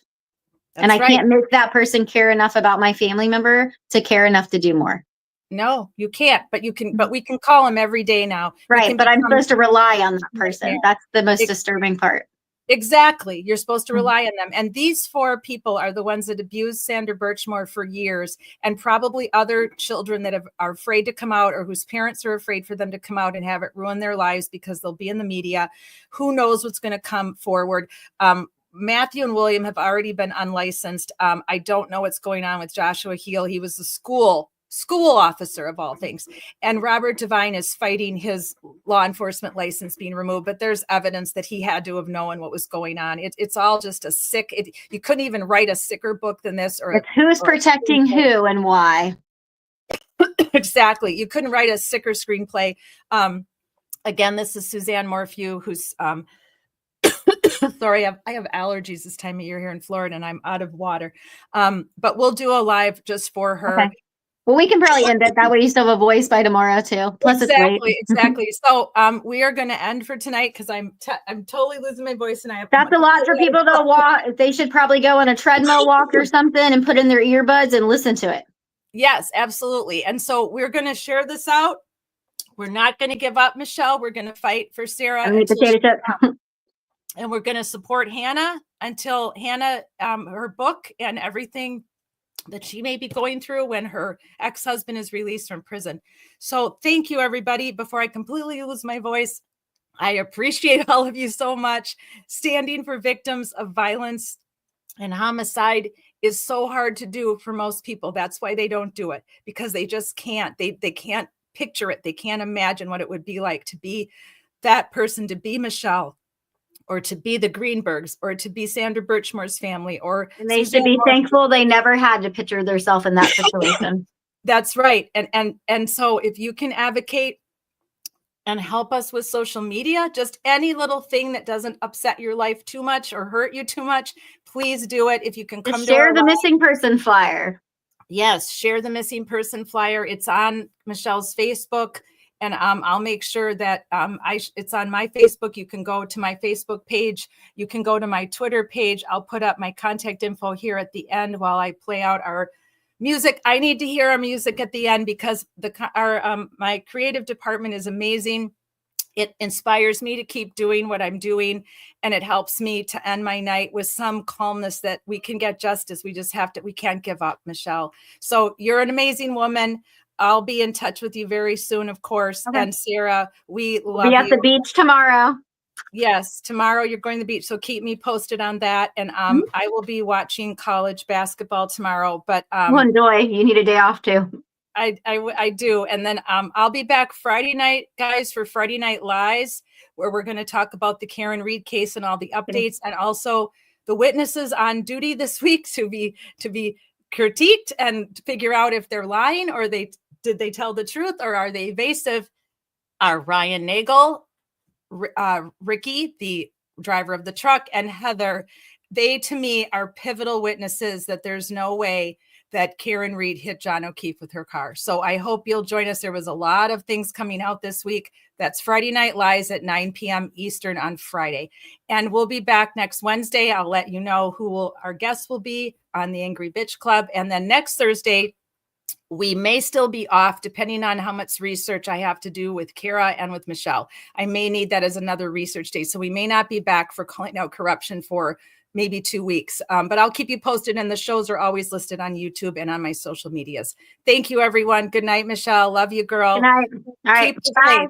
And I can't make that person care enough about my family member to care enough to do more. No, you can't, but you can, but we can call him every day now. Right. But I'm supposed to rely on that person. That's the most disturbing part. Exactly. You're supposed to rely on them. And these 4 people are the ones that abused Sandra Birchmore for years, and probably other children that are afraid to come out, or whose parents are afraid for them to come out and have it ruin their lives because they'll be in the media. Who knows what's going to come forward? Matthew and William have already been unlicensed. I don't know what's going on with Joshua Heel. He was the school officer of all things. And Robert Devine is fighting his law enforcement license being removed, but there's evidence that he had to have known what was going on. It's all just a sick, you couldn't even write a sicker book than this. Or who's protecting who and why. Exactly. You couldn't write a sicker screenplay. Again, this is Suzanne Morphew, who's, sorry, I have allergies this time of year here in Florida, and I'm out of water. But we'll do a live just for her. Okay. Well, we can probably end it. That way you still have a voice by tomorrow too. Plus Exactly. So we are going to end for tonight, because I'm totally losing my voice, and I have. That's a lot for people to walk. They should probably go on a treadmill walk or something and put in their earbuds and listen to it. Yes, absolutely. And so we're going to share this out. We're not going to give up, Michelle. We're going to fight for Sarah. And we're going to support Hannah until Hannah, her book and everything that she may be going through when her ex-husband is released from prison. So thank you, everybody. Before I completely lose my voice, I appreciate all of you so much. Standing for victims of violence and homicide is so hard to do for most people. That's why they don't do it, because they just can't. They can't picture it. They can't imagine what it would be like to be that person, to be Michelle, or to be the Greenbergs, or to be Sandra Birchmore's family, and they should be thankful they never had to picture themselves in that situation. That's right. And so if you can advocate and help us with social media, just any little thing that doesn't upset your life too much or hurt you too much, please do it. If you can come share the missing person flyer. Yes, share the missing person flyer. It's on Michelle's Facebook. And I'll make sure that it's on my Facebook. You can go to my Facebook page. You can go to my Twitter page. I'll put up my contact info here at the end while I play out our music. I need to hear our music at the end, because my creative department is amazing. It inspires me to keep doing what I'm doing, and it helps me to end my night with some calmness that we can get justice. We can't give up, Michelle. So you're an amazing woman. I'll be in touch with you very soon, of course. Okay. And Sarah, we love you. Be at the beach tomorrow. Yes, tomorrow you're going to the beach. So keep me posted on that. And I will be watching college basketball tomorrow. But enjoy. You need a day off too. I do. And then I'll be back Friday night, guys, for Friday Night Lies, where we're going to talk about the Karen Reed case and all the updates, and also the witnesses on duty this week to be critiqued and figure out if they're lying or did they tell the truth or are they evasive are Ryan Nagel, Ricky, the driver of the truck, and Heather. They, to me, are pivotal witnesses that there's no way that Karen Reed hit John O'Keefe with her car. So I hope you'll join us. There was a lot of things coming out this week. That's Friday Night Lies at 9 p.m. Eastern on Friday. And we'll be back next Wednesday. I'll let you know who our guests will be on the Angry Bitch Club. And then next Thursday, we may still be off depending on how much research I have to do with Kara and with Michelle. I may need that as another research day. So we may not be back for calling out corruption for maybe 2 weeks, but I'll keep you posted. And the shows are always listed on YouTube and on my social medias. Thank you, everyone. Good night, Michelle. Love you, girl. Good night. All right. Keep Bye. safe.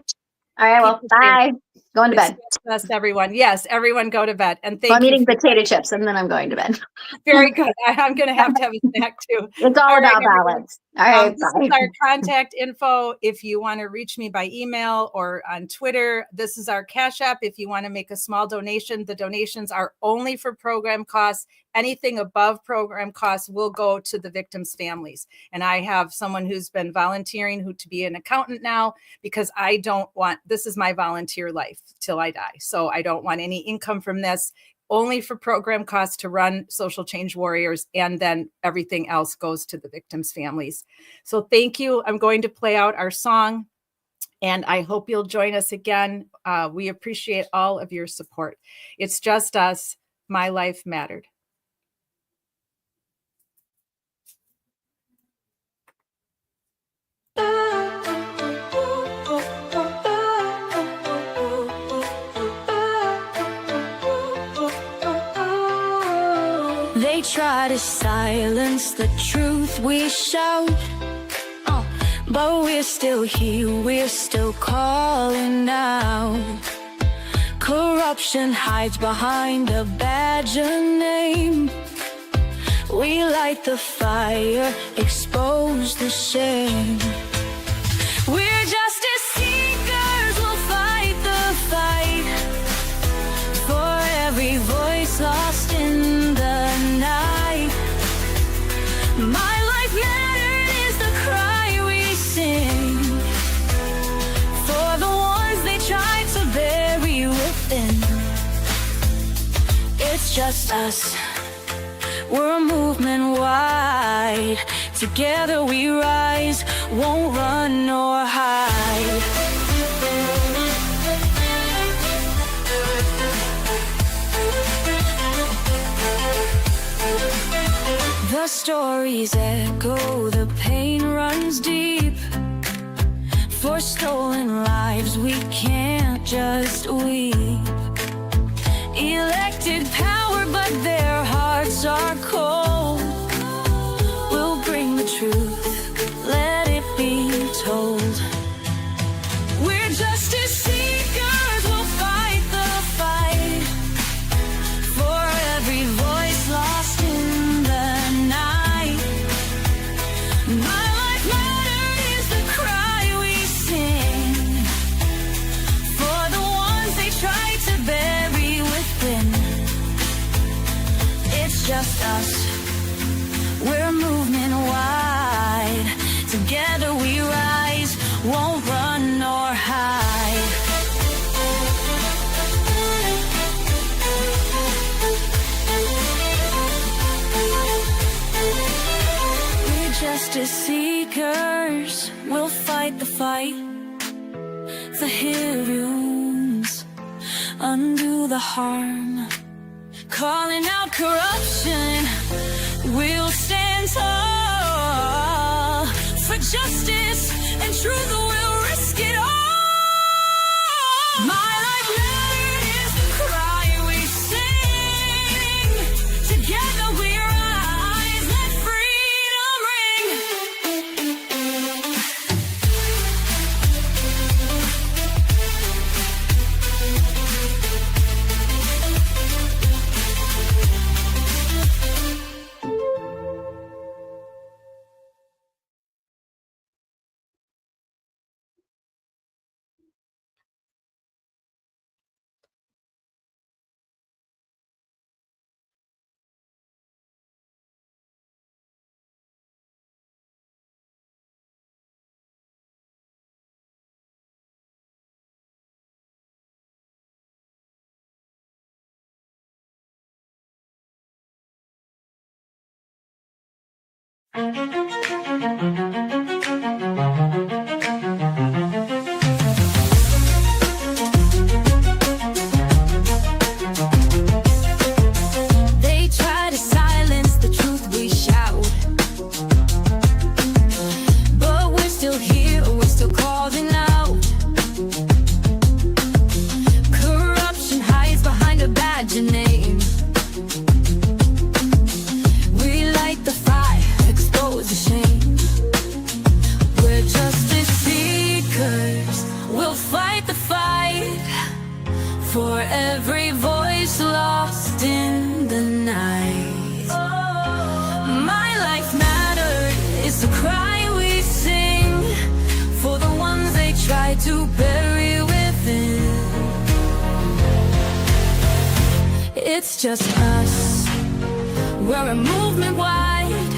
All right. Well, bye. Going to bed. Best, everyone. Yes, everyone go to bed. And thank I'm you. eating potato chips and then I'm going to bed. Very good. I'm going to have a snack too. It's all about everyone. balance. All right. This is our contact info. If you want to reach me by email or on Twitter, this is our Cash App. If you want to make a small donation, the donations are only for program costs. Anything above program costs will go to the victims' families. And I have someone who's been volunteering to be an accountant now because I don't want, this is my volunteer life till I die. So I don't want any income from this. Only for program costs to run Social Change Warriors, and then everything else goes to the victims' families. So thank you. I'm going to play out our song, and I hope you'll join us again. We appreciate all of your support. It's just us. My life mattered. They try to silence the truth we shout, but we're still here, we're still calling out. Corruption hides behind a badge of name. We light the fire, expose the shame. We're justice seekers, we'll fight the fight for every voice lost in the night. My life mattered is the cry we sing for the ones they tried to bury within. It's just us, we're a movement wide. Together we rise, won't run nor hide. The stories echo, the pain runs deep. For stolen lives we can't just weep. Elected power, but their hearts are cold. We'll bring the truth, let it be told. We're justice seekers, we'll fight the fight for every voice lost in the night. My life mattered is the cry we sing for the ones they try to bury within. It's just us, we're a movement wide. Together we rise, won't run nor hide. We're justice seekers, we'll fight the fight. The heroes undo the harm. Calling out corruption, we'll stand tall for justice and truth. We'll risk it all. My life mattered is the cry we sing. Together we rise, let freedom They try to silence the truth we shout, but we're still here, we're still calling out. Corruption hides behind a badge and name. We light the fire, expose the shame. We're justice seekers, we'll fight the fight for every voice lost in the night. My life mattered is the cry we sing for the ones they try to bury within. It's just us, we're a movement wide.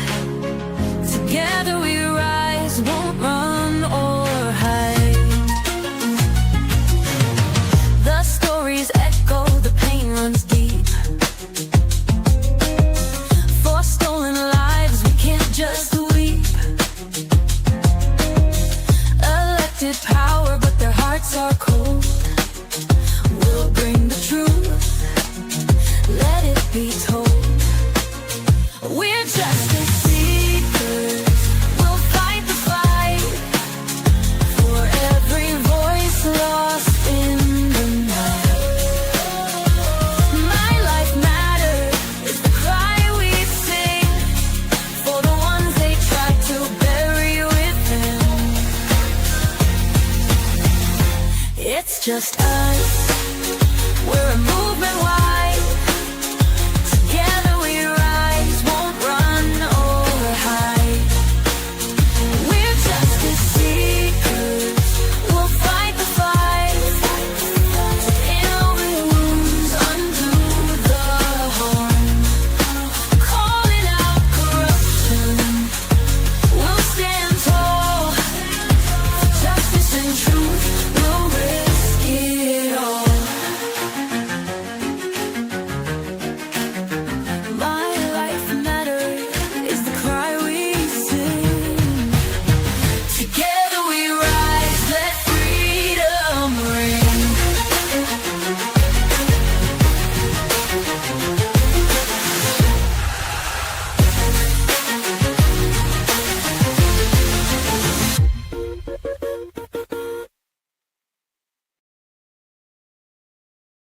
Together we rise, won't run or hide. The stories echo, the pain runs deep. For stolen lives, we can't just weep. Elected power, but their hearts are cold. We'll bring the truth, let it be told. We're justice seekers, we'll fight the fight for every voice lost in the night. My life matters is the cry we sing for the ones they try to bury within. It's just us.